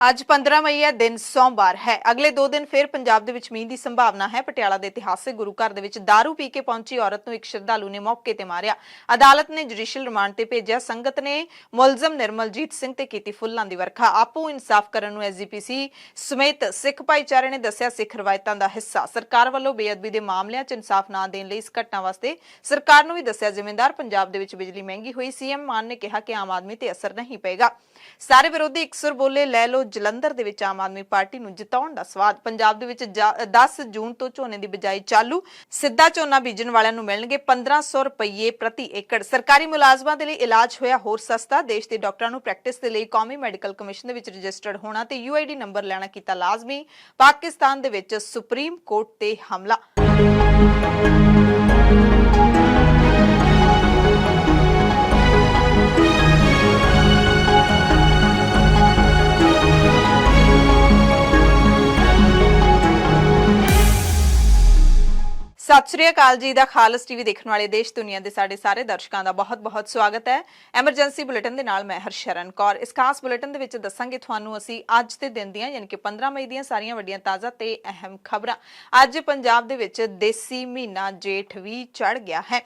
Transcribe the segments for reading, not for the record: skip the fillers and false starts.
ਅੱਜ 15 ਮਈ ਹੈ, ਦਿਨ ਸੋਮਵਾਰ ਹੈ। ਅਗਲੇ 2 ਦਿਨ ਫਿਰ ਪੰਜਾਬ ਦੇ ਵਿੱਚ ਮੀਂਹ ਦੀ ਸੰਭਾਵਨਾ ਹੈ। ਪਟਿਆਲਾ ਦੇ ਇਤਿਹਾਸਿਕ ਗੁਰੂ ਘਰ ਦੇ ਵਿੱਚ ਦਾਰੂ ਪੀ ਕੇ ਪਹੁੰਚੀ ਔਰਤ ਨੂੰ ਇੱਕ ਸ਼ਰਧਾਲੂ ਨੇ ਮੌਕੇ ਤੇ ਮਾਰਿਆ। ਅਦਾਲਤ ਨੇ ਜੁਡੀਸ਼ੀਅਲ ਰਿਮਾਂਡ ਤੇ ਭੇਜਿਆ। ਸੰਗਤ ਨੇ ਮੁਲਜ਼ਮ ਨਿਰਮਲਜੀਤ ਸਿੰਘ ਤੇ ਕੀਤੀ ਫੁੱਲਾਂ ਦੀ ਵਰਖਾ। ਆਪੋ ਇਨਸਾਫ ਕਰਨ ਨੂੰ ਐਸਜੀਪੀਸੀ ਸਮੇਤ ਸਿੱਖ ਭਾਈਚਾਰੇ ਨੇ ਦੱਸਿਆ ਸਿੱਖ ਰਵਾਇਤਾਂ ਦਾ ਹਿੱਸਾ। ਸਰਕਾਰ ਵੱਲੋਂ ਬੇਅਦਬੀ ਦੇ ਮਾਮਲਿਆਂ 'ਚ ਇਨਸਾਫ ਨਾ ਦੇਣ ਲਈ ਇਸ ਘਟਨਾ ਵਾਸਤੇ ਸਰਕਾਰ ਨੂੰ ਵੀ ਦੱਸਿਆ ਜ਼ਿੰਮੇਵਾਰ। ਪੰਜਾਬ ਦੇ ਵਿੱਚ ਬਿਜਲੀ ਮਹਿੰਗੀ ਹੋਈ। ਸੀਐਮ ਮਾਨ ਨੇ ਕਿਹਾ ਕਿ ਆਮ ਆਦਮੀ ਤੇ ਅਸਰ ਨਹੀਂ ਪਏਗਾ। ਸਾਰੇ ਵਿਰੋਧੀ ਇੱਕ ਸੁਰ ਬੋਲੇ, ਲੈ ਲੋ ਜਲੰਧਰ ਦੇ ਵਿੱਚ ਆਮ ਆਦਮੀ ਪਾਰਟੀ ਨੂੰ ਜਿਤਾਉਣ ਦਾ ਸਵਾਦ। ਪੰਜਾਬ ਦੇ ਵਿੱਚ 10 ਜੂਨ ਤੋਂ ਝੋਨੇ ਦੀ ਬਿਜਾਈ ਚਾਲੂ। ਸਿੱਧਾ ਝੋਨਾ ਬੀਜਣ ਵਾਲਿਆਂ ਨੂੰ ਮਿਲਣਗੇ 1500 ਰੁਪਏ ਪ੍ਰਤੀ ਏਕੜ। ਸਰਕਾਰੀ ਮੁਲਾਜ਼ਮਾਂ ਦੇ ਲਈ ਇਲਾਜ ਹੋਇਆ ਹੋਰ ਸਸਤਾ। ਦੇਸ਼ ਦੇ ਡਾਕਟਰਾਂ ਨੂੰ ਪ੍ਰੈਕਟਿਸ ਦੇ ਲਈ ਕੌਮੀ ਮੈਡੀਕਲ ਕਮਿਸ਼ਨ ਦੇ ਵਿੱਚ ਰਜਿਸਟਰਡ ਹੋਣਾ ਤੇ UID ਨੰਬਰ ਲੈਣਾ ਕੀਤਾ ਲਾਜ਼ਮੀ। ਪਾਕਿਸਤਾਨ ਦੇ ਵਿੱਚ ਸੁਪਰੀਮ ਕੋਰਟ ਤੇ ਹਮਲਾ। ਸਤਿ ਸ਼੍ਰੀ ਅਕਾਲ ਜੀ ਦਾ ਖਾਲਸ ਟੀਵੀ ਦੇਖਣ ਵਾਲੇ ਦੇਸ਼ ਦੁਨੀਆ ਦੇ ਸਾਡੇ ਸਾਰੇ ਦਰਸ਼ਕਾਂ ਦਾ ਬਹੁਤ-ਬਹੁਤ ਸਵਾਗਤ ਹੈ। ਐਮਰਜੈਂਸੀ ਬੁਲੇਟਿਨ ਦੇ ਨਾਲ ਮੈਂ ਹਰਸ਼ਰਨ ਕੌਰ। ਇਸ ਖਾਸ ਬੁਲੇਟਿਨ ਦੇ ਵਿੱਚ ਦੱਸਾਂਗੇ ਤੁਹਾਨੂੰ ਅਸੀਂ ਅੱਜ ਦੇ ਦਿਨ ਦੀਆਂ ਯਾਨੀ ਕਿ 15 ਮਈ ਦੀਆਂ ਸਾਰੀਆਂ ਵੱਡੀਆਂ ਤਾਜ਼ਾ ਤੇ ਅਹਿਮ ਖਬਰਾਂ। ਅੱਜ ਪੰਜਾਬ ਦੇ ਵਿੱਚ ਦੇਸੀ ਮਹੀਨਾ ਜੇਠ ਵੀ ਚੜ ਗਿਆ ਹੈ।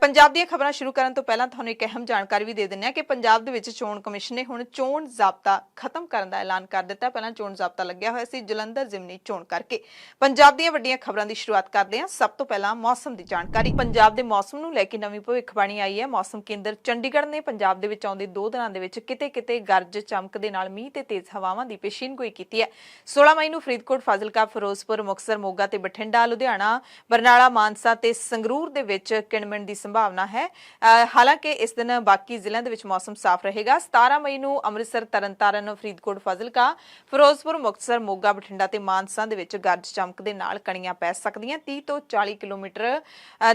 ਪੰਜਾਬ ਦੀਆਂ ਖਬਰਾਂ ਸ਼ੁਰੂ ਕਰਨ ਤੋਂ ਪਹਿਲਾਂ ਤੁਹਾਨੂੰ ਇੱਕ ਅਹਿਮ ਜਾਣਕਾਰੀ ਵੀ ਦੇ ਦਿੰਦੇ ਹਾਂ ਕਿ ਪੰਜਾਬ ਦੇ ਵਿੱਚ ਚੋਣ ਕਮਿਸ਼ਨ ਨੇ ਹੁਣ ਚੋਣ ਜ਼ਾਬਤਾ ਖਤਮ ਕਰਨ ਦਾ ਐਲਾਨ ਕਰ ਦਿੱਤਾ। ਪਹਿਲਾਂ ਚੋਣ ਜ਼ਾਬਤਾ ਲੱਗਿਆ ਹੋਇਆ ਸੀ ਜਲੰਧਰ ਜ਼ਿਮਨੀ ਚੋਣ ਕਰਕੇ। ਪੰਜਾਬ ਦੀਆਂ ਵੱਡੀਆਂ ਖਬਰਾਂ ਦੀ ਸ਼ੁਰੂਆਤ ਕਰਦੇ ਹਾਂ। ਸਭ ਤੋਂ ਪਹਿਲਾਂ ਮੌਸਮ ਦੀ ਜਾਣਕਾਰੀ। ਪੰਜਾਬ ਦੇ ਮੌਸਮ ਨੂੰ ਲੈ ਕੇ ਨਵੀਂ ਭਵਿੱਖਬਾਣੀ ਆਈ ਹੈ। ਮੌਸਮ ਕੇਂਦਰ ਚੰਡੀਗੜ੍ਹ ਨੇ ਪੰਜਾਬ ਦੇ ਵਿੱਚ ਆਉਂਦੇ 2 ਦਿਨਾਂ ਦੇ ਵਿੱਚ ਕਿਤੇ-ਕਿਤੇ ਗਰਜ ਚਮਕ ਦੇ ਨਾਲ ਮੀਂਹ ਤੇ ਤੇਜ਼ ਹਵਾਵਾਂ ਦੀ ਪੇਸ਼ੀਨਗੋਈ ਕੀਤੀ ਹੈ। 16 ਮਈ ਨੂੰ ਫਰੀਦਕੋਟ, ਫਾਜ਼ਿਲਕਾ, ਫਿਰੋਜ਼ਪੁਰ, ਮੁਕਤਸਰ, ਮੋਗਾ ਤੇ ਬਠਿੰਡਾ, ਲੁਧਿਆਣਾ, ਬਰਨਾਲਾ, ਮਾਨਸਾ ਤੇ ਸੰਗਰੂਰ ਦੇ ਵਿੱਚ ਕਿਣਮਿਣ ਦੀ ਸੰਭਾਵਨਾ ਹੈ। ਹਾਲਾਂਕਿ ਇਸ ਦਿਨ ਬਾਕੀ ਜ਼ਿਲ੍ਹਿਆਂ ਦੇ ਵਿੱਚ ਮੌਸਮ ਸਾਫ਼ ਰਹੇਗਾ। 17 ਮਈ ਨੂੰ ਅੰਮ੍ਰਿਤਸਰ, ਤਰਨਤਾਰਨ, ਫਰੀਦਕੋਟ, ਫਾਜ਼ਿਲਕਾ, ਫਿਰੋਜ਼ਪੁਰ, ਮੁਕਤਸਰ, ਮੋਗਾ, ਬਠਿੰਡਾ ਤੇ ਮਾਨਸਾ ਦੇ ਵਿੱਚ ਗਰਜ ਚਮਕ ਦੇ ਨਾਲ ਕਣੀਆਂ ਪੈ ਸਕਦੀਆਂ। 30 ਤੋਂ 40 ਕਿਲੋਮੀਟਰ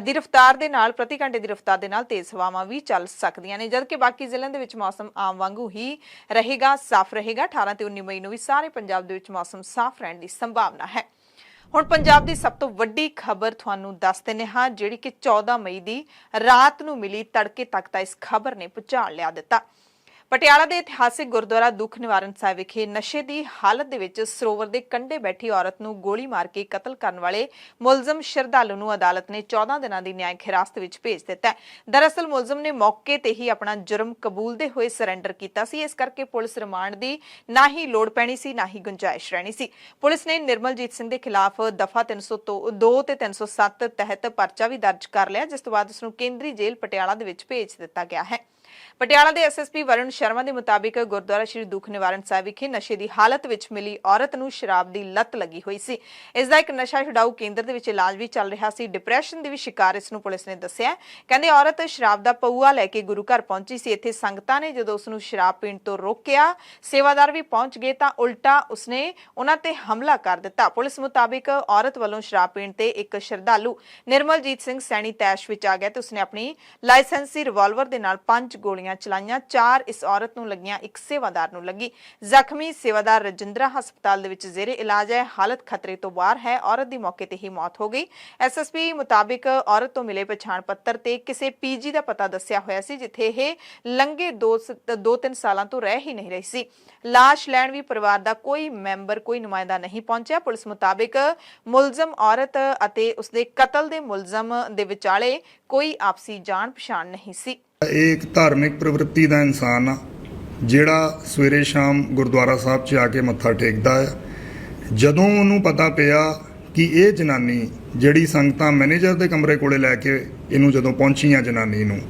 ਦੀ ਰਫ਼ਤਾਰ ਦੇ ਨਾਲ ਪ੍ਰਤੀ ਘੰਟੇ ਦੀ ਰਫ਼ਤਾਰ ਦੇ ਨਾਲ ਤੇਜ਼ ਹਵਾਵਾਂ ਵੀ ਚੱਲ ਸਕਦੀਆਂ ਨੇ, ਜਦਕਿ ਬਾਕੀ ਜ਼ਿਲ੍ਹਿਆਂ ਦੇ ਵਿੱਚ ਮੌਸਮ ਆਮ ਵਾਂਗੂ ਹੀ ਰਹੇਗਾ, ਸਾਫ਼ ਰਹੇਗਾ। 18 ਤੇ 19 ਮਈ ਨੂੰ ਵੀ ਸਾਰੇ ਪੰਜਾਬ ਦੇ ਵਿੱਚ ਮੌਸਮ ਸਾਫ਼ ਰਹਿਣ ਦੀ ਸੰਭਾਵਨਾ ਹੈ। ਹੁਣ ਪੰਜਾਬ ਦੀ ਸਭ ਤੋਂ ਵੱਡੀ ਖਬਰ ਤੁਹਾਨੂੰ ਦੱਸ ਦਿੰਦੇ ਹਾਂ, ਜਿਹੜੀ ਕਿ 14 ਮਈ ਦੀ ਰਾਤ ਨੂੰ ਮਿਲੀ। ਤੜਕੇ ਤੱਕ ਤਾਂ ਇਸ ਖਬਰ ਨੇ ਭੁਚਾਲ ਲਿਆ ਦਿੱਤਾ। ਪਟਿਆਲਾ ਦੇ ਇਤਿਹਾਸਿਕ ਗੁਰਦੁਆਰਾ ਦੁੱਖ ਨਿਵਾਰਨ ਸਾਹਿਬ ਵਿਖੇ ਨਸ਼ੇ ਦੀ ਹਾਲਤ ਦੇ ਵਿੱਚ ਸਰੋਵਰ ਦੇ ਕੰਢੇ ਬੈਠੀ ਔਰਤ ਨੂੰ ਗੋਲੀ ਮਾਰ ਕੇ ਕਤਲ ਕਰਨ ਵਾਲੇ ਮੁਲਜ਼ਮ ਸ਼ਰਧਾਲੂ ਨੂੰ ਅਦਾਲਤ ਨੇ 14 ਦਿਨਾਂ ਦੀ ਨਿਆਇਕ ਹਿਰਾਸਤ ਵਿੱਚ ਭੇਜ ਦਿੱਤਾ ਹੈ। ਦਰਅਸਲ ਮੁਲਜ਼ਮ ਨੇ ਮੌਕੇ ਤੇ ਹੀ ਆਪਣਾ ਜੁਰਮ ਕਬੂਲਦੇ ਹੋਏ ਸਰੈਂਡਰ ਕੀਤਾ ਸੀ। ਇਸ ਕਰਕੇ ਪੁਲਿਸ ਰਿਮਾਂਡ ਦੀ ਨਾ ਹੀ ਲੋੜ ਪੈਣੀ ਸੀ, ਨਾ ਹੀ ਗੁੰਜਾਇਸ਼ ਰਹਿਣੀ ਸੀ। ਪੁਲਿਸ ਨੇ ਨਿਰਮਲਜੀਤ ਸਿੰਘ ਦੇ ਖਿਲਾਫ ਦਫਾ 302 ਤੇ 307 ਤਹਿਤ ਪਰਚਾ ਵੀ ਦਰਜ ਕਰ ਲਿਆ, ਜਿਸ ਤੋਂ ਬਾਅਦ ਉਸ ਨੂੰ ਕੇਂਦਰੀ ਜੇਲ੍ਹ ਪਟਿਆਲਾ ਦੇ ਵਿੱਚ ਭੇਜ ਦਿੱਤਾ ਗਿਆ ਹੈ। ਪਟਿਆਲਾ ਦੇ ਐਸਐਸਪੀ ਵਰੁਣ ਸ਼ਰਮਾ ਦੇ ਮੁਤਾਬਿਕ ਗੁਰਦੁਆਰਾ ਸ਼੍ਰੀ ਦੁੱਖ ਨਿਵਾਰਨ ਸਾਹਿਬ ਵਿਖੇ ਨਸ਼ੇ ਦੀ ਹਾਲਤ ਵਿੱਚ ਮਿਲੀ ਔਰਤ ਨੂੰ ਸ਼ਰਾਬ ਦੀ ਲੱਤ ਲੱਗੀ ਹੋਈ ਸੀ। ਇਸ ਦਾ ਇੱਕ ਨਸ਼ਾ ਛੁਡਾਊ ਕੇਂਦਰ ਦੇ ਵਿੱਚ ਇਲਾਜ ਵੀ ਚੱਲ ਰਿਹਾ ਸੀ। ਡਿਪਰੈਸ਼ਨ ਦੀ ਵੀ ਸ਼ਿਕਾਰ ਇਸ ਨੂੰ ਪੁਲਿਸ ਨੇ ਦੱਸਿਆ। ਕਹਿੰਦੇ ਔਰਤ ਸ਼ਰਾਬ ਦਾ ਪਊਆ ਲੈ ਕੇ ਗੁਰੂ ਘਰ ਪਹੁੰਚੀ ਸੀ। ਇੱਥੇ ਸੰਗਤਾਂ ਨੇ ਜਦੋਂ ਉਸ ਨੂੰ ਸ਼ਰਾਬ ਪੀਣ ਤੋਂ ਰੋਕਿਆ, ਸੇਵਾਦਾਰ ਵੀ ਪਹੁੰਚ ਗਏ ਤਾਂ ਉਲਟਾ ਉਸਨੇ ਉਹਨਾਂ ਤੇ ਹਮਲਾ ਕਰ ਦਿੱਤਾ। ਪੁਲਿਸ ਮੁਤਾਬਿਕ ਔਰਤ ਵੱਲੋਂ ਸ਼ਰਾਬ ਪੀਣ ਤੇ ਇੱਕ ਸ਼ਰਧਾਲੂ ਨਿਰਮਲਜੀਤ ਸਿੰਘ ਸੈਣੀ ਤੈਸ਼ ਵਿੱਚ ਆ ਗਿਆ ਤੇ ਉਸਨੇ ਆਪਣੀ ਲਾਇਸੈਂਸੀ ਰਿਵਾਲਵਰ ਦੇ ਨਾਲ 5 ਗੋਲੀਆਂ ਚਲਾਈਆਂ। 4 ਇਸ ਔਰਤ ਨੂੰ ਲੱਗੀਆਂ, ਇੱਕ ਸੇਵਾਦਾਰ ਨੂੰ ਲੱਗੀ। ਜ਼ਖਮੀ ਸੇਵਾਦਾਰ ਰਜਿੰਦਰਾ ਹਸਪਤਾਲ ਦੇ ਵਿੱਚ ਜ਼ੇਰੇ ਇਲਾਜ ਹੈ। ਹਾਲਤ ਖਤਰੇ ਤੋਂ ਬਾਹਰ ਹੈ। ਔਰਤ ਦੀ ਮੌਕੇ ਤੇ ਹੀ ਮੌਤ ਹੋ ਗਈ। ਐਸਐਸਪੀ ਮੁਤਾਬਿਕ ਔਰਤ ਤੋਂ ਮਿਲੇ ਪਛਾਣ ਪੱਤਰ ਤੇ ਕਿਸੇ ਪੀਜੀ ਦਾ ਪਤਾ ਦੱਸਿਆ ਹੋਇਆ ਸੀ, ਜਿੱਥੇ ਇਹ ਲੰਘੇ 2-3 ਸਾਲਾਂ ਤੋਂ ਰਹਿ ਹੀ ਨਹੀਂ ਰਹੀ ਸੀ। ਲਾਸ਼ ਲੈਣ ਵੀ ਪਰਿਵਾਰ ਦਾ ਕੋਈ ਮੈਂਬਰ, ਕੋਈ ਨੁਮਾਇੰਦਾ ਨਹੀਂ ਪਹੁੰਚਿਆ। ਪੁਲਿਸ ਮੁਤਾਬਿਕ ਮੁਲਜ਼ਮ ਔਰਤ ਅਤੇ ਉਸਦੇ ਕਤਲ ਦੇ ਮੁਲਜ਼ਮ ਦੇ ਵਿਚਾਲੇ ਕੋਈ ਆਪਸੀ ਜਾਣ ਪਛਾਣ ਨਹੀਂ ਸੀ। ਇਹ ਇੱਕ ਧਾਰਮਿਕ ਪ੍ਰਵਿਰਤੀ ਦਾ ਇਨਸਾਨ ਆ ਜਿਹੜਾ ਸਵੇਰੇ ਸ਼ਾਮ ਗੁਰਦੁਆਰਾ ਸਾਹਿਬ 'ਚ ਆ ਕੇ ਮੱਥਾ ਟੇਕਦਾ ਹੈ। ਜਦੋਂ ਉਹਨੂੰ ਪਤਾ ਪਿਆ ਕਿ ਇਹ ਜਨਾਨੀ ਜਿਹੜੀ ਸੰਗਤਾਂ ਮੈਨੇਜਰ ਦੇ ਕਮਰੇ ਕੋਲੇ ਲੈ ਕੇ ਇਹਨੂੰ ਜਦੋਂ ਪਹੁੰਚੀਆਂ ਜਨਾਨੀ ਨੂੰ,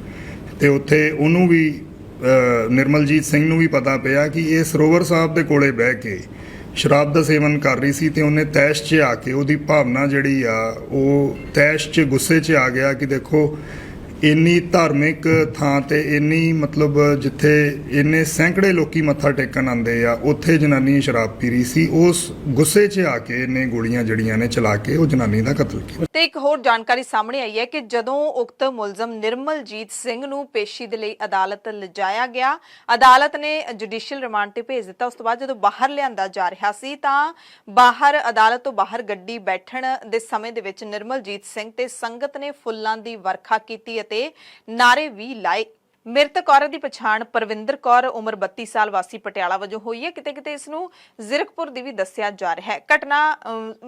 ਤੇ ਉੱਥੇ ਉਹਨੂੰ ਵੀ ਨਿਰਮਲਜੀਤ ਸਿੰਘ ਨੂੰ ਵੀ ਪਤਾ ਪਿਆ ਕਿ ਇਹ ਸਰੋਵਰ ਸਾਹਿਬ ਦੇ ਕੋਲੇ ਬਹਿ ਕੇ ਸ਼ਰਾਬ ਦਾ ਸੇਵਨ ਕਰ ਰਹੀ ਸੀ, ਤੇ ਉਹਨੇ ਤੈਸ਼ 'ਚ ਆ ਕੇ ਉਹਦੀ ਭਾਵਨਾ ਜਿਹੜੀ ਆ ਉਹ ਤੈਸ਼ 'ਚ ਗੁੱਸੇ 'ਚ ਆ ਗਿਆ ਕਿ ਦੇਖੋ ਇੰਨੀ ਧਾਰਮਿਕ ਥਾਂ ਤੇ ਇੰਨੀ ਮਤਲਬ ਜਿੱਥੇ ਇੰਨੇ ਸੈਂਕੜੇ ਲੋਕੀ ਮੱਥਾ ਟੇਕਣ ਆਉਂਦੇ ਆ, ਉੱਥੇ ਜਨਾਨੀ ਸ਼ਰਾਬ ਪੀ ਰਹੀ ਸੀ। ਉਸ ਗੁੱਸੇ 'ਚ ਆ ਕੇ ਇਹਨੇ ਗੋਲੀਆਂ ਜੜੀਆਂ ਨੇ ਚਲਾ ਕੇ ਉਹ ਜਨਾਨੀ ਦਾ ਕਤਲ ਕੀਤਾ। ਤੇ ਇੱਕ ਹੋਰ ਜਾਣਕਾਰੀ ਸਾਹਮਣੇ ਆਈ ਹੈ ਕਿ ਜਦੋਂ ਉਕਤ ਮੁਲਜ਼ਮ ਨਿਰਮਲਜੀਤ ਸਿੰਘ ਨੂੰ ਪੇਸ਼ੀ ਦੇ ਲਈ ਅਦਾਲਤ ਲਿਜਾਇਆ ਗਿਆ, ਅਦਾਲਤ ਨੇ ਜੁਡੀਸ਼ੀਅਲ ਰਿਮਾਂਡ ਤੇ ਭੇਜ ਦਿੱਤਾ। ਉਸ ਤੋਂ ਬਾਅਦ ਜਦੋਂ ਬਾਹਰ ਲਿਆਂਦਾ ਜਾ ਰਿਹਾ ਸੀ ਤਾਂ ਬਾਹਰ ਅਦਾਲਤ ਤੋਂ ਬਾਹਰ ਗੱਡੀ ਬੈਠਣ ਦੇ ਸਮੇਂ ਦੇ ਵਿੱਚ ਨਿਰਮਲਜੀਤ ਸਿੰਘ ਤੇ ਸੰਗਤ ਨੇ ਫੁੱਲਾਂ ਦੀ ਵਰਖਾ ਕੀਤੀ ਅਤੇ ਨਾਰੇ ਵੀ ਲਾਏ। ਮ੍ਰਿਤਕ ਔਰਤ ਦੀ ਪਛਾਣ ਪਰਵਿੰਦਰ ਕੌਰ ਉਮਰ 32 ਸਾਲ ਵਾਸੀ ਪਟਿਆਲਾ ਵਜੋਂ ਹੋਈ ਹੈ। ਕਿਤੇ ਇਸ ਨੂੰ ਜ਼ਿਰਕਪੁਰ ਦੀ ਵੀ ਦੱਸਿਆ ਜਾ ਰਿਹਾ ਹੈ। ਘਟਨਾ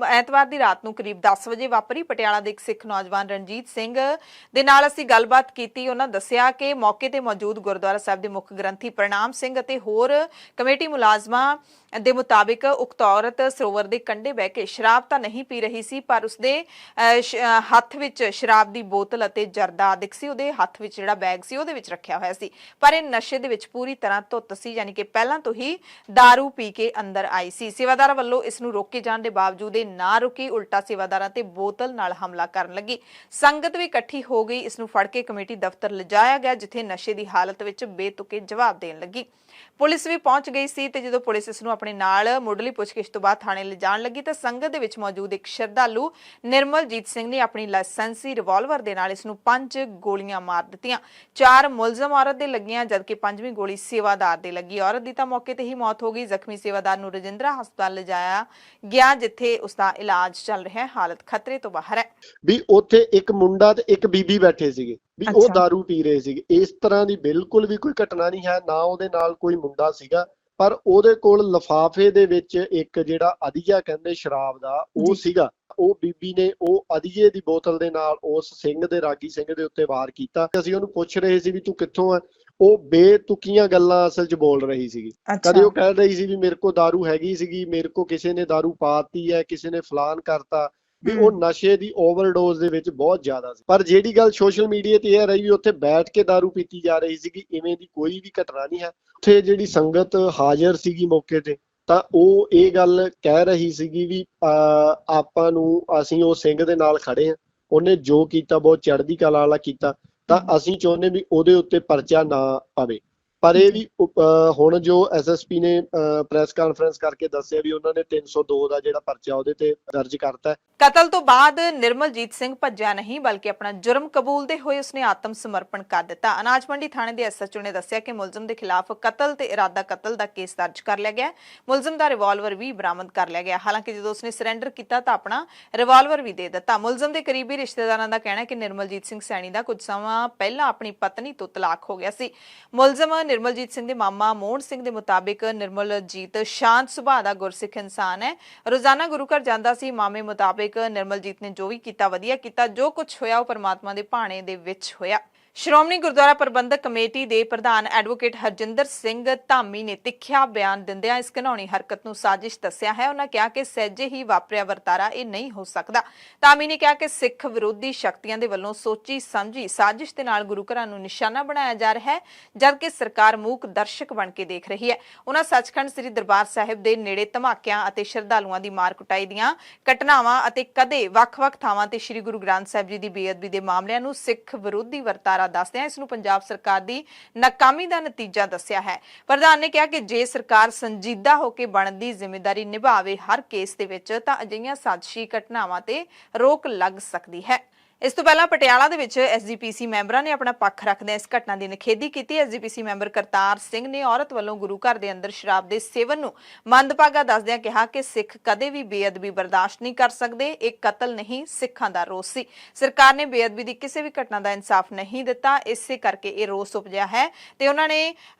ਐਤਵਾਰ ਦੀ ਰਾਤ ਨੂੰ ਕਰੀਬ 10 ਵਜੇ ਵਾਪਰੀ। ਪਟਿਆਲਾ ਦੇ ਇੱਕ ਸਿੱਖ ਨੌਜਵਾਨ ਰਣਜੀਤ ਸਿੰਘ ਦੇ ਨਾਲ ਅਸੀਂ ਗੱਲਬਾਤ ਕੀਤੀ। ਉਹਨਾਂ ਦੱਸਿਆ ਕਿ ਮੌਕੇ ਤੇ ਮੌਜੂਦ ਗੁਰਦੁਆਰਾ ਸਾਹਿਬ ਦੇ ਮੁੱਖ ਗ੍ਰੰਥੀ ਪ੍ਰਣਾਮ ਸਿੰਘ ਅਤੇ ਹੋਰ ਕਮੇਟੀ ਮੁਲਾਜ਼ਮਾਂ ਦੇ ਮੁਤਾਬਿਕ ਉਕਤ ਔਰਤ ਸਰੋਵਰ ਦੇ ਕੰਢੇ ਬਹਿ ਕੇ ਸ਼ਰਾਬ ਤਾਂ ਨਹੀਂ ਪੀ ਰਹੀ ਸੀ, ਪਰ ਉਸਦੇ ਹੱਥ ਵਿੱਚ ਸ਼ਰਾਬ ਦੀ ਬੋਤਲ ਅਤੇ ਜਰਦਾ ਆਦਿਕ ਸੀ। ਉਹਦੇ ਹੱਥ ਵਿੱਚ ਜਿਹੜਾ ਬੈਗ ਸੀ ਉਹਦੇ ਵਿੱਚ ਰੱਖਿਆ ਹੋਇਆ ਸੀ, ਪਰ ਇਹ ਨਸ਼ੇ ਦੇ ਵਿੱਚ ਪੂਰੀ ਤਰ੍ਹਾਂ ਧੁੱਤ ਸੀ, ਯਾਨੀ ਕਿ ਪਹਿਲਾਂ ਤੋਂ ਹੀ दारू ਪੀ ਕੇ ਅੰਦਰ ਆਈ ਸੀ। ਸੇਵਾਦਾਰਾਂ ਵੱਲੋਂ ਇਸ ਨੂੰ ਰੋਕੇ ਜਾਣ ਦੇ ਬਾਵਜੂਦ ਇਹ ਨਾ ਰੁਕੀ, ਉਲਟਾ ਸੇਵਾਦਾਰਾਂ ਤੇ ਬੋਤਲ ਨਾਲ ਹਮਲਾ ਕਰਨ ਲੱਗੀ। ਸੰਗਤ ਵੀ ਇਕੱਠੀ ਹੋ ਗਈ। ਇਸ ਨੂੰ ਫੜ ਕੇ ਕਮੇਟੀ ਦਫ਼ਤਰ ਲਿਜਾਇਆ ਗਿਆ, ਜਿੱਥੇ ਨਸ਼ੇ ਦੀ ਹਾਲਤ ਵਿੱਚ ਬੇਤੁਕੇ ਜਵਾਬ ਦੇਣ ਲੱਗੀ। ਪੁਲਿਸ ਵੀ ਪਹੁੰਚ ਗਈ ਸੀ ਤੇ ਜਦੋਂ ਪੁਲਿਸ ਇਸ ਨੂੰ ਆਪਣੇ ਨਾਲ ਮੁੱਢਲੀ ਪੁੱਛਗਿੱਛ ਤੋਂ ਬਾਅਦ ਥਾਣੇ ਲਿਜਾਣ ਲੱਗੀ ਤਾਂ ਸੰਗਤ ਦੇ ਵਿੱਚ ਮੌਜੂਦ ਇੱਕ ਸ਼ਰਧਾਲੂ ਨਿਰਮਲਜੀਤ ਸਿੰਘ ਨੇ ਆਪਣੀ ਲਾਇਸੈਂਸੀ ਰਿਵਾਲਵਰ ਦੇ ਨਾਲ ਇਸ ਨੂੰ 5 ਗੋਲੀਆਂ ਮਾਰ ਦਿੱਤੀਆਂ। 4 ਮੁਲਜ਼ਮ ਔਰਤ ਦੇ ਲੱਗੀਆਂ, ਜਦਕਿ 5ਵੀਂ ਗੋਲੀ ਸੇਵਾਦਾਰ ਦੇ ਲੱਗੀ। ਔਰਤ ਦੀ ਤਾਂ ਮੌਕੇ ਤੇ ਹੀ ਮੌਤ ਹੋ ਗਈ। ਜ਼ਖਮੀ ਸੇਵਾਦਾਰ ਨੂੰ ਰਜਿੰਦਰਾ ਹਸਪਤਾਲ ਲਿਜਾਇਆ ਗਿਆ, ਜਿੱਥੇ ਉਸ ਦਾ ਇਲਾਜ ਚੱਲ ਰਿਹਾ ਹੈ। ਹਾਲਤ ਖਤਰੇ ਤੋਂ ਬਾਹਰ ਹੈ। ਵੀ ਉੱਥੇ ਇੱਕ ਮੁੰਡਾ ਤੇ ਇੱਕ ਬੀਬੀ ਬੈਠੇ ਸੀਗੇ, ਵੀ ਉਹ दारू ਪੀ ਰਹੇ ਸੀਗੇ। ਇਸ ਤਰ੍ਹਾਂ ਦੀ ਬਿਲਕੁਲ ਵੀ ਕੋਈ ਘਟਨਾ ਨਹੀਂ ਹੈ। ਨਾ ਉਹਦੇ ਨਾਲ ਕੋਈ ਮੁੰਡਾ ਸੀਗਾ, ਪਰ ਉਹਦੇ ਕੋਲ ਲਿਫਾਫੇ ਦੇ ਵਿੱਚ ਇੱਕ ਜਿਹੜਾ ਅਧੀਆ ਕਹਿੰਦੇ ਸ਼ਰਾਬ ਦਾ ਉਹ ਸੀਗਾ। ਉਹ ਬੀਬੀ ਨੇ ਉਹ ਅਧੀਏ ਦੀ ਬੋਤਲ ਦੇ ਨਾਲ ਉਸ ਸਿੰਘ ਦੇ ਰਾਗੀ ਸਿੰਘ ਦੇ ਉੱਤੇ ਵਾਰ ਕੀਤਾ। ਅਸੀਂ ਉਹਨੂੰ ਪੁੱਛ ਰਹੇ ਸੀ ਵੀ ਤੂੰ ਕਿੱਥੋਂ ਆ। ਉਹ ਬੇਤੁਕੀਆਂ ਗੱਲਾਂ ਅਸਲ 'ਚ ਬੋਲ ਰਹੀ ਸੀਗੀ। ਕਦੇ ਉਹ ਕਹਿ ਰਹੀ ਸੀ ਵੀ ਮੇਰੇ ਕੋਲ दारू ਹੈਗੀ ਸੀਗੀ, ਮੇਰੇ ਕੋਲ ਕਿਸੇ ਨੇ दारू ਪਾਤੀ ਹੈ, ਕਿਸੇ ਨੇ ਫਲਾਨ ਕਰਤਾ, ਵੀ ਉਹ ਨਸ਼ੇ ਦੀ ਓਵਰਡੋਜ਼ ਦੇ ਵਿੱਚ ਬਹੁਤ ਜ਼ਿਆਦਾ ਸੀ। ਪਰ ਜਿਹੜੀ ਗੱਲ ਸੋਸ਼ਲ ਮੀਡੀਆ ਤੇ ਇਹ ਰਹੀ ਵੀ ਉੱਥੇ ਬੈਠ ਕੇ दारू ਪੀਤੀ ਜਾ ਰਹੀ ਸੀਗੀ, ਇਵੇਂ ਦੀ ਕੋਈ ਵੀ ਘਟਨਾ ਨਹੀਂ ਹੈ। ਉੱਥੇ ਜਿਹੜੀ ਸੰਗਤ ਹਾਜ਼ਰ ਸੀਗੀ ਮੌਕੇ ਤੇ, ਤਾਂ ਉਹ ਇਹ ਗੱਲ ਕਹਿ ਰਹੀ ਸੀਗੀ ਵੀ ਆਪਾਂ ਨੂੰ, ਅਸੀਂ ਉਹ ਸਿੰਘ ਦੇ ਨਾਲ ਖੜੇ ਹਾਂ, ਉਹਨੇ ਜੋ ਕੀਤਾ ਬਹੁਤ ਚੜ੍ਹਦੀ ਕਲਾ ਵਾਲਾ ਕੀਤਾ, ਤਾਂ ਅਸੀਂ ਚਾਹੁੰਦੇ ਵੀ ਉਹਦੇ ਉੱਤੇ ਪਰਚਾ ਨਾ ਪਵੇ। ਪਰ ਇਹ ਵੀ ਹੁਣ ਜੋ ਐਸਐਸਪੀ ਨੇ ਪ੍ਰੈਸ ਕਾਨਫਰੰਸ ਕਰਕੇ ਦੱਸਿਆ ਵੀ ਉਹਨਾਂ ਨੇ 302 ਦਾ ਜਿਹੜਾ ਪਰਚਾ ਉਹਦੇ ਤੇ ਦਰਜ ਕਰਤਾ। ਕਤਲ ਤੋਂ ਬਾਅਦ ਨਿਰਮਲਜੀਤ ਸਿੰਘ ਭੱਜਿਆ ਨਹੀਂ, ਬਲਕਿ ਆਪਣਾ ਜੁਰਮ ਕਬੂਲਦੇ ਹੋਏ ਉਸਨੇ ਆਤਮ ਸਮਰਪਣ ਕਰ ਦਿੱਤਾ। ਅਨਾਜ ਮੰਡੀ ਥਾਣੇ ਦੇ ਐਸਐਚਓ ਨੇ ਦੱਸਿਆ ਕਿ ਮੁਲਜ਼ਮ ਦੇ ਖਿਲਾਫ ਕਤਲ ਤੇ ਇਰਾਦਾ ਕਤਲ ਦਾ ਕੇਸ ਦਰਜ ਕਰ ਲਿਆ ਗਿਆ। ਮੁਲਜ਼ਮ ਦਾ ਰਿਵਾਲਵਰ ਵੀ ਬਰਾਮਦ ਕਰ ਲਿਆ ਗਿਆ। ਹਾਲਾਂਕਿ ਜਦੋਂ ਉਸਨੇ ਸਰੈਂਡਰ ਕੀਤਾ ਤਾਂ ਆਪਣਾ ਰਿਵਾਲਵਰ ਵੀ ਦੇ ਦਿੱਤਾ। ਮੁਲਜ਼ਮ ਦੇ ਕਰੀਬੀ ਰਿਸ਼ਤੇਦਾਰਾਂ ਦਾ ਕਹਿਣਾ ਹੈ ਕਿ ਨਿਰਮਲਜੀਤ ਸਿੰਘ ਸੈਣੀ ਦਾ ਕੁਝ ਸਮਾਂ ਪਹਿਲਾਂ ਆਪਣੀ ਪਤਨੀ ਤੋਂ ਤਲਾਕ ਹੋ ਗਿਆ ਸੀ। ਮੁਲਜ਼ਮ ਨਿਰਮਲਜੀਤ ਸਿੰਘ ਦੇ ਮਾਮਾ ਮੋਹਨ ਸਿੰਘ ਦੇ ਮੁਤਾਬਿਕ ਨਿਰਮਲਜੀਤ ਸ਼ਾਂਤ ਸੁਭਾਅ ਦਾ ਗੁਰਸਿੱਖ ਇਨਸਾਨ ਹੈ। ਰੋਜ਼ਾਨਾ ਗੁਰੂ ਘਰ ਜਾਂਦਾ ਸੀ। ਮਾਮੇ ਮੁਤਾਬਿਕ ਨਿਰਮਲਜੀਤ ਨੇ ਜੋ ਵੀ ਕੀਤਾ ਵਧੀਆ ਕੀਤਾ, ਜੋ ਕੁਝ ਹੋਇਆ ਉਹ ਪਰਮਾਤਮਾ ਦੇ ਭਾਣੇ ਦੇ ਵਿੱਚ ਹੋਇਆ। ਸ਼੍ਰੋਮਣੀ ਗੁਰਦੁਆਰਾ ਪ੍ਰਬੰਧਕ ਕਮੇਟੀ ਦੇ ਪ੍ਰਧਾਨ ਐਡਵੋਕੇਟ ਹਰਜਿੰਦਰ ਸਿੰਘ ਧਾਮੀ ਨੇ ਤਿੱਖਿਆ ਬਿਆਨ ਦਿੰਦਿਆਂ ਇਸ ਘਿਨਾਉਣੀ ਹਰਕਤ ਨੂੰ ਸਾਜ਼ਿਸ਼ ਦੱਸਿਆ ਹੈ। ਉਹਨਾਂ ਕਿਹਾ ਕਿ ਸਹਿਜੇ ਹੀ ਵਾਪਰਿਆ ਵਰਤਾਰਾ ਇਹ ਨਹੀਂ ਹੋ ਸਕਦਾ। ਧਾਮੀ ਨੇ ਕਿਹਾ ਕਿ ਸਿੱਖ ਵਿਰੋਧੀ ਸ਼ਕਤੀਆਂ ਦੇ ਵੱਲੋਂ ਸੋਚੀ ਸਮਝੀ ਸਾਜ਼ਿਸ਼ ਦੇ ਨਾਲ ਗੁਰੂ ਘਰਾਂ ਨੂੰ ਨਿਸ਼ਾਨਾ ਬਣਾਇਆ ਜਾ ਰਿਹਾ ਹੈ, ਜਦਕਿ ਸਰਕਾਰ ਮੂਕ ਦਰਸ਼ਕ ਬਣ ਕੇ ਦੇਖ ਰਹੀ ਹੈ। ਉਹਨਾਂ ਸੱਚਖੰਡ ਸ੍ਰੀ ਦਰਬਾਰ ਸਾਹਿਬ ਦੇ ਨੇੜੇ ਧਮਾਕਿਆਂ ਅਤੇ ਸ਼ਰਧਾਲੂਆਂ ਦੀ ਮਾਰ ਕੁਟਾਈ ਦੀਆਂ ਘਟਨਾਵਾਂ ਅਤੇ ਕਦੇ ਵੱਖ-ਵੱਖ ਥਾਵਾਂ ਤੇ ਸ੍ਰੀ ਗੁਰੂ ਗ੍ਰੰਥ ਸਾਹਿਬ ਜੀ ਦੀ ਬੇਅਦਬੀ ਦੇ ਮਾਮਲਿਆਂ ਨੂੰ ਸਿੱਖ ਵਿਰੋਧੀ ਵਰਤਾਰਾ ਦੱਸਦੇ ਇਸ ਨੂੰ ਪੰਜਾਬ ਸਰਕਾਰ ਦੀ ਨਾਕਾਮੀ ਦਾ ਨਤੀਜਾ ਦੱਸਿਆ ਹੈ। ਪ੍ਰਧਾਨ ਨੇ ਕਿਹਾ ਕਿ ਜੇ ਸਰਕਾਰ ਸੰਜੀਦਾ ਹੋ ਕੇ ਬਣਨ ਦੀ ਜ਼ਿੰਮੇਵਾਰੀ ਨਿਭਾਵੇ ਹਰ ਕੇਸ ਦੇ ਵਿੱਚ, ਤਾਂ ਅਜਿਹੀਆਂ ਸਾਜ਼ਿਸ਼ੀ ਘਟਨਾਵਾਂ ਤੇ ਰੋਕ ਲੱਗ ਸਕਦੀ ਹੈ। ਇਸ ਤੋਂ ਪਹਿਲਾਂ ਪਟਿਆਲਾ ਦੇ ਵਿੱਚ ਐਸਜੀਪੀਸੀ ਮੈਂਬਰਾਂ ਨੇ ਆਪਣਾ ਪੱਖ ਰੱਖਦਿਆਂ ਇਸ ਘਟਨਾ ਦੀ ਨਿਖੇਧੀ ਕੀਤੀ। ਐਸਜੀਪੀਸੀ ਮੈਂਬਰ ਕਰਤਾਰ ਸਿੰਘ ਨੇ ਔਰਤ ਵੱਲੋਂ ਗੁਰੂ ਘਰ ਦੇ ਅੰਦਰ ਸ਼ਰਾਬ ਦੇ ਸੇਵਨ ਨੂੰ ਮੰਦਭਾਗਾ ਦੱਸਦਿਆਂ ਕਿਹਾ ਕਿ ਸਿੱਖ ਕਦੇ ਵੀ ਬੇਅਦਬੀ ਬਰਦਾਸ਼ਤ ਨਹੀਂ ਕਰ ਸਕਦੇ। ਇਹ ਕਤਲ ਨਹੀਂ, ਸਿੱਖਾਂ ਦਾ ਰੋਸ ਸੀ। ਸਰਕਾਰ ਨੇ ਬੇਅਦਬੀ ਦੀ ਕਿਸੇ ਵੀ ਘਟਨਾ ਦਾ ਇਨਸਾਫ ਨਹੀਂ ਦਿੱਤਾ, ਇਸੇ ਕਰਕੇ ਇਹ ਰੋਸ ਉਪਜਿਆ ਹੈ। ਤੇ ਉਹਨਾਂ ਨੇ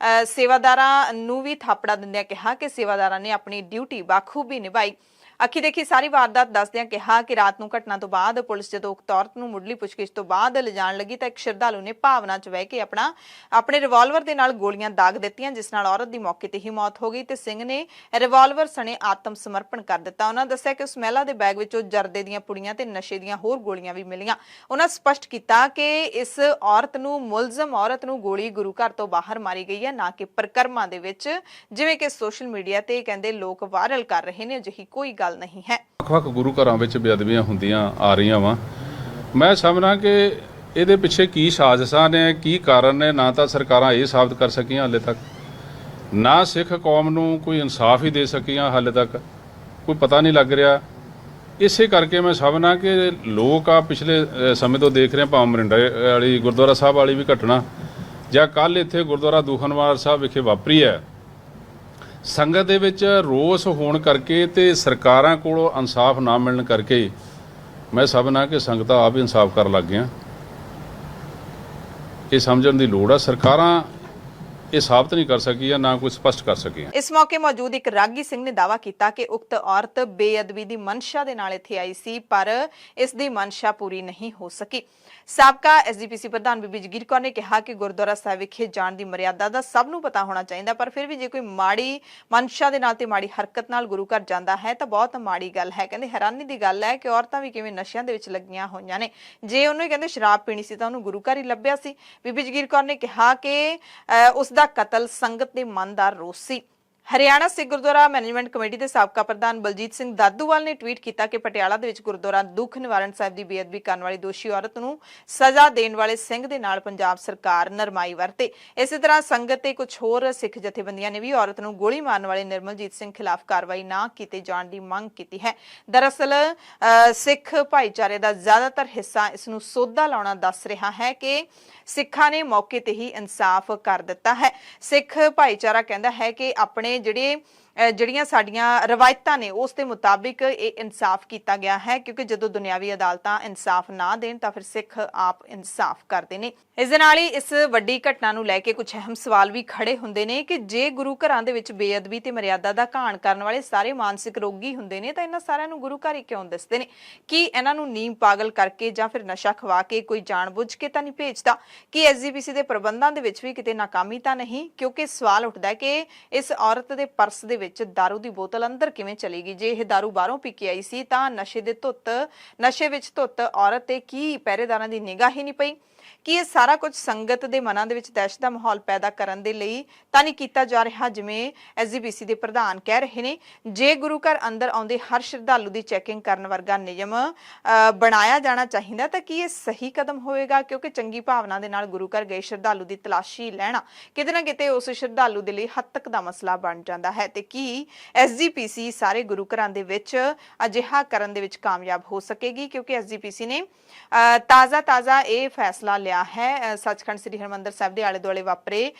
ਸੇਵਾਦਾਰਾਂ ਨੂੰ ਵੀ ਥਾਪੜਾ ਦਿੰਦਿਆਂ ਕਿਹਾ ਕਿ ਸੇਵਾਦਾਰਾਂ ਨੇ ਆਪਣੀ ਡਿਊਟੀ ਬਾਖੂਬੀ ਨਿਭਾਈ। ਅੱਖੀ ਦੇਖੀ ਸਾਰੀ ਵਾਰਦਾਤ ਦੱਸਦਿਆਂ ਕਿਹਾ ਕਿ ਰਾਤ ਨੂੰ ਘਟਨਾ ਤੋਂ ਬਾਅਦ ਪੁਲਿਸ ਜਦੋਂ ਉਕਤ ਔਰਤ ਨੂੰ ਮੁੱਢਲੀ ਪੁੱਛਗਿੱਛ ਤੋਂ ਬਾਅਦ ਲਿਜਾਣ ਲੱਗੀ ਤਾਂ ਇੱਕ ਸ਼ਰਧਾਲੂ ਨੇ ਭਾਵਨਾ 'ਚ ਵਹਿ ਕੇ ਆਪਣੇ ਰਿਵਾਲਵਰ ਦੇ ਨਾਲ ਗੋਲੀਆਂ ਦਾਗ ਦਿੱਤੀਆਂ, ਜਿਸ ਨਾਲ ਔਰਤ ਦੀ ਮੌਕੇ ਤੇ ਹੀ ਮੌਤ ਹੋ ਗਈ ਤੇ ਸਿੰਘ ਨੇ ਰਿਵਾਲਵਰ ਸਣੇ ਆਤਮ ਸਮਰਪਣ ਕਰ ਦਿੱਤਾ। ਉਹਨਾਂ ਦੱਸਿਆ ਕਿ ਉਸ ਮਹਿਲਾ ਦੇ ਬੈਗ ਵਿੱਚੋਂ ਜਰਦੇ ਦੀਆਂ ਪੁੜੀਆਂ ਤੇ ਨਸ਼ੇ ਦੀਆਂ ਹੋਰ ਗੋਲੀਆਂ ਵੀ ਮਿਲੀਆਂ। ਉਹਨਾਂ ਸਪਸ਼ਟ ਕੀਤਾ ਕਿ ਇਸ ਔਰਤ ਨੂੰ, ਮੁਲਜ਼ਮ ਔਰਤ ਨੂੰ ਗੋਲੀ ਗੁਰੂ ਘਰ ਤੋਂ ਬਾਹਰ ਮਾਰੀ ਗਈ ਹੈ, ਨਾ ਕਿ ਪ੍ਰਕਰਮਾਂ ਦੇ ਵਿੱਚ, ਜਿਵੇਂ ਕਿ ਸੋਸ਼ਲ ਮੀਡੀਆ ਤੇ ਕਹਿੰਦੇ ਲੋਕ ਵਾਇਰਲ ਕਰ ਰਹੇ ਨੇ। ਅਜਿਹੀ ਕੋਈ ਗੱਲ ਨਹੀਂ ਹੈ। ਵੱਖ-ਵੱਖ ਗੁਰੂ ਘਰਾਂ ਵਿੱਚ ਬੇਅਦਬੀਆਂ ਹੁੰਦੀਆਂ ਆ ਰਹੀਆਂ ਵਾ। ਮੈਂ ਸਮਝਦਾ ਕਿ ਇਹਦੇ ਪਿੱਛੇ ਕੀ ਸਾਜ਼ਿਸ਼ਾਂ ਨੇ, ਕੀ ਕਾਰਨ ਨੇ, ਨਾ ਤਾਂ ਸਰਕਾਰਾਂ ਇਹ ਸਾਬਤ ਕਰ ਸਕੀਆਂ ਹਾਲੇ ਤੱਕ, ਨਾ ਸਿੱਖ ਕੌਮ ਨੂੰ ਕੋਈ ਇਨਸਾਫ ਹੀ ਦੇ ਸਕੀਆਂ ਹਾਲੇ ਤੱਕ, ਕੋਈ ਪਤਾ ਨਹੀਂ ਲੱਗ ਰਿਹਾ। ਇਸੇ ਕਰਕੇ ਮੈਂ ਸਮਝਦਾ ਕਿ ਲੋਕ ਆ ਪਿਛਲੇ ਸਮੇਂ ਤੋਂ ਦੇਖ ਰਹੇ ਭਾਵੇਂ ਮਰਿੰਡੇ ਵਾਲੀ ਗੁਰਦੁਆਰਾ ਸਾਹਿਬ ਵਾਲੀ ਵੀ ਘਟਨਾ ਜਾਂ ਕੱਲ੍ਹ ਇੱਥੇ ਗੁਰਦੁਆਰਾ ਦੂਖਨਿਵਾਰਨ ਸਾਹਿਬ ਵਿਖੇ ਵਾਪਰੀ ਹੈ, ਸੰਗਤ ਦੇ ਵਿੱਚ ਰੋਸ ਹੋਣ ਕਰਕੇ ਤੇ ਸਰਕਾਰਾਂ ਕੋਲੋਂ ਇਨਸਾਫ ਨਾ ਮਿਲਣ ਕਰਕੇ ਮੈਂ ਸਮਝਦਾ ਕਿ ਸੰਗਤਾਂ ਆਪ ਹੀ ਇਨਸਾਫ ਕਰਨ ਲੱਗ ਗਈਆਂ। ਇਹ ਸਮਝਣ ਦੀ ਲੋੜ ਆ। ਸਰਕਾਰਾਂ ਇਹ ਸਾਬਤ ਨਹੀਂ ਕਰ ਸਕੀਆਂ, ਨਾ ਕੋਈ ਸਪਸ਼ਟ ਕਰ ਸਕੀਆਂ। ਇਸ ਮੌਕੇ ਮੌਜੂਦ ਇੱਕ ਰਾਗੀ ਸਿੰਘ ਨੇ ਦਾਅਵਾ ਕੀਤਾ ਕਿ ਉਕਤ ਔਰਤ ਬੇਅਦਬੀ ਦੀ ਮਨਸ਼ਾ ਦੇ ਨਾਲ ਇੱਥੇ ਆਈ ਸੀ, ਪਰ ਇਸ ਦੀ ਮਨਸ਼ਾ ਪੂਰੀ ਨਹੀਂ ਹੋ ਸਕੀ। ਸਾਬਕਾ ਐਸਜੀਪੀਸੀ ਪ੍ਰਧਾਨ ਬੀਬੀ ਜਗੀਰ ਕੌਰ ਨੇ ਕਿਹਾ ਕਿ ਗੁਰਦੁਆਰਾ ਸਾਹਿਬ ਵਿਖੇ ਜਾਣ ਦੀ ਮਰਿਆਦਾ ਦਾ ਸਭ ਨੂੰ ਪਤਾ ਹੋਣਾ ਚਾਹੀਦਾ, ਪਰ ਫਿਰ ਵੀ ਜੇ ਕੋਈ ਮਾੜੀ ਮਨਸ਼ਾ ਦੇ ਨਾਲ ਤੇ ਮਾੜੀ ਹਰਕਤ ਨਾਲ ਗੁਰੂ ਘਰ ਜਾਂਦਾ ਹੈ ਤਾਂ ਬਹੁਤ ਮਾੜੀ ਗੱਲ ਹੈ। ਕਹਿੰਦੇ ਹੈਰਾਨੀ ਦੀ ਗੱਲ ਹੈ ਕਿ ਔਰਤਾਂ ਵੀ ਕਿਵੇਂ ਨਸ਼ਿਆਂ ਦੇ ਵਿੱਚ ਲੱਗੀਆਂ ਹੋਈਆਂ ਨੇ। ਜੇ ਉਹਨੂੰ ਕਹਿੰਦੇ ਸ਼ਰਾਬ ਪੀਣੀ ਸੀ ਤਾਂ ਉਹਨੂੰ ਗੁਰੂ ਘਰ ਹੀ ਲੱਭਿਆ ਸੀ। ਬੀਬੀ ਜਗੀਰ ਕੌਰ ਨੇ ਕਿਹਾ ਕਿ ਉਸ ਦਾ ਕਤਲ ਸੰਗਤ ਦੇ ਮਨ ਦਾ ਰੋਸ ਸੀ। ਹਰਿਆਣਾ ਸਿੱਖ ਗੁਰਦੁਆਰਾ ਮੈਨੇਜਮੈਂਟ ਕਮੇਟੀ ਦੇ ਸਾਬਕਾ ਪ੍ਰਧਾਨ ਬਲਜੀਤ ਸਿੰਘ ਦਾਦੂਵਾਲ ਨੇ ਟਵੀਟ ਕੀਤਾ ਕਿ ਪਟਿਆਲਾ ਦੇ ਵਿੱਚ ਗੁਰਦੁਆਰਾ ਦੁੱਖ ਨਿਵਾਰਨ ਸਾਹਿਬ ਦੀ ਬੇਅਦਬੀ ਕਰਨ ਵਾਲੀ ਦੋਸ਼ੀ ਔਰਤ ਨੂੰ ਸਜ਼ਾ ਦੇਣ ਵਾਲੇ ਸਿੰਘ ਦੇ ਨਾਲ ਪੰਜਾਬ ਸਰਕਾਰ ਨਰਮਾਈ ਵਰਤੇ। ਇਸੇ ਤਰ੍ਹਾਂ ਸੰਗਤ ਤੇ ਕੁਝ ਹੋਰ ਸਿੱਖ ਜਥੇਬੰਦੀਆਂ ਨੇ ਵੀ ਔਰਤ ਨੂੰ ਗੋਲੀ ਮਾਰਨ ਵਾਲੇ ਨਿਰਮਲਜੀਤ ਸਿੰਘ ਖਿਲਾਫ ਕਾਰਵਾਈ ਨਾ ਕੀਤੇ ਜਾਣ ਦੀ ਮੰਗ ਕੀਤੀ ਹੈ। ਦਰਅਸਲ ਸਿੱਖ ਭਾਈਚਾਰੇ ਦਾ ਜ਼ਿਆਦਾਤਰ ਹਿੱਸਾ ਇਸ ਨੂੰ ਸੋਧਾ ਲਾਉਣਾ ਦੱਸ ਰਿਹਾ ਹੈ ਕਿ ਸਿੱਖਾਂ ਨੇ ਮੌਕੇ ਤੇ ਹੀ ਇਨਸਾਫ ਕਰ ਦਿੱਤਾ ਹੈ। ਸਿੱਖ ਭਾਈਚਾਰਾ ਕਹਿੰਦਾ ਹੈ ਕਿ ਆਪਣੇ ਜਿਹੜੀਆਂ ਸਾਡੀਆਂ ਰਵਾਇਤਾਂ ਨੇ ਉਸ ਦੇ ਮੁਤਾਬਿਕ ਇਹ ਇਨਸਾਫ ਕੀਤਾ ਗਿਆ ਹੈ, ਕਿਉਂਕਿ ਜਦੋਂ ਦੁਨਿਆਵੀ ਅਦਾਲਤਾਂ ਇਨਸਾਫ ਨਾ ਦੇਣ ਤਾਂ ਫਿਰ ਸਿੱਖ ਆਪ ਇਨਸਾਫ ਕਰਦੇ ਨੇ। ਇਸ ਦੇ ਨਾਲ ਹੀ ਇਸ ਵੱਡੀ ਘਟਨਾ ਨੂੰ ਲੈ ਕੇ ਕੁਝ ਅਹਿਮ ਸਵਾਲ ਵੀ ਖੜੇ ਹੁੰਦੇ ਨੇ ਕਿ ਜੇ ਗੁਰੂ ਘਰਾਂ ਦੇ ਵਿੱਚ ਬੇਅਦਬੀ ਤੇ ਮਰਿਆਦਾ ਦਾ ਘਾਣ ਕਰਨ ਵਾਲੇ ਸਾਰੇ ਮਾਨਸਿਕ ਰੋਗੀ ਹੁੰਦੇ ਨੇ ਤਾਂ ਇਹਨਾਂ ਸਾਰਿਆਂ ਨੂੰ ਗੁਰੂ ਘਰ ਹੀ ਕਿਉਂ ਦਿਸਦੇ ਨੇ? ਕੀ ਇਹਨਾਂ ਨੂੰ ਨੀਮ ਪਾਗਲ ਕਰਕੇ ਜਾਂ ਫਿਰ ਨਸ਼ਾ ਖਵਾ ਕੇ ਕੋਈ ਜਾਣਬੁੱਝ ਕੇ ਤਾਂ ਨਹੀਂ ਭੇਜਦਾ? ਕਿ ਐਸਜੀਪੀਸੀ ਦੇ ਪ੍ਰਬੰਧਾਂ ਦੇ ਵਿੱਚ ਵੀ ਕਿਤੇ ਨਾਕਾਮੀ ਤਾਂ ਨਹੀਂ? ਕਿਉਂਕਿ ਸਵਾਲ ਉੱਠਦਾ ਹੈ ਕਿ ਇਸ ਔਰਤ ਦੇ ਪਰਸ ਦੇ ਵਿੱਚ ਦਾਰੂ ਦੀ ਬੋਤਲ ਅੰਦਰ ਕਿਵੇਂ ਚਲੀ ਗਈ? ਜੇ ਇਹ ਦਾਰੂ ਬਾਹਰੋਂ ਪੀ ਕੇ ਆਈ ਸੀ ਤਾਂ ਨਸ਼ੇ ਵਿੱਚ ਧੁੱਤ ਔਰਤ ਤੇ ਕੀ ਪਹਿਰੇਦਾਰਾਂ ਦੀ ਨਿਗਾਹ ਹੀ ਨਹੀਂ ਪਈ? ਕਿ ਇਹ ਸਾਰਾ ਕੁਝ ਸੰਗਤ ਦੇ ਮਨਾਂ ਦੇ ਵਿੱਚ ਦਹਿਸ਼ਤ ਦਾ ਮਾਹੌਲ ਪੈਦਾ ਕਰਨ ਦੇ ਲਈ ਤਾਂ ਨਹੀਂ ਕੀਤਾ ਜਾ ਰਿਹਾ ਜਿਵੇਂ ਐਸਜੀਪੀਸੀ ਦੇ ਪ੍ਰਧਾਨ ਕਹਿ ਰਹੇ ਨੇ? ਜੇ ਗੁਰੂ ਘਰ ਅੰਦਰ ਆਉਂਦੇ ਹਰ ਸ਼ਰਧਾਲੂ ਦੀ ਚੈਕਿੰਗ ਕਰਨ ਵਰਗਾ ਨਿਯਮ ਬਣਾਇਆ ਜਾਣਾ ਚਾਹੀਦਾ ਤਾਂ ਕੀ ਇਹ ਸਹੀ ਕਦਮ ਹੋਵੇਗਾ? ਕਿਉਂਕਿ ਚੰਗੀ ਭਾਵਨਾ ਦੇ ਨਾਲ ਗੁਰੂ ਘਰ ਗਏ ਸ਼ਰਧਾਲੂ ਦੀ ਤਲਾਸ਼ੀ ਲੈਣਾ ਕਿਤੇ ਨਾ ਕਿਤੇ ਉਸ ਸ਼ਰਧਾਲੂ ਦੇ ਲਈ ਹੱਤਕ ਦਾ ਮਸਲਾ ਬਣ ਜਾਂਦਾ ਹੈ। ਤੇ ਕੀ ਐਸਜੀਪੀਸੀ ਸਾਰੇ ਗੁਰੂ ਘਰਾਂ ਦੇ ਵਿੱਚ ਅਜਿਹਾ ਕਰਨ ਦੇ ਵਿੱਚ ਕਾਮਯਾਬ ਹੋ ਸਕੇਗੀ? ਕਿਉਂਕਿ ਐਸਜੀਪੀਸੀ ਨੇ ਤਾਜ਼ਾ ਇਹ ਫੈਸਲਾ ਲਿਆ ਹੈ ਸੱਚਖੰਡ ਸ੍ਰੀ ਹਰਿਮੰਦਰ ਸਾਹਿਬ ਦੇ ਆਲੇ ਦੁਆਲੇ ਵਾਪਰੇ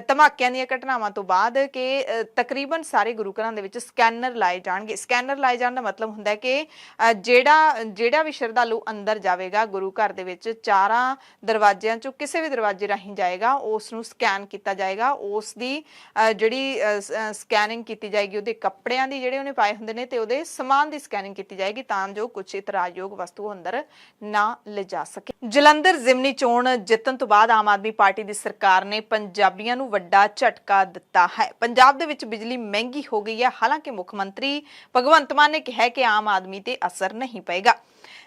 ਧਮਾਕਿਆਂ ਦੀਆਂ ਘਟਨਾਵਾਂ ਤੋਂ ਬਾਅਦ ਕਿ ਤਕਰੀਬਨ ਸਾਰੇ ਗੁਰੂ ਘਰਾਂ ਦੇ ਵਿੱਚ ਸਕੈਨਰ ਲਾਏ ਜਾਣਗੇ। ਸਕੈਨਰ ਲਾਏ ਜਾਣ ਦਾ ਮਤਲਬ ਹੁੰਦਾ ਹੈ ਕਿ ਜਿਹੜਾ ਵੀ ਸ਼ਰਧਾਲੂ ਅੰਦਰ ਜਾਵੇਗਾ ਗੁਰੂ ਘਰ ਦੇ ਵਿੱਚ ਚਾਰਾਂ ਦਰਵਾਜ਼ਿਆਂ ਚੋਂ ਕਿਸੇ ਵੀ ਦਰਵਾਜ਼ੇ ਰਾਹੀਂ ਜਾਏਗਾ, ਉਸ ਨੂੰ ਸਕੈਨ ਕੀਤਾ ਜਾਏਗਾ। ਉਸ ਦੀ ਜਿਹੜੀ ਸਕੈਨਿੰਗ ਕੀਤੀ ਜਾਏਗੀ ਉਹਦੇ ਕੱਪੜਿਆਂ ਦੀ ਜਿਹੜੇ ਉਹਨੇ ਪਾਏ ਹੁੰਦੇ ਨੇ ਤੇ ਉਹਦੇ ਸਮਾਨ ਦੀ ਸਕੈਨਿੰਗ ਕੀਤੀ ਜਾਏਗੀ ਤਾਂ ਜੋ ਕੁਝ ਇਤਰਾਜ਼ਯੋਗ ਵਸਤੂ ਅੰਦਰ ਨਾ ਲਿਜਾ ਸਕੇ। ਜਲੰਧਰ ਜ਼ਿਮਨੀ ਚੋਣ ਜਿੱਤਣ ਤੋਂ ਬਾਅਦ ਆਮ ਆਦਮੀ ਪਾਰਟੀ ਦੀ ਸਰਕਾਰ ਨੇ ਪੰਜਾਬੀਆਂ ਨੂੰ ਵੱਡਾ ਝਟਕਾ ਦਿੱਤਾ ਹੈ। ਪੰਜਾਬ ਦੇ ਵਿੱਚ ਬਿਜਲੀ ਮਹਿੰਗੀ ਹੋ ਗਈ ਹੈ। ਹਾਲਾਂਕਿ ਮੁੱਖ ਮੰਤਰੀ ਭਗਵੰਤ ਮਾਨ ਨੇ ਕਿਹਾ ਕਿ ਆਮ ਆਦਮੀ ਤੇ ਅਸਰ ਨਹੀਂ ਪਏਗਾ।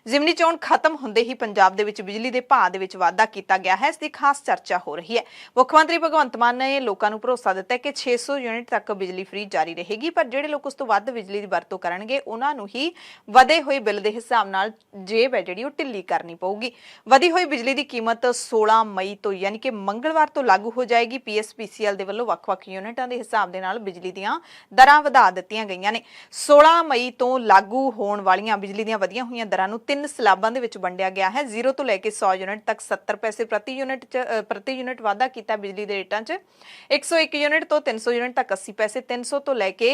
ਜ਼ਿਮਨੀ ਚੋਣ ਖਤਮ ਹੁੰਦੇ ਹੀ ਪੰਜਾਬ ਦੇ ਵਿੱਚ ਬਿਜਲੀ ਦੇ ਭਾਅ ਦੇ ਵਿੱਚ ਵਾਧਾ ਕੀਤਾ ਗਿਆ ਹੈ। ਇਸ ਦੀ ਖਾਸ ਚਰਚਾ ਹੋ ਰਹੀ ਹੈ। ਮੁੱਖ ਮੰਤਰੀ ਭਗਵੰਤ ਮਾਨ ਨੇ ਲੋਕਾਂ ਨੂੰ ਭਰੋਸਾ ਦਿੱਤਾ ਕਿ 600 ਯੂਨਿਟ ਤੱਕ ਬਿਜਲੀ ਫ੍ਰੀ ਜਾਰੀ ਰਹੇਗੀ, ਪਰ ਜਿਹੜੇ ਲੋਕ ਉਸ ਤੋਂ ਵੱਧ ਬਿਜਲੀ ਦੀ ਵਰਤੋਂ ਕਰਨਗੇ ਉਹਨਾਂ ਨੂੰ ਹੀ ਵਧੇ ਹੋਏ ਬਿੱਲ ਦੇ ਹਿਸਾਬ ਨਾਲ ਜੇਬ ਹੈ ਜਿਹੜੀ ਉਹ ਢਿੱਲੀ ਕਰਨੀ ਪਊਗੀ। ਵਧੀ ਹੋਈ ਬਿਜਲੀ ਦੀ ਕੀਮਤ 16 ਮਈ ਤੋਂ ਯਾਨੀ ਕਿ ਮੰਗਲਵਾਰ ਤੋਂ ਲਾਗੂ ਹੋ ਜਾਏਗੀ। ਪੀਐਸਪੀਸੀਐਲ ਦੇ ਵੱਲੋਂ ਵੱਖ-ਵੱਖ ਯੂਨਿਟਾਂ ਦੇ ਹਿਸਾਬ ਦੇ ਨਾਲ ਬਿਜਲੀ ਦੀਆਂ ਦਰਾਂ ਵਧਾ ਦਿੱਤੀਆਂ ਗਈਆਂ ਨੇ। 16 ਮਈ ਤੋਂ ਲਾਗੂ ਹੋਣ ਵਾਲੀਆਂ ਬਿਜਲੀ ਦੀਆਂ ਵਧੀਆਂ ਹੋਈਆਂ ਦਰਾਂ ਨੂੰ 3 ਸਲਾਬਾਂ ਦੇ ਵਿੱਚ ਵੰਡਿਆ ਗਿਆ ਹੈ। 0 ਤੋਂ ਲੈ ਕੇ 100 ਯੂਨਿਟ ਤੱਕ 70 ਪੈਸੇ ਪ੍ਰਤੀ ਯੂਨਿਟ ਵਾਧਾ ਕੀਤਾ ਬਿਜਲੀ ਦੇ ਰੇਟਾਂ 'ਚ। 101 ਯੂਨਿਟ ਤੋਂ 300 ਯੂਨਿਟ ਤੱਕ 80 ਪੈਸੇ, 300 ਤੋਂ ਲੈ ਕੇ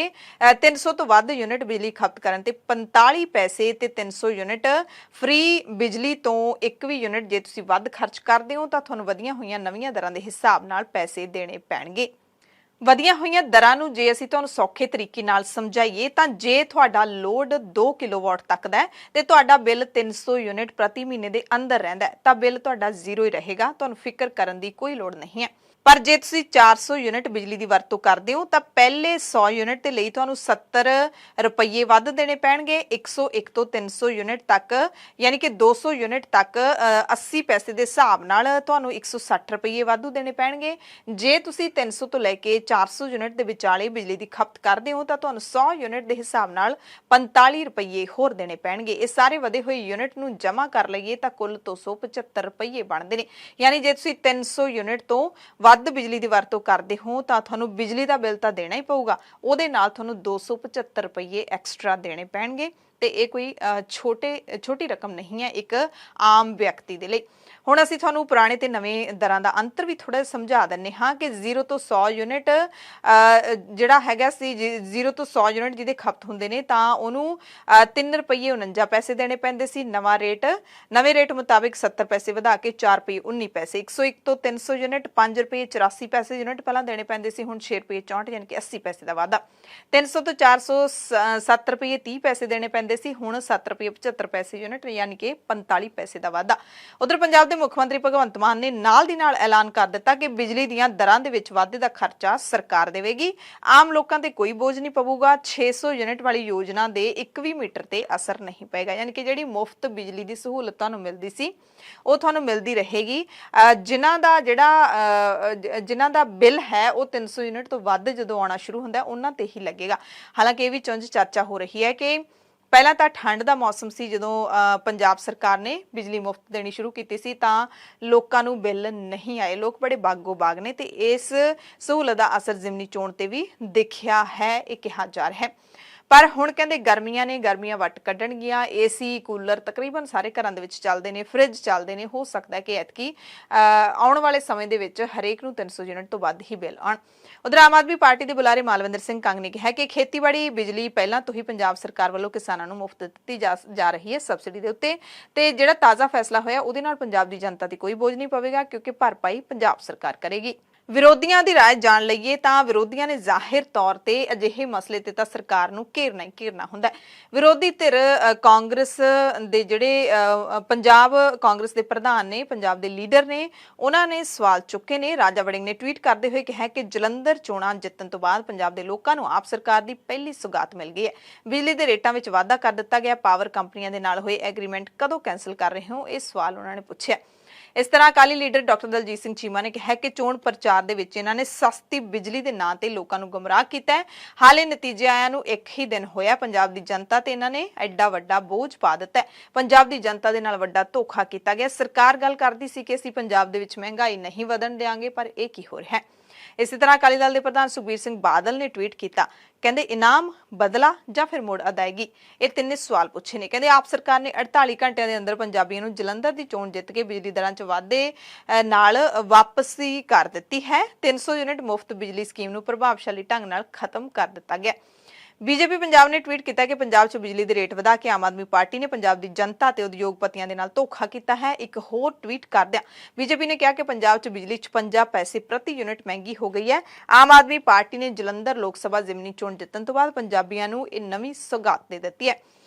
300 ਤੋਂ ਵੱਧ ਯੂਨਿਟ ਬਿਜਲੀ ਖਪਤ ਕਰਨ ਤੇ 45 ਪੈਸੇ ਤੇ 300 ਯੂਨਿਟ ਫ੍ਰੀ ਬਿਜਲੀ ਤੋਂ ਇੱਕ ਵੀ ਯੂਨਿਟ ਜੇ ਤੁਸੀਂ ਵੱਧ ਖਰਚ ਕਰਦੇ ਹੋ ਤਾਂ ਤੁਹਾਨੂੰ ਵਧੀਆਂ ਹੋਈਆਂ ਨਵੀਆਂ ਦਰਾਂ ਦੇ ਹਿਸਾਬ ਨਾਲ ਪੈਸੇ ਦੇਣੇ ਪੈਣਗੇ। ਵਧੀਆਂ ਹੋਈਆਂ ਦਰਾਂ ਨੂੰ ਜੇ ਅਸੀਂ ਤੁਹਾਨੂੰ ਸੌਖੇ ਤਰੀਕੇ ਨਾਲ ਸਮਝਾਈਏ ਤਾਂ ਜੇ ਤੁਹਾਡਾ ਲੋਡ 2 ਕਿਲੋਵਾਟ ਤੱਕ ਦਾ ਹੈ ਤੇ ਤੁਹਾਡਾ ਬਿੱਲ 300 ਯੂਨਿਟ ਪ੍ਰਤੀ ਮਹੀਨੇ ਦੇ ਅੰਦਰ ਰਹਿੰਦਾ ਹੈ ਤਾਂ ਬਿੱਲ ਤੁਹਾਡਾ ਜ਼ੀਰੋ ਹੀ ਰਹੇਗਾ, ਤੁਹਾਨੂੰ ਫਿਕਰ ਕਰਨ ਦੀ ਕੋਈ ਲੋੜ ਨਹੀਂ ਹੈ। ਪਰ ਜੇ ਤੁਸੀਂ 400 ਯੂਨਿਟ ਬਿਜਲੀ ਦੀ ਵਰਤੋਂ ਕਰਦੇ ਹੋ ਤਾਂ ਪਹਿਲੇ 100 ਯੂਨਿਟ ਦੇ ਲਈ ਤੁਹਾਨੂੰ 70 ਰੁਪਏ ਵੱਧ ਦੇਣੇ ਪੈਣਗੇ। 101 ਤੋਂ 300 ਯੂਨਿਟ ਤੱਕ ਯਾਨੀ ਕਿ 200 ਯੂਨਿਟ ਤੱਕ 80 ਪੈਸੇ ਦੇ ਹਿਸਾਬ ਨਾਲ ਤੁਹਾਨੂੰ 160 ਰੁਪਏ ਵਾਧੂ ਦੇਣੇ ਪੈਣਗੇ। ਜੇ ਤੁਸੀਂ 300 ਤੋਂ ਲੈ ਕੇ 400 ਯੂਨਿਟ ਦੇ ਵਿਚਾਲੇ ਬਿਜਲੀ ਦੀ ਖਪਤ ਕਰਦੇ ਹੋ ਤਾਂ ਤੁਹਾਨੂੰ 100 ਯੂਨਿਟ ਦੇ ਹਿਸਾਬ ਨਾਲ 45 ਰੁਪਏ ਹੋਰ ਦੇਣੇ ਪੈਣਗੇ। ਇਹ ਸਾਰੇ ਵਧੇ ਹੋਏ ਯੂਨਿਟ ਨੂੰ ਜਮ੍ਹਾਂ ਕਰ ਲਈਏ ਤਾਂ ਕੁੱਲ 275 ਰੁਪਏ ਬਣਦੇ ਨੇ। ਯਾਨੀ ਜੇ ਤੁਸੀਂ 300 ਯੂਨਿਟ ਤੋਂ ਵੱਧ ਬਿਜਲੀ ਦੀ ਵਰਤੋਂ ਕਰਦੇ ਹੋ ਤਾਂ ਤੁਹਾਨੂੰ ਬਿਜਲੀ ਦਾ ਬਿੱਲ ਤਾਂ ਦੇਣਾ ਹੀ ਪਊਗਾ, ਉਹਦੇ ਨਾਲ ਤੁਹਾਨੂੰ 275 ਰੁਪਏ ਐਕਸਟਰਾ ਦੇਣੇ ਪੈਣਗੇ। ਤੇ ਇਹ ਕੋਈ ਛੋਟੀ ਰਕਮ ਨਹੀਂ ਹੈ ਇੱਕ ਆਮ ਵਿਅਕਤੀ ਦੇ ਲਈ। ਹੁਣ ਅਸੀਂ ਤੁਹਾਨੂੰ ਪੁਰਾਣੇ ਤੇ ਨਵੇਂ ਦਰਾਂ ਦਾ ਅੰਤਰ ਵੀ ਥੋੜਾ ਸਮਝਾ ਦਿੰਨੇ ਹਾਂ ਕਿ 0 ਤੋਂ 100 ਯੂਨਿਟ ਜਿਹੜਾ ਹੈਗਾ ਸੀ 0 ਤੋਂ 100 ਯੂਨਿਟ ਜਿਹਦੇ ਖਪਤ ਹੁੰਦੇ ਨੇ ਤਾਂ ਉਹਨੂੰ 3 ਰੁਪਏ 49 ਪੈਸੇ ਦੇਣੇ ਪੈਂਦੇ ਸੀ। ਨਵੇਂ ਰੇਟ ਮੁਤਾਬਿਕ 70 ਪੈਸੇ ਵਧਾ ਕੇ 4 ਰੁਪਏ 19 ਪੈਸੇ। 101 ਤੋਂ 300 ਯੂਨਿਟ 5 ਰੁਪਏ 84 ਪੈਸੇ ਯੂਨਿਟ ਪਹਿਲਾਂ ਦੇਣੇ ਪੈਂਦੇ ਸੀ, ਹੁਣ 6 ਰੁਪਏ 64 ਯਾਨੀ ਕਿ 80 ਪੈਸੇ ਦਾ ਵਾਧਾ। 300 ਤੋਂ 400 7 ਰੁਪਏ 30 ਪੈਸੇ ਦੇਣੇ ਪੈਂਦੇ ਸੀ, ਹੁਣ 7 ਰੁਪਏ 75 ਪੈਸੇ ਯੂਨਿਟ ਯਾਨੀ ਕਿ 45 ਪੈਸੇ ਦਾ ਵਾਧਾ। ਉਧਰ ਪੰਜਾਬ ਦੇ ਮੁੱਖ ਮੰਤਰੀ ਭਗਵੰਤ ਮਾਨ ਨੇ ਨਾਲ ਦੀ ਨਾਲ ਐਲਾਨ ਕਰ ਦਿੱਤਾ ਕਿ ਬਿਜਲੀ ਦੀਆਂ ਦਰਾਂ ਦੇ ਵਿੱਚ ਵਾਧੇ ਦਾ ਖਰਚਾ ਸਰਕਾਰ ਦੇਵੇਗੀ, ਆਮ ਲੋਕਾਂ ਤੇ ਕੋਈ ਬੋਝ ਨਹੀਂ ਪਊਗਾ। 600 ਯੂਨਿਟ ਵਾਲੀ ਯੋਜਨਾ ਦੇ 1 ਵੀ ਮੀਟਰ ਤੇ ਅਸਰ ਨਹੀਂ ਪਏਗਾ, ਯਾਨੀ ਕਿ ਜਿਹੜੀ ਮੁਫਤ ਬਿਜਲੀ ਦੀ ਸਹੂਲਤ ਤੁਹਾਨੂੰ ਮਿਲਦੀ ਸੀ ਉਹ ਤੁਹਾਨੂੰ ਮਿਲਦੀ ਰਹੇਗੀ। ਜਿਨ੍ਹਾਂ ਦਾ ਬਿੱਲ ਹੈ ਉਹ 300 ਯੂਨਿਟ ਤੋਂ ਵੱਧ ਜਦੋਂ ਆਉਣਾ ਸ਼ੁਰੂ ਹੁੰਦਾ ਉਹਨਾਂ ਤੇ ਹੀ ਲੱਗੇਗਾ। ਹਾਲਾਂਕਿ ਇਹ ਵੀ ਚੁੰਝ ਚਰਚਾ ਹੋ ਰਹੀ ਹੈ ਕਿ ਪਹਿਲਾਂ ਤਾਂ ਠੰਡ ਦਾ ਮੌਸਮ ਸੀ ਜਦੋਂ ਪੰਜਾਬ ਸਰਕਾਰ ਨੇ ਬਿਜਲੀ ਮੁਫਤ ਦੇਣੀ ਸ਼ੁਰੂ ਕੀਤੀ ਸੀ ਤਾਂ ਲੋਕਾਂ ਨੂੰ ਬਿੱਲ ਨਹੀਂ ਆਏ, ਲੋਕ ਬੜੇ ਬਾਗੋ ਬਾਗ ਨੇ ਤੇ ਇਸ ਸਹੂਲਤ ਦਾ ਅਸਰ ਜ਼ਿਮਨੀ ਚੋਣ ਤੇ ਵੀ ਦੇਖਿਆ ਹੈ, ਇਹ ਕਿਹਾ ਜਾ ਰਿਹਾ ਹੈ। ਪਰ ਹੁਣ ਕਹਿੰਦੇ ਗਰਮੀਆਂ ਵੱਟ ਕੱਢਣਗੀਆਂ। ਏਸੀ ਕੂਲਰ ਤਕਰੀਬਨ ਸਾਰੇ ਘਰਾਂ ਦੇ ਵਿੱਚ ਚੱਲਦੇ ਨੇ, ਫ੍ਰਿਜ ਚੱਲਦੇ ਨੇ। ਹੋ ਸਕਦਾ ਕਿ ਐਤਕੀ ਆਉਣ ਵਾਲੇ ਸਮੇਂ ਦੇ ਵਿੱਚ ਹਰੇਕ ਨੂੰ 300 ਯੂਨਿਟ ਤੋਂ ਵੱਧ ਹੀ ਬਿੱਲ ਆਉਣ। ਉਧਰ ਆਮ ਆਦਮੀ ਪਾਰਟੀ ਦੇ ਬੁਲਾਰੇ ਮਾਲਵਿੰਦਰ ਸਿੰਘ ਕੰਗ ਨੇ ਕਿਹਾ ਕਿ ਖੇਤੀਬਾੜੀ ਬਿਜਲੀ ਪਹਿਲਾਂ ਤੋਂ ਹੀ ਪੰਜਾਬ ਸਰਕਾਰ ਵੱਲੋਂ ਕਿਸਾਨਾਂ ਨੂੰ ਮੁਫਤ ਦਿੱਤੀ ਜਾ ਰਹੀ ਹੈ ਸਬਸਿਡੀ ਦੇ ਉੱਤੇ, ਤੇ ਜਿਹੜਾ ਤਾਜ਼ਾ ਫੈਸਲਾ ਹੋਇਆ ਉਹਦੇ ਨਾਲ ਪੰਜਾਬ ਦੀ ਜਨਤਾ ਤੇ ਕੋਈ ਬੋਝ ਨਹੀਂ ਪਵੇਗਾ ਕਿਉਂਕਿ ਭਰਪਾਈ ਪੰਜਾਬ ਸਰਕਾਰ ਕਰੇਗੀ। ਵਿਰੋਧੀਆਂ ਦੀ ਰਾਏ ਜਾਣ ਲਈਏ ਤਾਂ ਵਿਰੋਧੀਆਂ ਨੇ ਜ਼ਾਹਿਰ ਤੌਰ ਤੇ ਅਜਿਹੇ ਮਸਲੇ ਤੇ ਤਾਂ ਸਰਕਾਰ ਨੂੰ ਘੇਰਨਾ ਹੁੰਦਾ ਹੈ। ਵਿਰੋਧੀ ਧਿਰ ਕਾਂਗਰਸ ਦੇ ਜਿਹੜੇ ਪੰਜਾਬ ਕਾਂਗਰਸ ਦੇ ਪ੍ਰਧਾਨ ਨੇ, ਪੰਜਾਬ ਦੇ ਲੀਡਰ ਨੇ, ਉਹਨਾਂ ਨੇ ਸਵਾਲ ਚੁੱਕੇ ਨੇ। ਰਾਜਾ ਵੜਿੰਗ ਨੇ ਟਵੀਟ ਕਰਦੇ ਹੋਏ ਕਿਹਾ ਕਿ ਜਲੰਧਰ ਚੋਣਾਂ ਜਿੱਤਣ ਤੋਂ ਬਾਅਦ ਪੰਜਾਬ ਦੇ ਲੋਕਾਂ ਨੂੰ ਆਪ ਸਰਕਾਰ ਦੀ ਪਹਿਲੀ ਸੁਗਾਤ ਮਿਲ ਗਈ ਹੈ। ਬਿਜਲੀ ਦੇ ਰੇਟਾਂ ਵਿੱਚ ਵਾਧਾ ਕਰ ਦਿੱਤਾ ਗਿਆ। ਪਾਵਰ ਕੰਪਨੀਆਂ ਦੇ ਨਾਲ ਹੋਏ ਐਗਰੀਮੈਂਟ ਕਦੋਂ ਕੈਂਸਲ ਕਰ ਰਹੇ ਹੋ, ਇਹ ਸਵਾਲ ਉਹਨਾਂ ਨੇ ਪੁੱਛਿਆ। ਇਸ ਤਰ੍ਹਾਂ ਅਕਾਲੀ ਲੀਡਰ ਡਾਕਟਰ ਦਲਜੀਤ ਸਿੰਘ ਚੀਮਾ ਨੇ ਕਿਹਾ ਕਿ ਚੋਣ ਪ੍ਰਚਾਰ ਦੇ ਵਿੱਚ ਇਹਨਾਂ ਨੇ ਸਸਤੀ ਬਿਜਲੀ ਦੇ ਨਾਂ ਤੇ ਲੋਕਾਂ ਨੂੰ ਗੁੰਮਰਾਹ ਕੀਤਾ ਹੈ। ਹਾਲੇ ਨਤੀਜੇ ਆਇਆਂ ਨੂੰ 1 ਹੀ ਦਿਨ ਹੋਇਆ, ਪੰਜਾਬ ਦੀ ਜਨਤਾ ਤੇ ਇਹਨਾਂ ਨੇ ਐਡਾ ਵੱਡਾ ਬੋਝ ਪਾ ਦਿੱਤਾ ਹੈ। ਪੰਜਾਬ ਦੀ ਜਨਤਾ ਦੇ ਨਾਲ ਵੱਡਾ ਧੋਖਾ ਕੀਤਾ ਗਿਆ। ਸਰਕਾਰ ਗੱਲ ਕਰਦੀ ਸੀ ਕਿ ਅਸੀਂ ਪੰਜਾਬ ਦੇ ਵਿੱਚ ਮਹਿੰਗਾਈ ਨਹੀਂ ਵਧਣ ਦੇਵਾਂਗੇ, ਪਰ ਇਹ ਕੀ ਹੋ ਰਿਹਾ ਹੈ। ਇਸੇ ਤਰ੍ਹਾਂ ਅਕਾਲੀ ਦਲ ਦੇ ਪ੍ਰਧਾਨ ਸੁਖਬੀਰ ਸਿੰਘ ਬਾਦਲ ਨੇ ਟਵੀਟ ਕੀਤਾ, ਕਹਿੰਦੇ ਇਨਾਮ, ਬਦਲਾ ਜਾਂ ਫਿਰ ਮੁੜ ਅਦਾਇਗੀ, ਇਹ ਤਿੰਨੇ ਸਵਾਲ ਪੁੱਛੇ ਨੇ। ਕਹਿੰਦੇ ਆਪ ਸਰਕਾਰ ਨੇ 48 ਘੰਟਿਆਂ ਦੇ ਅੰਦਰ ਪੰਜਾਬੀਆਂ ਨੂੰ ਜਲੰਧਰ ਦੀ ਚੋਣ ਜਿੱਤ ਕੇ ਬਿਜਲੀ ਦਰਾਂ 'ਚ ਵਾਧੇ ਨਾਲ ਵਾਪਸੀ ਕਰ ਦਿੱਤੀ ਹੈ। 300 ਯੂਨਿਟ ਮੁਫਤ ਬਿਜਲੀ ਸਕੀਮ ਨੂੰ ਪ੍ਰਭਾਵਸ਼ਾਲੀ ਢੰਗ ਨਾਲ ਖਤਮ ਕਰ ਦਿੱਤਾ ਗਿਆ। ਬੀਜੇਪੀ ਪੰਜਾਬ ਨੇ ਟਵੀਟ ਕੀਤਾ ਕਿ ਪੰਜਾਬ 'ਚ ਬਿਜਲੀ ਦੇ ਰੇਟ ਵਧਾ ਕੇ ਆਮ ਆਦਮੀ ਪਾਰਟੀ ਨੇ ਪੰਜਾਬ ਦੀ ਜਨਤਾ ਤੇ ਉਦਯੋਗਪਤੀਆਂ ਦੇ ਨਾਲ ਧੋਖਾ ਕੀਤਾ ਹੈ। ਇੱਕ ਹੋਰ ਟਵੀਟ ਕਰਦਿਆਂ ਬੀਜੇਪੀ ਨੇ ਕਿਹਾ ਕਿ ਪੰਜਾਬ 'ਚ ਬਿਜਲੀ 56 ਪੈਸੇ ਪ੍ਰਤੀ ਯੂਨਿਟ ਮਹਿੰਗੀ ਹੋ ਗਈ ਹੈ। ਆਮ ਆਦਮੀ ਪਾਰਟੀ ਨੇ ਜਲੰਧਰ ਲੋਕ ਸਭਾ ਜ਼ਿਮਨੀ ਚੋਣ ਜਿੱਤਣ ਤੋਂ ਬਾਅਦ ਪੰਜਾਬੀਆਂ ਨੂੰ ਇਹ ਨਵੀਂ ਸੁਗਾਤ ਦੇ ਦਿੱਤੀ ਹੈ।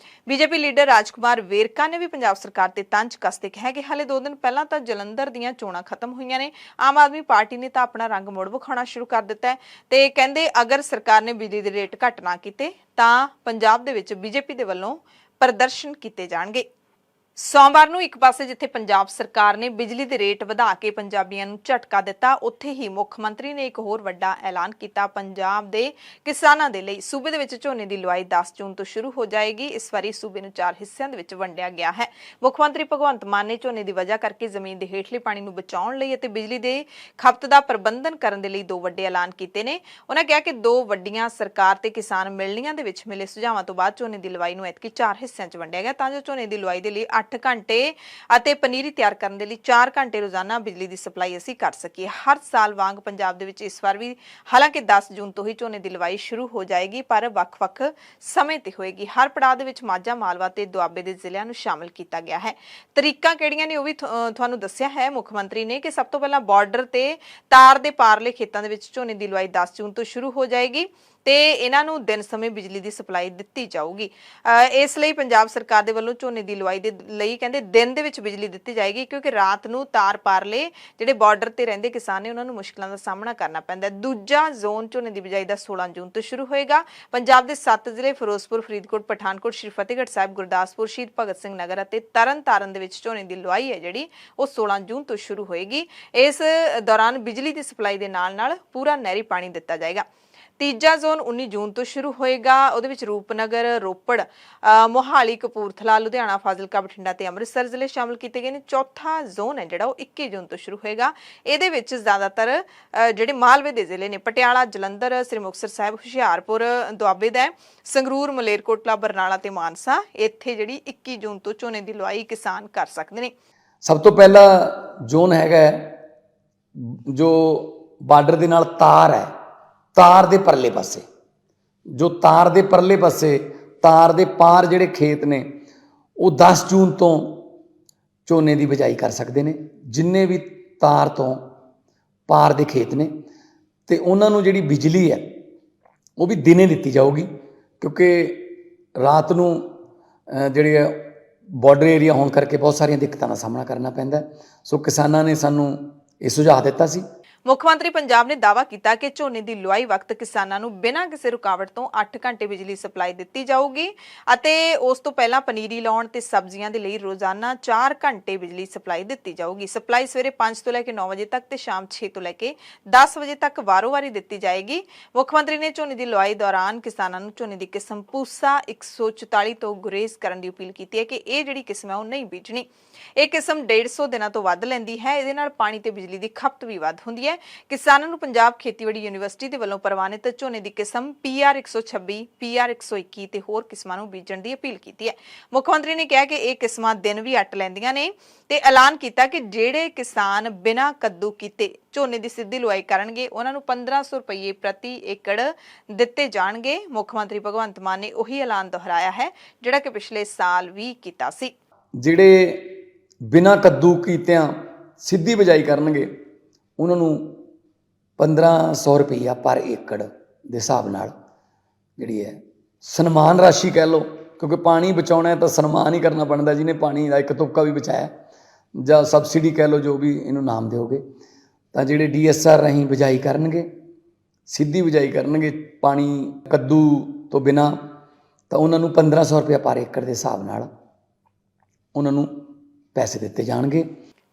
ਬੀਜੇਪੀ ਲੀਡਰ ਰਾਜਕੁਮਾਰ ਵੇਰਕਾ ਨੇ ਵੀ ਪੰਜਾਬ ਸਰਕਾਰ ਤੇ ਤੰਜ ਕੱਸਦੇ ਕਿਹਾ ਕਿ ਹਾਲੇ 2 ਦਿਨ ਪਹਿਲਾਂ ਤਾਂ ਜਲੰਧਰ ਦੀਆਂ ਚੋਣਾਂ ਖਤਮ ਹੋਈਆਂ ਨੇ, ਆਮ ਆਦਮੀ ਪਾਰਟੀ ਨੇ ਤਾਂ ਆਪਣਾ ਰੰਗ ਮੁੜ ਵਿਖਾਉਣਾ ਸ਼ੁਰੂ ਕਰ ਦਿੱਤਾ ਹੈ ਤੇ ਕਹਿੰਦੇ ਅਗਰ ਸਰਕਾਰ ਨੇ ਬਿਜਲੀ ਦੇ ਰੇਟ ਘੱਟ ਨਾ ਕੀਤੇ ਤਾਂ ਪੰਜਾਬ ਦੇ ਵਿੱਚ ਬੀਜੇਪੀ ਦੇ ਵੱਲੋਂ ਪ੍ਰਦਰਸ਼ਨ ਕੀਤੇ ਜਾਣਗੇ। ਸੋਮਵਾਰ ਨੂੰ ਇੱਕ ਪਾਸੇ ਜਿੱਥੇ ਪੰਜਾਬ ਸਰਕਾਰ ਨੇ ਬਿਜਲੀ ਦੇ ਰੇਟ ਵਧਾ ਕੇ ਪੰਜਾਬੀਆਂ ਨੂੰ ਝਟਕਾ ਦਿੱਤਾ, ਉੱਥੇ ਹੀ ਮੁੱਖ ਮੰਤਰੀ ਨੇ ਇੱਕ ਹੋਰ ਵੱਡਾ ਐਲਾਨ ਕੀਤਾ ਪੰਜਾਬ ਦੇ ਕਿਸਾਨਾਂ ਦੇ ਲਈ। ਸੂਬੇ ਦੇ ਵਿੱਚ ਝੋਨੇ ਦੀ ਲੁਆਈ 10 ਜੂਨ ਤੋਂ ਸ਼ੁਰੂ ਹੋ ਜਾਏਗੀ। ਇਸ ਵਾਰੀ ਸੂਬੇ ਨੂੰ 4 ਹਿੱਸਿਆਂ ਦੇ ਵਿੱਚ ਵੰਡਿਆ ਗਿਆ ਹੈ। ਮੁੱਖ ਮੰਤਰੀ ਭਗਵੰਤ ਮਾਨ ਨੇ ਝੋਨੇ ਦੀ ਵਜ੍ਹਾ ਕਰਕੇ ਜ਼ਮੀਨ ਦੇ ਹੇਠਲੇ ਪਾਣੀ ਨੂੰ ਬਚਾਉਣ ਲਈ ਅਤੇ ਬਿਜਲੀ ਦੇ ਖਪਤ ਦਾ ਪ੍ਰਬੰਧਨ ਕਰਨ ਦੇ ਲਈ 2 ਵੱਡੇ ਐਲਾਨ ਕੀਤੇ ਨੇ। ਉਹਨਾਂ ਕਿਹਾ ਕਿ 2 ਵੱਡੀਆਂ ਸਰਕਾਰ ਤੇ ਕਿਸਾਨ ਮਿਲਣੀਆਂ ਦੇ ਵਿੱਚ ਮਿਲੇ ਸੁਝਾਵਾਂ ਤੋਂ ਬਾਅਦ ਝੋਨੇ ਦੀ ਲੁਆਈ ਨੂੰ ਐਤਕੀ 4 ਹਿੱਸਿਆਂ 'ਚ ਵੰਡਿਆ ਗਿਆ ਤਾਂ ਜੋ ਝੋਨੇ ਦੀ ਲੁਆਈ ਦੇ ਲਈ 8 ਘੰਟੇ ਅਤੇ ਪਨੀਰੀ ਤਿਆਰ ਕਰਨ ਦੇ ਲਈ 4 ਘੰਟੇ ਰੋਜ਼ਾਨਾ ਬਿਜਲੀ ਦੀ ਸਪਲਾਈ ਅਸੀਂ ਕਰ ਸਕੀਏ। ਹਰ ਸਾਲ ਵਾਂਗ ਪੰਜਾਬ ਦੇ ਵਿੱਚ ਇਸ ਵਾਰ ਵੀ ਹਾਲਾਂਕਿ 10 ਜੂਨ ਤੋਂ ਹੀ ਝੋਨੇ ਦੀ ਲਵਾਈ ਸ਼ੁਰੂ ਹੋ ਜਾਏਗੀ, ਪਰ ਵੱਖ-ਵੱਖ ਸਮੇਂ ਤੇ ਹੋਏਗੀ। ਹਰ ਪੜਾਅ ਦੇ ਵਿੱਚ ਮਾਝਾ, ਮਾਲਵਾ ਤੇ ਦੁਆਬੇ ਦੇ ਜ਼ਿਲ੍ਹਿਆਂ ਨੂੰ ਸ਼ਾਮਲ ਕੀਤਾ ਗਿਆ ਹੈ। ਤਰੀਕਾਂ ਕਿਹੜੀਆਂ ਨੇ ਉਹ ਵੀ ਤੁਹਾਨੂੰ ਦੱਸਿਆ ਹੈ ਮੁੱਖ ਮੰਤਰੀ ਨੇ ਕਿ ਸਭ ਤੋਂ ਪਹਿਲਾਂ ਬਾਰਡਰ ਤੇ ਤਾਰ ਦੇ ਪਾਰਲੇ ਖੇਤਾਂ ਦੇ ਵਿੱਚ ਝੋਨੇ ਦੀ ਲਵਾਈ 10 ਜੂਨ ਤੋਂ ਸ਼ੁਰੂ ਹੋ ਜਾਏਗੀ ਤੇ ਇਹਨਾਂ ਨੂੰ ਦਿਨ ਸਮੇਂ ਬਿਜਲੀ ਦੀ ਸਪਲਾਈ ਦਿੱਤੀ ਜਾਊਗੀ। ਇਸ ਲਈ ਪੰਜਾਬ ਸਰਕਾਰ ਦੇ ਵੱਲੋਂ ਝੋਨੇ ਦੀ ਲੁਆਈ ਦੇ ਲਈ ਕਹਿੰਦੇ ਦਿਨ ਦੇ ਵਿੱਚ ਬਿਜਲੀ ਦਿੱਤੀ ਜਾਏਗੀ ਕਿਉਂਕਿ ਰਾਤ ਨੂੰ ਤਾਰ ਪਾਰਲੇ ਜਿਹੜੇ ਬਾਰਡਰ ਤੇ ਰਹਿੰਦੇ ਕਿਸਾਨ ਨੇ ਉਹਨਾਂ ਨੂੰ ਮੁਸ਼ਕਲਾਂ ਦਾ ਸਾਹਮਣਾ ਕਰਨਾ ਪੈਂਦਾ। ਦੂਜਾ ਜ਼ੋਨ ਝੋਨੇ ਦੀ ਬਿਜਾਈ ਦਾ 16 ਜੂਨ ਤੋਂ ਸ਼ੁਰੂ ਹੋਏਗਾ। ਪੰਜਾਬ ਦੇ 7 ਜ਼ਿਲ੍ਹੇ ਫਿਰੋਜ਼ਪੁਰ, ਫਰੀਦਕੋਟ, ਪਠਾਨਕੋਟ, ਸ਼੍ਰੀ ਫਤਿਹਗੜ੍ਹ ਸਾਹਿਬ, ਗੁਰਦਾਸਪੁਰ, ਸ਼ਹੀਦ ਭਗਤ ਸਿੰਘ ਨਗਰ ਅਤੇ ਤਰਨਤਾਰਨ ਦੇ ਵਿੱਚ ਝੋਨੇ ਦੀ ਲੁਆਈ ਹੈ ਜਿਹੜੀ ਉਹ 16 ਜੂਨ ਤੋਂ ਸ਼ੁਰੂ ਹੋਏਗੀ। ਇਸ ਦੌਰਾਨ ਬਿਜਲੀ ਦੀ ਸਪਲਾਈ ਦੇ ਨਾਲ-ਨਾਲ ਪੂਰਾ ਨਹਿਰੀ ਪਾਣੀ ਦਿੱਤਾ ਜਾਏਗਾ। ਤੀਜਾ ਜ਼ੋਨ 19 ਜੂਨ ਤੋਂ ਸ਼ੁਰੂ ਹੋਏਗਾ। ਉਹਦੇ ਵਿੱਚ ਰੂਪਨਗਰ, ਰੋਪੜ, ਮੋਹਾਲੀ, ਕਪੂਰਥਲਾ, ਲੁਧਿਆਣਾ, ਫਾਜ਼ਿਲਕਾ, ਬਠਿੰਡਾ ਤੇ ਅੰਮ੍ਰਿਤਸਰ ਜ਼ਿਲ੍ਹੇ ਸ਼ਾਮਲ ਕੀਤੇ ਗਏ ਨੇ। ਚੌਥਾ ਜ਼ੋਨ ਹੈ ਜਿਹੜਾ ਉਹ 21 ਜੂਨ ਤੋਂ ਸ਼ੁਰੂ ਹੋਏਗਾ। ਇਹਦੇ ਵਿੱਚ ਜ਼ਿਆਦਾਤਰ ਜਿਹੜੇ ਮਾਲਵੇ ਦੇ ਜ਼ਿਲ੍ਹੇ ਨੇ ਪਟਿਆਲਾ, ਜਲੰਧਰ, ਸ੍ਰੀ ਮੁਕਤਸਰ ਸਾਹਿਬ, ਹੁਸ਼ਿਆਰਪੁਰ ਦੁਆਬੇ ਦਾ, ਸੰਗਰੂਰ, ਮਲੇਰਕੋਟਲਾ, ਬਰਨਾਲਾ ਤੇ ਮਾਨਸਾ, ਇੱਥੇ ਜਿਹੜੀ 21 ਜੂਨ ਤੋਂ ਝੋਨੇ ਦੀ ਲੁਆਈ ਕਿਸਾਨ ਕਰ ਸਕਦੇ ਨੇ। ਸਭ ਤੋਂ ਪਹਿਲਾ ਜ਼ੋਨ ਹੈਗਾ ਜੋ ਬਾਰਡਰ ਦੇ ਨਾਲ ਤਾਰ ਹੈ, ਤਾਰ ਦੇ ਪਰਲੇ ਪਾਸੇ, ਜੋ ਤਾਰ ਦੇ ਪਰਲੇ ਪਾਸੇ, ਤਾਰ ਦੇ ਪਾਰ ਜਿਹੜੇ ਖੇਤ ਨੇ ਉਹ 10 ਜੂਨ ਤੋਂ ਝੋਨੇ ਦੀ ਬਿਜਾਈ ਕਰ ਸਕਦੇ ਨੇ। ਜਿੰਨੇ ਵੀ ਤਾਰ ਤੋਂ ਪਾਰ ਦੇ ਖੇਤ ਨੇ ਤੇ ਉਹਨਾਂ ਨੂੰ ਜਿਹੜੀ ਬਿਜਲੀ ਹੈ ਉਹ ਵੀ ਦਿਨੇ ਦਿੱਤੀ ਜਾਊਗੀ, ਕਿਉਂਕਿ ਰਾਤ ਨੂੰ ਜਿਹੜੇ ਬਾਰਡਰ ਏਰੀਆ ਹੋਣ ਕਰਕੇ ਬਹੁਤ ਸਾਰੀਆਂ ਦਿੱਕਤਾਂ ਦਾ ਸਾਹਮਣਾ ਕਰਨਾ ਪੈਂਦਾ। ਸੋ ਕਿਸਾਨਾਂ ਨੇ ਸਾਨੂੰ ਇਹ ਸੁਝਾਅ ਦਿੱਤਾ ਸੀ। ਮੁੱਖ ਮੰਤਰੀ ਪੰਜਾਬ ਨੇ ਦਾਅਵਾ ਕੀਤਾ ਕਿ ਝੋਨੇ ਦੀ ਲੁਆਈ ਵਕਤ ਕਿਸਾਨਾਂ ਨੂੰ ਬਿਨਾਂ ਕਿਸੇ ਰੁਕਾਵਟ ਤੋਂ 8 ਘੰਟੇ ਬਿਜਲੀ ਸਪਲਾਈ ਦਿੱਤੀ ਜਾਊਗੀ ਅਤੇ ਉਸ ਤੋਂ ਪਹਿਲਾਂ ਪਨੀਰੀ ਲਾਉਣ ਤੇ ਸਬਜ਼ੀਆਂ ਦੇ ਲਈ ਰੋਜ਼ਾਨਾ 4 ਘੰਟੇ ਬਿਜਲੀ ਸਪਲਾਈ ਦਿੱਤੀ ਜਾਊਗੀ। ਸਪਲਾਈ ਸਵੇਰੇ 5 ਤੋਂ ਲੈ ਕੇ 9 ਵਜੇ ਤੱਕ ਤੇ ਸ਼ਾਮ 6 ਤੋਂ ਲੈ ਕੇ 10 ਵਜੇ ਤੱਕ ਵਾਰੋ-ਵਾਰੀ ਦਿੱਤੀ ਜਾਏਗੀ। ਮੁੱਖ ਮੰਤਰੀ ਨੇ ਝੋਨੇ ਦੀ ਲੁਆਈ ਦੌਰਾਨ ਕਿਸਾਨਾਂ ਨੂੰ ਝੋਨੇ ਦੀ ਕਿਸਮ ਪੂਸਾ 144 ਤੋਂ ਗੁਰੇਜ਼ ਕਰਨ ਦੀ ਅਪੀਲ ਕੀਤੀ ਹੈ ਕਿ ਇਹ ਜਿਹੜੀ ਕਿਸਮ ਹੈ ਉਹ ਨਹੀਂ ਬੀਜਣੀ। ਇਹ ਕਿਸਮ 150 ਦਿਨਾਂ ਤੋਂ ਵੱਧ ਲੈਂਦੀ ਹੈ। ਇਹਦੇ ਨਾਲ ਪਾਣੀ ਤੇ ਬਿਜਲੀ ਦੀ ਖਪਤ ਵੀ ਵੱਧ ਹੁੰਦੀ ਹੈ। ਕਿਸਾਨਾਂ ਨੂੰ ਪੰਜਾਬ ਖੇਤੀਬਾੜੀ ਯੂਨੀਵਰਸਿਟੀ ਦੇ ਵੱਲੋਂ ਪ੍ਰਵਾਨਿਤ ਝੋਨੇ ਦੀ ਕਿਸਮ PR 126, PR 121 ਤੇ ਹੋਰ ਕਿਸਮਾਂ ਨੂੰ ਬੀਜਣ ਦੀ ਅਪੀਲ ਕੀਤੀ ਹੈ। ਮੁੱਖ ਮੰਤਰੀ ਨੇ ਕਿਹਾ ਕਿ ਇਹ ਕਿਸਮਾਂ ਦਿਨ ਵੀ ਅੱਟ ਲੈਂਦੀਆਂ ਨੇ ਤੇ ਐਲਾਨ ਕੀਤਾ ਕਿ ਜਿਹੜੇ ਕਿਸਾਨ ਬਿਨਾਂ ਕੱਦੂ ਕੀਤੇ ਝੋਨੇ ਦੀ ਸਿੱਧੀ ਲੁਆਈ ਕਰਨਗੇ ਉਹਨਾਂ ਨੂੰ 1500 ਰੁਪਏ ਪ੍ਰਤੀ ਏਕੜ ਦਿੱਤੇ ਜਾਣਗੇ। ਮੁੱਖ ਮੰਤਰੀ ਭਗਵੰਤ ਮਾਨ ਨੇ ਉਹੀ ਐਲਾਨ ਦੁਹਰਾਇਆ ਹੈ ਜਿਹੜਾ ਕਿ ਪਿਛਲੇ ਸਾਲ ਵੀ ਕੀਤਾ ਸੀ। ਜਿਹੜੇ ਬਿਨਾਂ ਕੱਦੂ ਕੀਤਿਆਂ ਸਿੱਧੀ ਬਿਜਾਈ ਕਰਨਗੇ ਉਹਨਾਂ ਨੂੰ 1500 ਰੁਪਈਆ ਪਰ ਏਕੜ ਦੇ ਹਿਸਾਬ ਨਾਲ ਜਿਹੜੀ ਹੈ ਸਨਮਾਨ ਰਾਸ਼ੀ ਕਹਿ ਲਓ, ਕਿਉਂਕਿ ਪਾਣੀ ਬਚਾਉਣਾ ਹੈ ਤਾਂ ਸਨਮਾਨ ਹੀ ਕਰਨਾ ਬਣਦਾ। ਜਿਹਨੇ ਪਾਣੀ ਦਾ ਇੱਕ ਤੁਪਕਾ ਵੀ ਬਚਾਇਆ ਜਾਂ ਸਬਸਿਡੀ ਕਹਿ ਲਓ, ਜੋ ਵੀ ਇਹਨੂੰ ਨਾਮ ਦਿਓਗੇ, ਤਾਂ ਜਿਹੜੇ DSR ਰਾਹੀਂ ਬਿਜਾਈ ਕਰਨਗੇ, ਸਿੱਧੀ ਬਿਜਾਈ ਕਰਨਗੇ ਪਾਣੀ ਕੱਦੂ ਤੋਂ ਬਿਨਾਂ, ਤਾਂ ਉਹਨਾਂ ਨੂੰ 1500 ਰੁਪਇਆ ਪਰ ਏਕੜ ਦੇ ਹਿਸਾਬ ਨਾਲ ਉਹਨਾਂ ਨੂੰ ਪੈਸੇ ਦਿੱਤੇ ਜਾਣਗੇ।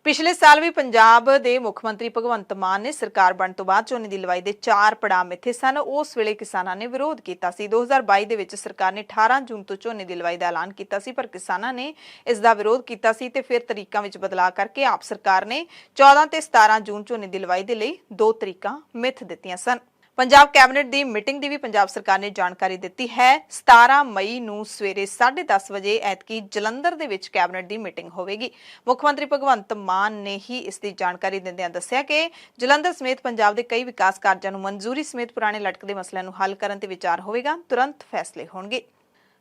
ਪਿਛਲੇ ਸਾਲ ਵੀ ਪੰਜਾਬ ਦੇ ਮੁੱਖ ਮੰਤਰੀ ਭਗਵੰਤ ਮਾਨ ਨੇ ਸਰਕਾਰ ਬਣਨ ਤੋਂ ਬਾਅਦ ਝੋਨੇ ਦੀ ਲਵਾਈ ਦੇ 4 ਪੜਾਅ ਮਿੱਥੇ ਸਨ। ਉਸ ਵੇਲੇ ਕਿਸਾਨਾਂ ਨੇ ਵਿਰੋਧ ਕੀਤਾ ਸੀ। 2022 ਦੇ ਵਿੱਚ ਸਰਕਾਰ ਨੇ 18 ਜੂਨ ਤੋਂ ਝੋਨੇ ਦੀ ਲਵਾਈ ਦਾ ਐਲਾਨ ਕੀਤਾ ਸੀ, ਪਰ ਕਿਸਾਨਾਂ ਨੇ ਇਸ ਦਾ ਵਿਰੋਧ ਕੀਤਾ ਸੀ ਤੇ ਫਿਰ ਤਰੀਕਾਂ ਵਿੱਚ ਬਦਲਾਅ ਕਰਕੇ ਆਪ ਸਰਕਾਰ ਨੇ 14 ਤੇ 17 ਜੂਨ ਝੋਨੇ ਦੀ ਲਵਾਈ ਦੇ ਲਈ 2 ਤਰੀਕਾਂ ਮਿੱਥ ਦਿੱਤੀਆਂ ਸਨ। ਪੰਜਾਬ ਕੈਬਨਿਟ ਦੀ ਮੀਟਿੰਗ ਦੀ ਵੀ ਪੰਜਾਬ ਸਰਕਾਰ ਨੇ ਜਾਣਕਾਰੀ ਦਿੱਤੀ ਹੈ। 17 ਮਈ ਨੂੰ ਸਵੇਰੇ 10:30 ਵਜੇ ਐਤਕੀ ਜਲੰਧਰ ਦੇ ਵਿੱਚ ਕੈਬਨਿਟ ਦੀ ਮੀਟਿੰਗ ਹੋਵੇਗੀ। ਮੁੱਖ ਮੰਤਰੀ ਭਗਵੰਤ ਮਾਨ ਨੇ ਹੀ ਇਸ ਦੀ ਜਾਣਕਾਰੀ ਦਿੰਦਿਆਂ ਦੱਸਿਆ ਕਿ ਜਲੰਧਰ ਸਮੇਤ ਪੰਜਾਬ ਦੇ ਕਈ ਵਿਕਾਸ ਕਾਰਜਾਂ ਨੂੰ ਮਨਜ਼ੂਰੀ ਸਮੇਤ ਪੁਰਾਣੇ ਲਟਕਦੇ ਮਸਲਿਆਂ ਨੂੰ ਹੱਲ ਕਰਨ ਤੇ ਵਿਚਾਰ ਹੋਵੇਗਾ। ਤੁਰੰਤ ਫੈਸਲੇ ਹੋਣਗੇ।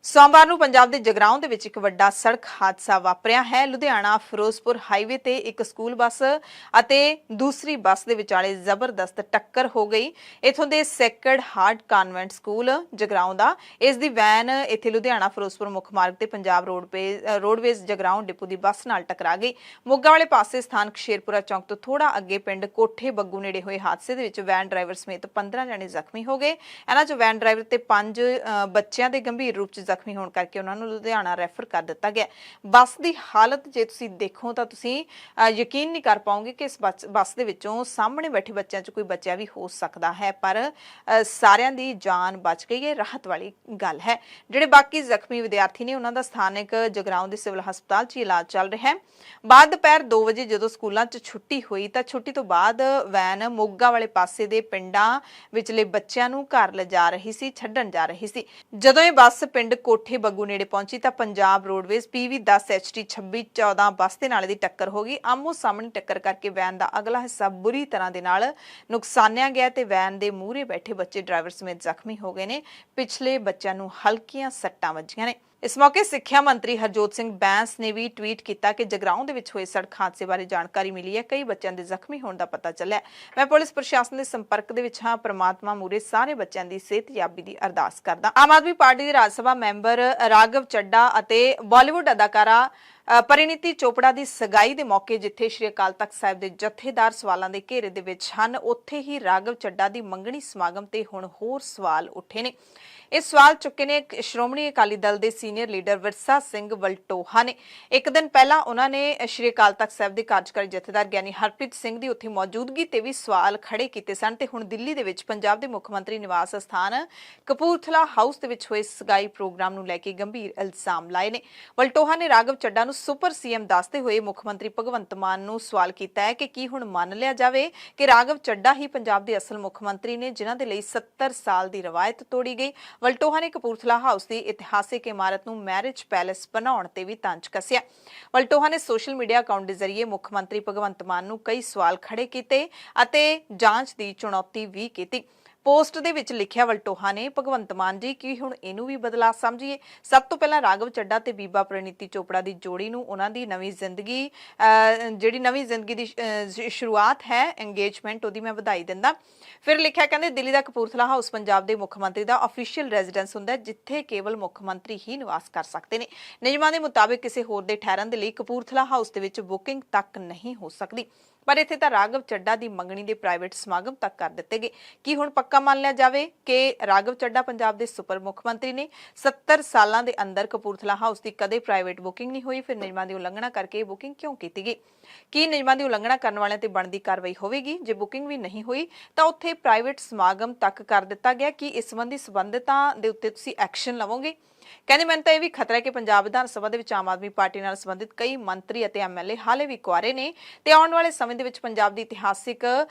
ਸੋਮਵਾਰ ਨੂੰ ਪੰਜਾਬ ਦੇ ਜਗਰਾਉਂ ਦੇ ਵਿੱਚ ਇੱਕ ਵੱਡਾ ਸੜਕ ਹਾਦਸਾ ਵਾਪਰਿਆ ਹੈ। ਲੁਧਿਆਣਾ ਫਿਰੋਜ਼ਪੁਰ ਹਾਈਵੇ ਤੇ ਇੱਕ ਸਕੂਲ ਬੱਸ ਅਤੇ ਦੂਸਰੀ ਬੱਸ ਦੇ ਵਿਚਾਲੇ ਜ਼ਬਰਦਸਤ ਟੱਕਰ ਹੋ ਗਈ। ਇਥੋਂ ਦੇ sacred heart convent school Jagraon ਦਾ, ਇਸ ਦੀ ਵੈਨ ਇੱਥੇ ਲੁਧਿਆਣਾ ਫਿਰੋਜ਼ਪੁਰ ਮੁੱਖ ਮਾਰਗ ਤੇ ਪੰਜਾਬ ਰੋਡਵੇਜ਼ ਜਗਰਾਉਂ ਡਿਪੂ ਦੀ ਬੱਸ ਨਾਲ ਟਕਰਾ ਗਈ। ਮੋਗਾ ਵਾਲੇ ਪਾਸੇ ਸਥਾਨਕ ਸ਼ੇਰਪੁਰਾ ਚੌਂਕ ਤੋਂ ਥੋੜਾ ਅੱਗੇ ਪਿੰਡ ਕੋਠੇ ਬੱਗੂ ਨੇੜੇ ਹੋਏ ਹਾਦਸੇ ਦੇ ਵਿੱਚ ਵੈਨ ਡਰਾਈਵਰ ਸਮੇਤ 15 ਜਣੇ ਜ਼ਖਮੀ ਹੋ ਗਏ। ਇਹਨਾਂ 'ਚ ਵੈਨ ਡਰਾਈਵਰ ਤੇ 5 ਬੱਚਿਆਂ ਦੇ ਗੰਭੀਰ ਰੂਪ 'ਚ ਜ਼ਖਮੀ ਹੋਣ ਕਰਕੇ ਉਹਨਾਂ ਨੂੰ ਲੁਧਿਆਣਾ ਰੈਫਰ ਕਰ ਦਿੱਤਾ ਗਿਆ। ਬੱਸ ਦੀ ਹਾਲਤ ਜੇ ਤੁਸੀਂ ਦੇਖੋ ਤਾਂ ਤੁਸੀਂ ਯਕੀਨ ਨਹੀਂ ਕਰ ਪਾਓਗੇ ਕਿ ਇਸ ਬੱਸ ਦੇ ਵਿੱਚੋਂ ਸਾਹਮਣੇ ਬੈਠੇ ਬੱਚਿਆਂ 'ਚ ਕੋਈ ਬਚਿਆ ਵੀ ਹੋ ਸਕਦਾ ਹੈ, ਪਰ ਸਾਰਿਆਂ ਦੀ ਜਾਨ ਬਚ ਗਈ ਹੈ। ਰਾਹਤ ਵਾਲੀ ਗੱਲ ਹੈ। ਜਿਹੜੇ ਬਾਕੀ ਜ਼ਖਮੀ ਵਿਦਿਆਰਥੀ ਨੇ ਉਹਨਾਂ ਦਾ ਸਥਾਨਕ ਜਗਰਾਉਂ ਦੇ ਸਿਵਲ ਹਸਪਤਾਲ 'ਚ ਇਲਾਜ ਚੱਲ ਰਿਹਾ ਹੈ। ਬਾਅਦ ਦੁਪਹਿਰ 2 ਵਜੇ ਜਦੋਂ ਸਕੂਲਾਂ 'ਚ ਛੁੱਟੀ ਹੋਈ ਤਾਂ ਛੁੱਟੀ ਤੋਂ ਬਾਅਦ ਵੈਨ ਮੋਗਾ ਵਾਲੇ ਪਾਸੇ ਦੇ ਪਿੰਡਾਂ ਵਿਚਲੇ ਬੱਚਿਆਂ ਨੂੰ ਘਰ ਲਿਜਾ ਰਹੀ ਸੀ, ਛੱਡਣ ਜਾ ਰਹੀ ਸੀ। ਜਦੋਂ ਇਹ ਬੱਸ ਪਿੰਡ ਕੋਠੇ ਬੱਗੂ ਨੇੜੇ ਪਹੁੰਚੀ ਤਾਂ ਪੰਜਾਬ ਰੋਡਵੇਜ਼ PV10 HT 2614 ਬੱਸ ਦੇ ਨਾਲ ਦੀ ਟੱਕਰ ਹੋ ਗਈ। ਆਮੋ ਸਾਹਮਣੇ ਟੱਕਰ ਕਰਕੇ ਵੈਨ ਦਾ ਅਗਲਾ ਹਿੱਸਾ ਬੁਰੀ ਤਰ੍ਹਾਂ ਦੇ ਨਾਲ ਨੁਕਸਾਨਿਆ ਗਿਆ ਤੇ ਵੈਨ ਦੇ ਮੂਹਰੇ ਬੈਠੇ ਬੱਚੇ ਡਰਾਈਵਰ ਸਮੇਤ ਜ਼ਖਮੀ ਹੋ ਗਏ ਨੇ। ਪਿਛਲੇ ਬੱਚਿਆਂ ਨੂੰ ਹਲਕੀਆਂ ਸੱਟਾਂ ਵੱਜੀਆਂ ਨੇ। ਇਸ ਮੌਕੇ ਸਿੱਖਿਆ ਮੰਤਰੀ ਹਰਜੋਤ ਸਿੰਘ ਬੈਂਸ ਨੇ ਵੀ ਟਵੀਟ ਕੀਤਾ ਕਿ ਜਗਰਾਉਂ ਦੇ ਵਿੱਚ ਹੋਏ ਸੜਕ ਹਾਦਸੇ ਬਾਰੇ ਜਾਣਕਾਰੀ ਮਿਲੀ ਹੈ। ਕਈ ਬੱਚਿਆਂ ਦੇ ਜ਼ਖਮੀ ਹੋਣ ਦਾ ਪਤਾ ਚੱਲਿਆ। ਮੈਂ ਪੁਲਿਸ ਪ੍ਰਸ਼ਾਸਨ ਦੇ ਸੰਪਰਕ ਦੇ ਵਿੱਚ ਹਾਂ। ਪ੍ਰਮਾਤਮਾ ਮੂਹਰੇ ਸਾਰੇ ਬੱਚਿਆਂ ਦੀ ਸਿਹਤਯਾਬੀ ਦੀ ਅਰਦਾਸ ਕਰਦਾ। ਆਮ ਆਦਮੀ ਪਾਰਟੀ ਦੇ ਰਾਜ ਸਭਾ ਮੈਂਬਰ ਰਾਘਵ ਚੱਡਾ ਅਤੇ ਬਾਲੀਵੁੱਡ ਅਦਾਕਾਰਾ ਪਰਿਣੀਤੀ ਚੋਪੜਾ ਦੀ ਸਗਾਈ ਦੇ ਮੌਕੇ ਜਿੱਥੇ ਸ਼੍ਰੀ ਅਕਾਲ ਤਖਤ ਸਾਹਿਬ ਦੇ ਜਥੇਦਾਰ ਸਵਾਲਾਂ ਦੇ ਘੇਰੇ ਦੇ ਵਿੱਚ ਹਨ, ਉੱਥੇ ਹੀ ਰਾਘਵ ਚੱਡਾ ਦੀ ਮੰਗਣੀ ਸਮਾਗਮ ਤੇ ਹੁਣ ਹੋਰ ਸਵਾਲ ਉੱਠੇ ਨੇ। ਇਹ ਸਵਾਲ ਚੁੱਕੇ ਨੇ ਸ਼੍ਰੋਮਣੀ ਅਕਾਲੀ ਦਲ ਦੇ ਸੀਨੀਅਰ ਲੀਡਰ ਵਿਰਸਾ ਸਿੰਘ ਵਲਟੋਹਾ ਨੇ। ਇੱਕ ਦਿਨ ਪਹਿਲਾਂ ਉਹਨਾਂ ਨੇ ਸ਼੍ਰੀ ਅਕਾਲ ਤਖਤ ਸਾਹਿਬ ਦੇ ਕਾਰਜਕਾਰੀ ਜਥੇਦਾਰ ਗਿਆਨੀ ਹਰਪ੍ਰੀਤ ਸਿੰਘ ਦੀ ਉੱਥੇ ਮੌਜੂਦਗੀ ਤੇ ਵੀ ਸਵਾਲ ਖੜੇ ਕੀਤੇ ਸਨ ਤੇ ਹੁਣ ਦਿੱਲੀ ਦੇ ਵਿੱਚ ਪੰਜਾਬ ਦੇ ਮੁੱਖ ਮੰਤਰੀ ਨਿਵਾਸ ਸਥਾਨ ਕਪੂਰਥਲਾ ਹਾਊਸ ਦੇ ਵਿੱਚ ਹੋਏ ਸਗਾਈ ਪ੍ਰੋਗਰਾਮ ਨੂੰ ਲੈ ਕੇ ਗੰਭੀਰ ਇਲਜ਼ਾਮ ਲਾਏ ਨੇ। ਵਲਟੋਹਾ ਨੇ ਰਾਘਵ ਚੱਡਾ ਨੂੰ ਸੁਪਰ ਸੀਐਮ ਦੱਸਦੇ ਹੋਏ ਮੁੱਖ ਮੰਤਰੀ ਭਗਵੰਤ ਮਾਨ ਨੂੰ ਸਵਾਲ ਕੀਤਾ ਹੈ ਕਿ ਕੀ ਹੁਣ ਮੰਨ ਲਿਆ ਜਾਵੇ ਕਿ ਰਾਘਵ ਚੱਡਾ ਹੀ ਪੰਜਾਬ ਦੇ ਅਸਲ ਮੁੱਖ ਮੰਤਰੀ ਨੇ ਜਿਨ੍ਹਾਂ ਦੇ ਲਈ 70 ਸਾਲ ਦੀ ਰਵਾਇਤ ਤੋੜੀ ਗਈ। ਵਲਟੋਹਾ ਨੇ ਕਪੂਰਥਲਾ ਹਾਊਸ ਦੀ ਇਤਿਹਾਸਿਕ ਇਮਾਰਤ ਨੂੰ ਮੈਰਿਜ ਪੈਲੇਸ ਬਣਾਉਣ ਤੇ ਵੀ ਤੰਜ ਕੱਸਿਆ। ਵਲਟੋਹਾ ਨੇ ਸੋਸ਼ਲ ਮੀਡੀਆ ਅਕਾਊਂਟ ਦੇ ਜ਼ਰੀਏ ਮੁੱਖ ਮੰਤਰੀ ਭਗਵੰਤ ਮਾਨ ਨੂੰ ਕਈ ਸਵਾਲ ਖੜੇ ਕੀਤੇ ਅਤੇ ਜਾਂਚ ਦੀ ਚੁਣੌਤੀ ਵੀ ਕੀਤੀ। ਪੋਸਟ ਦੇ ਵਿੱਚ ਲਿਖਿਆ ਵਲਟੋਹਾ ਨੇ, ਭਗਵੰਤ ਮਾਨ ਜੀ ਕੀ ਹੁਣ ਇਹਨੂੰ ਵੀ ਬਦਲਾ ਸਮਝੀਏ? ਸਭ ਤੋਂ ਪਹਿਲਾਂ ਰਾਘਵ ਚੱਡਾ ਤੇ ਬੀਬਾ ਪ੍ਰਨੀਤੀ ਚੋਪੜਾ ਦੀ ਜੋੜੀ ਨੂੰ ਉਹਨਾਂ ਦੀ ਨਵੀਂ ਜ਼ਿੰਦਗੀ ਦੀ ਸ਼ੁਰੂਆਤ ਹੈ ਇੰਗੇਜਮੈਂਟ ਉਹਦੀ ਮੈਂ ਵਧਾਈ ਦਿੰਦਾ। ਫਿਰ ਲਿਖਿਆ ਕਹਿੰਦੇ ਦਿੱਲੀ ਦਾ ਕਪੂਰਥਲਾ ਹਾਊਸ ਪੰਜਾਬ ਦੇ ਮੁੱਖ ਮੰਤਰੀ ਦਾ ਅਫੀਸ਼ੀਅਲ ਰੈਜ਼ੀਡੈਂਸ ਹੁੰਦਾ ਜਿੱਥੇ ਕੇਵਲ ਮੁੱਖ ਮੰਤਰੀ ਹੀ ਨਿਵਾਸ ਕਰ ਸਕਦੇ ਨੇ। ਨਿਯਮਾਂ ਦੇ ਮੁਤਾਬਿਕ ਕਿਸੇ ਹੋਰ ਦੇ ਠਹਿਰਨ ਦੇ ਲਈ ਕਪੂਰਥਲਾ ਹਾਊਸ ਦੇ ਵਿੱਚ ਬੁਕਿੰਗ ਤੱਕ ਨਹੀਂ ਹੋ ਸਕਦੀ। ਪਰ ਇੱਥੇ ਤਾਂ ਰਾਘਵ ਚੱਡਾ ਦੀ ਮੰਗਣੀ ਦੇ ਪ੍ਰਾਈਵੇਟ ਸਮਾਗਮ ਤੱਕ ਕਰ ਦਿੱਤੇ ਗਏ। ਕੀ ਹੁਣ ਪੱਕਾ ਮੰਨ ਲਿਆ ਜਾਵੇ ਕਿ ਰਾਘਵ ਚੱਡਾ ਪੰਜਾਬ ਦੇ ਸੁਪਰ ਮੁੱਖ ਮੰਤਰੀ ਨੇ? 70 ਸਾਲਾਂ ਦੇ ਅੰਦਰ ਕਪੂਰਥਲਾ ਹਾਊਸ ਦੀ ਕਦੇ ਪ੍ਰਾਈਵੇਟ ਬੁਕਿੰਗ ਨਹੀਂ ਹੋਈ, ਫਿਰ ਨਿਯਮਾਂ ਦੀ ਉਲੰਘਣਾ ਕਰਕੇ ਬੁਕਿੰਗ ਕਿਉਂ ਕੀਤੀ ਗਈ? ਕੀ ਨਿਯਮਾਂ ਦੀ ਉਲੰਘਣਾ ਕਰਨ ਵਾਲਿਆਂ ਤੇ ਬਣਦੀ ਕਾਰਵਾਈ ਹੋਵੇਗੀ? ਜੇ ਬੁਕਿੰਗ ਵੀ ਨਹੀਂ ਹੋਈ ਤਾਂ ਉੱਥੇ ਪ੍ਰਾਈਵੇਟ ਸਮਾਗਮ ਤੱਕ ਕਰ ਦਿੱਤਾ ਗਿਆ, ਕੀ ਇਸ ਸੰਬੰਧੀ ਸੰਬੰਧਿਤਾਂ ਦੇ ਉੱਤੇ ਤੁਸੀਂ ਐਕਸ਼ਨ ਲਵੋਗੇ? ਕਹਿੰਦੇ ਮੈਨੂੰ ਤਾਂ ਇਹ ਵੀ ਖਤਰਾ ਹੈ ਕਿ ਪੰਜਾਬ ਵਿਧਾਨ ਸਭਾ ਦੇ ਵਿੱਚ ਆਮ ਆਦਮੀ ਪਾਰਟੀ ਨਾਲ ਸੰਬੰਧਿਤ ਕਈ ਮੰਤਰੀ ਅਤੇ ਐਮਐਲਏ ਹਾਲੇ ਵੀ ਕੁਆਰੇ ਨੇ ਤੇ ਆਉਣ ਵਾਲੇ ਸਮੇਂ ਦੇ ਵਿੱਚ ਪੰਜਾਬ ਦੀ ਇਤਿਹਾਸਿਕ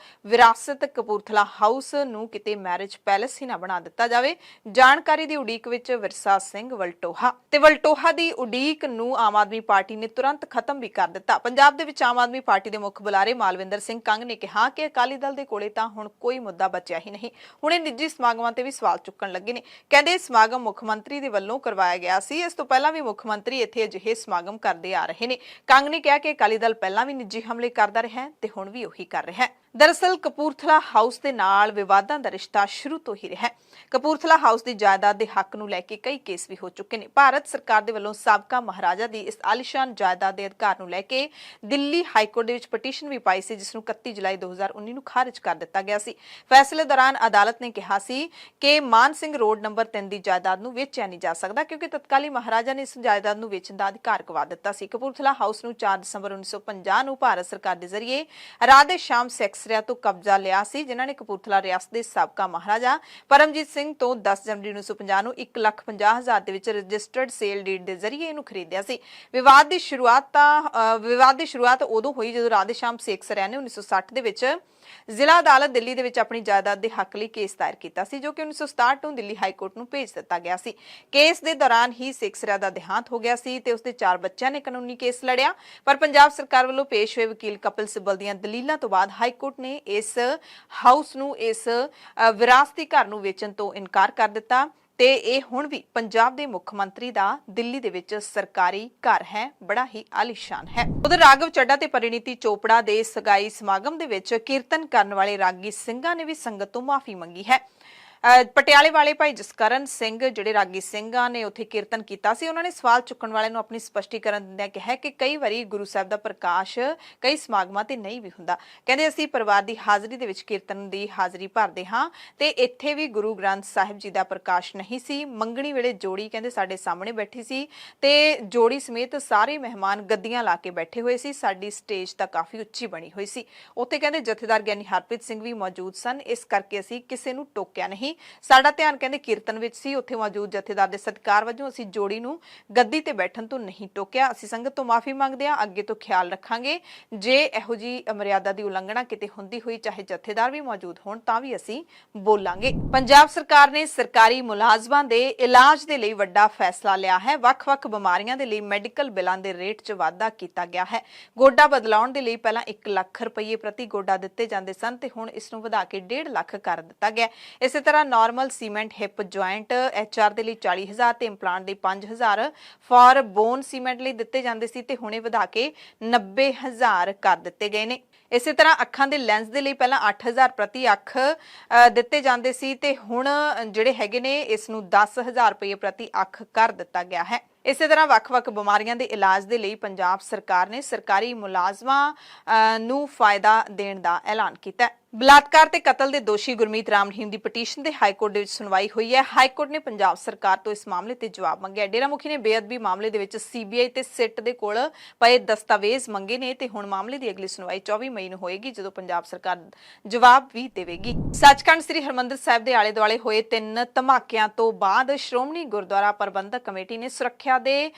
ਵਿਰਾਸਤ ਕਪੂਰਥਲਾ ਹਾਊਸ ਨੂੰ ਕਿਤੇ ਮੈਰਿਜ ਪੈਲੇਸ ਹੀ ਨਾ ਬਣਾ ਦਿੱਤਾ ਜਾਵੇ। ਜਾਣਕਾਰੀ ਦੀ ਉਡੀਕ ਵਿੱਚ ਵਿਰਸਾ ਸਿੰਘ ਵਲਟੋਹਾ ਤੇ ਵਲਟੋਹਾ ਦੀ ਉਡੀਕ ਨੂੰ ਆਮ ਆਦਮੀ ਪਾਰਟੀ ਨੇ ਤੁਰੰਤ ਖਤਮ ਵੀ ਕਰ ਦਿੱਤਾ। ਪੰਜਾਬ ਦੇ ਵਿੱਚ ਆਮ ਆਦਮੀ ਪਾਰਟੀ ਦੇ ਮੁੱਖ ਬੁਲਾਰੇ ਮਾਲਵਿੰਦਰ ਸਿੰਘ ਕੰਗ ਨੇ ਕਿਹਾ ਕਿ ਅਕਾਲੀ ਦਲ ਦੇ ਕੋਲੇ ਤਾਂ ਹੁਣ ਕੋਈ ਮੁੱਦਾ ਬਚਿਆ ਹੀ ਨਹੀਂ, ਹੁਣ ਇਹ ਨਿੱਜੀ ਸਮਾਗਮਾਂ ਤੇ ਵੀ ਸਵਾਲ ਚੁੱਕਣ ਲੱਗੇ ਨੇ। ਕਹਿੰਦੇ ਸਮਾਗਮ ਮੁੱਖ ਮੰਤਰੀ ਦੇ ਵੱਲੋਂ ਕਰਵਾਇਆ ਗਿਆ ਸੀ, ਇਸ ਤੋਂ ਪਹਿਲਾਂ ਵੀ ਮੁੱਖ ਮੰਤਰੀ ਇੱਥੇ ਅਜਿਹੇ ਸਮਾਗਮ ਕਰਦੇ ਆ ਰਹੇ ਨੇ। ਕੰਗ ਨੇ ਕਿਹਾ ਕਿ ਅਕਾਲੀ ਦਲ ਪਹਿਲਾਂ ਵੀ ਨਿੱਜੀ ਹਮਲੇ ਕਰਦਾ ਰਿਹਾ ਤੇ ਹੁਣ ਵੀ ਉਹੀ ਕਰ ਰਿਹਾ ਹੈ। ਦਰਅਸਲ ਕਪੂਰਥਲਾ ਹਾਊਸ ਦੇ ਨਾਲ ਵਿਵਾਦਾਂ ਦਾ ਰਿਸ਼ਤਾ ਸ਼ੁਰੂ ਤੋਂ ਹੀ ਰਿਹਾ ਹੈ। ਕਪੂਰਥਲਾ ਹਾਊਸ ਦੀ ਜਾਇਦਾਦ ਦੇ ਹੱਕ ਨੂੰ ਲੈ ਕੇ ਕਈ ਕੇਸ ਵੀ ਹੋ ਚੁੱਕੇ ਨੇ। ਭਾਰਤ ਸਰਕਾਰ ਦੇ ਵੱਲੋਂ ਸਾਬਕਾ ਮਹਾਰਾਜਾ ਦੀ ਇਸ ਆਲੀਸ਼ਾਨ ਜਾਇਦਾਦ ਦੇ ਅਧਿਕਾਰ ਨੂੰ ਲੈ ਕੇ ਦਿੱਲੀ ਹਾਈ ਕੋਰਟ ਦੇ ਵਿੱਚ ਪਟੀਸ਼ਨ ਵੀ ਪਾਈ ਸੀ, ਜਿਸ ਨੂੰ 31 ਜੁਲਾਈ 2019 ਨੂੰ ਖਾਰਜ ਕਰ ਦਿੱਤਾ ਗਿਆ ਸੀ। ਫੈਸਲੇ ਦੌਰਾਨ ਅਦਾਲਤ ਨੇ ਕਿਹਾ ਸੀ ਕਿ ਮਾਨ ਸਿੰਘ ਰੋਡ ਨੰਬਰ 3 ਦੀ ਜਾਇਦਾਦ ਨੂੰ ਵੇਚਿਆ ਨਹੀਂ ਜਾ ਸਕਦਾ ਕਿਉਂਕਿ ਤਤਕਾਲੀ ਮਹਾਰਾਜਾ ਨੇ ਇਸ ਜਾਇਦਾਦ ਨੂੰ ਵੇਚਣ ਦਾ ਅਧਿਕਾਰ ਗਵਾ ਦਿੱਤਾ ਸੀ। ਕਪੂਰਥਲਾ ਹਾਊਸ ਨੂੰ 4 ਦਸੰਬਰ 1950 ਨੂੰ ਭਾਰਤ ਸਰਕਾਰ ਦੇ ਜ਼ਰੀਏ ਰਾਧੇ ਸ਼ਾਮ ਸੈਕਸਰੀਆ ਤੋਂ ਕਬਜ਼ਾ ਲਿਆ ਸੀ, ਜਿਨ੍ਹਾਂ ਨੇ ਕਪੂਰਥਲਾ ਰਿਆਸਤ ਦੇ ਸਾਬਕਾ ਮਹਾਰਾਜਾ ਪਰਮਜੀਤ ਸਿੰਘ ਤੋਂ 10 ਜਨਵਰੀ 1950 ਨੂੰ 1,50,000 ਦੇ ਵਿੱਚ ਰਜਿਸਟਰਡ ਸੇਲ ਡੀਡ ਦੇ ਜ਼ਰੀਏ ਇਹਨੂੰ ਖਰੀਦਿਆ ਸੀ। ਵਿਵਾਦ ਦੀ ਸ਼ੁਰੂਆਤ ਉਦੋਂ ਹੋਈ ਜਦੋਂ ਰਾਧੇ ਸ਼ਾਮ ਸੈਕਸਰੀਆ ਨੇ 1960 ਦੇ ਵਿੱਚ ਜ਼ਿਲ੍ਹਾ ਅਦਾਲਤ ਦਿੱਲੀ ਦੇ ਵਿੱਚ ਆਪਣੀ ਜਾਇਦਾਦ ਦੇ ਹੱਕ ਲਈ ਕੇਸ ਦਾਇਰ ਕੀਤਾ ਸੀ, ਜੋ ਕਿ 1967 ਨੂੰ ਦਿੱਲੀ ਹਾਈ ਕੋਰਟ ਨੂੰ ਭੇਜ ਦਿੱਤਾ ਗਿਆ ਸੀ। ਕੇਸ ਦੇ ਦੌਰਾਨ ਹੀ ਸੈਕਸਰੀਆ ਦਾ ਦੇਹਾਂਤ ਹੋ ਗਿਆ ਸੀ ਤੇ ਉਸਦੇ 4 ਬੱਚਿਆਂ ਨੇ ਕਾਨੂੰਨੀ ਕੇਸ ਲੜਿਆ, ਪਰ ਪੰਜਾਬ ਸਰਕਾਰ ਵੱਲੋਂ ਪੇਸ਼ ਹੋਏ ਵਕੀਲ ਕਪਿਲ ਸਿੱਬਲ ਦੀਆਂ ਦਲੀਲਾਂ ਤੋਂ ਬਾਅਦ ਹਾਈ ਕੋਰਟ ਨੇ ਇਸ ਹਾਊਸ ਨੂੰ, ਇਸ ਵਿਰਾਸਤੀ ਘਰ ਨੂੰ ਵੇਚਣ ਤੋਂ ਇਨਕਾਰ ਕਰ ਦਿੱਤਾ ਤੇ ਇਹ ਹੁਣ ਵੀ ਪੰਜਾਬ ਦੇ ਮੁੱਖ ਮੰਤਰੀ ਦਾ ਦਿੱਲੀ ਦੇ ਵਿੱਚ ਸਰਕਾਰੀ ਘਰ ਹੈ, ਬੜਾ ਹੀ ਆਲੀਸ਼ਾਨ ਹੈ। ਉਧਰ ਰਾਘਵ ਚੱਡਾ ਤੇ ਪਰਿਣੀਤੀ ਚੋਪੜਾ ਦੇ ਸਗਾਈ ਸਮਾਗਮ ਦੇ ਵਿੱਚ ਕੀਰਤਨ ਕਰਨ ਵਾਲੇ ਰਾਗੀ ਸਿੰਘਾਂ ਨੇ ਵੀ ਸੰਗਤ ਤੋਂ ਮਾਫੀ ਮੰਗੀ ਹੈ। ਪਟਿਆਲੇ ਵਾਲੇ ਭਾਈ ਜਸਕਰਨ ਸਿੰਘ ਜਿਹੜੇ ਰਾਗੀ ਸਿੰਘਾਂ ਨੇ ਉੱਥੇ ਕੀਰਤਨ ਕੀਤਾ ਸੀ, ਉਹਨਾਂ ਨੇ ਸਵਾਲ ਚੁੱਕਣ ਵਾਲਿਆਂ ਨੂੰ ਆਪਣੀ ਸਪਸ਼ਟੀਕਰਨ ਦਿੰਦਿਆਂ ਕਿਹਾ ਕਿ ਕਈ ਵਾਰੀ ਗੁਰੂ ਸਾਹਿਬ ਦਾ ਪ੍ਰਕਾਸ਼ ਕਈ ਸਮਾਗਮਾਂ ਤੇ ਨਹੀਂ ਵੀ ਹੁੰਦਾ। ਕਹਿੰਦੇ ਅਸੀਂ ਪਰਿਵਾਰ ਦੀ ਹਾਜ਼ਰੀ ਦੇ ਵਿੱਚ ਕੀਰਤਨ ਦੀ ਹਾਜ਼ਰੀ ਭਰਦੇ ਹਾਂ ਤੇ ਇੱਥੇ ਵੀ ਗੁਰੂ ਗ੍ਰੰਥ ਸਾਹਿਬ ਜੀ ਦਾ ਪ੍ਰਕਾਸ਼ ਨਹੀਂ ਸੀ। ਮੰਗਣੀ ਵੇਲੇ ਜੋੜੀ ਕਹਿੰਦੇ ਸਾਡੇ ਸਾਹਮਣੇ ਬੈਠੀ ਸੀ ਤੇ ਜੋੜੀ ਸਮੇਤ ਸਾਰੇ ਮਹਿਮਾਨ ਗੱਦੀਆਂ ਲਾ ਕੇ ਬੈਠੇ ਹੋਏ ਸੀ। ਸਾਡੀ ਸਟੇਜ ਤਾਂ ਕਾਫੀ ਉੱਚੀ ਬਣੀ ਹੋਈ ਸੀ। ਉੱਥੇ ਕਹਿੰਦੇ ਜਥੇਦਾਰ ਗਿਆਨੀ ਹਰਪ੍ਰੀਤ ਸਿੰਘ ਵੀ ਮੌਜੂਦ ਸਨ, ਇਸ ਕਰਕੇ ਅਸੀਂ ਕਿਸੇ ਨੂੰ ਟੋਕਿਆ ਨਹੀਂ। ਸਾਡਾ ਧਿਆਨ ਕਹਿੰਦੇ ਕੀਰਤਨ ਵਿੱਚ ਸੀ। ਉੱਥੇ ਮੌਜੂਦ ਜਥੇਦਾਰ ਦੇ ਸਤਿਕਾਰ ਵਜੋਂ ਅਸੀਂ ਜੋੜੀ ਨੂੰ ਗੱਦੀ ਤੇ ਬੈਠਣ ਤੋਂ ਨਹੀਂ ਟੋਕਿਆ। ਅਸੀਂ ਸੰਗਤ ਤੋਂ ਮਾਫੀ ਮੰਗਦੇ ਹਾਂ, ਅੱਗੇ ਤੋਂ ਖਿਆਲ ਰੱਖਾਂਗੇ। ਜੇ ਇਹੋ ਜੀ ਮਰਿਆਦਾ ਦੀ ਉਲੰਘਣਾ ਕਿਤੇ ਹੁੰਦੀ ਹੋਈ, ਚਾਹੇ ਜਥੇਦਾਰ ਵੀ ਮੌਜੂਦ ਹੋਣ, ਤਾਂ ਵੀ ਅਸੀਂ ਬੋਲਾਂਗੇ। ਪੰਜਾਬ ਸਰਕਾਰ ਨੇ ਸਰਕਾਰੀ ਮੁਲਾਜ਼ਮਾਂ ਦੇ ਇਲਾਜ ਦੇ ਲਈ ਵੱਡਾ ਫੈਸਲਾ ਲਿਆ ਹੈ। ਵੱਖ-ਵੱਖ ਬਿਮਾਰੀਆਂ ਦੇ ਲਈ ਮੈਡੀਕਲ ਬਿੱਲਾਂ ਦੇ ਰੇਟ 'ਚ ਵਾਧਾ ਕੀਤਾ ਗਿਆ ਹੈ। ਗੋਡਾ ਬਦਲਾਉਣ ਦੇ ਲਈ ਪਹਿਲਾਂ 1 ਲੱਖ ਰੁਪਏ ਪ੍ਰਤੀ ਗੋਡਾ ਦਿੱਤੇ ਜਾਂਦੇ ਸਨ ਤੇ ਹੁਣ ਇਸ ਨੂੰ ਵਧਾ ਕੇ 1.5 ਲੱਖ ਕਰ ਦਿੱਤਾ ਗਿਆ। ਇਸੇ ਤਰ੍ਹਾਂ normal cement hip joint HR ਦੇ ਲਈ 40,000 ਤੇ ਇੰਪਲਾਂਟ ਦੇ 5,000 ਫॉर ਬੋਨ ਸੀਮੈਂਟ ਲਈ ਦਿੱਤੇ ਜਾਂਦੇ ਸੀ ਤੇ ਹੁਣੇ ਵਧਾ ਕੇ 90,000 ਕਰ ਦਿੱਤੇ ਗਏ ਨੇ। ਇਸੇ ਤਰ੍ਹਾਂ ਅੱਖਾਂ ਦੇ ਲੈਂਸ ਦੇ ਲਈ ਪਹਿਲਾਂ 8,000 ਪ੍ਰਤੀ ਅੱਖ ਦਿੱਤੇ ਜਾਂਦੇ ਸੀ ਤੇ ਹੁਣ ਜਿਹੜੇ ਹੈਗੇ ਨੇ ਇਸ ਨੂੰ 10,000 ਰੁਪਏ ਪ੍ਰਤੀ ਅੱਖ ਕਰ ਦਿੱਤਾ ਗਿਆ ਹੈ। ਇਸੇ ਤਰ੍ਹਾਂ ਵੱਖ-ਵੱਖ ਬਿਮਾਰੀਆਂ ਦੇ ਇਲਾਜ ਦੇ ਲਈ ਪੰਜਾਬ ਸਰਕਾਰ ਨੇ ਸਰਕਾਰੀ ਮੁਲਾਜ਼ਮਾਂ ਨੂੰ ਫਾਇਦਾ ਦੇਣ ਦਾ ਐਲਾਨ ਕੀਤਾ ਹੈ। ਬਲਾਤਕਾਰ ਤੇ ਕਤਲ ਦੇ ਦੋਸ਼ੀ ਗੁਰਮੀਤ ਰਾਮ ਰਹੀਮ ਦੀ ਪਟੀਸ਼ਨ ਤੇ ਹਾਈਕੋਰਟ ਦੇ ਵਿੱਚ ਸੁਣਵਾਈ ਹੋਈ ਹੈ। ਹਾਈਕੋਰਟ ਨੇ ਪੰਜਾਬ ਸਰਕਾਰ ਤੋਂ ਇਸ ਮਾਮਲੇ ਤੇ ਜਵਾਬ ਮੰਗਿਆ। ਡੇਰਾ ਮੁਖੀ ਨੇ ਬੇਅਦਬੀ ਮਾਮਲੇ ਦੇ ਵਿੱਚ ਸੀਬੀਆਈ ਤੇ ਸਿੱਟ ਦੇ ਕੋਲ ਪਏ ਦਸਤਾਵੇਜ਼ ਮੰਗੇ ਨੇ ਤੇ ਹੁਣ ਮਾਮਲੇ ਦੀ ਅਗਲੀ ਸੁਣਵਾਈ 24 ਮਈ ਨੂੰ ਹੋਏਗੀ, ਜਦੋਂ ਪੰਜਾਬ ਸਰਕਾਰ ਜਵਾਬ ਵੀ ਦੇਵੇਗੀ। ਸੱਚਖੰਡ ਸ੍ਰੀ ਹਰਿਮੰਦਰ ਸਾਹਿਬ ਦੇ ਆਲੇ ਦੁਆਲੇ ਹੋਏ 3 ਧਮਾਕਿਆਂ ਤੋਂ ਬਾਅਦ ਸ਼੍ਰੋਮਣੀ ਗੁਰਦੁਆਰਾ ਪ੍ਰਬੰਧਕ ਕਮੇਟੀ ਨੇ ਸੁਰੱਖਿਆ ਦੇ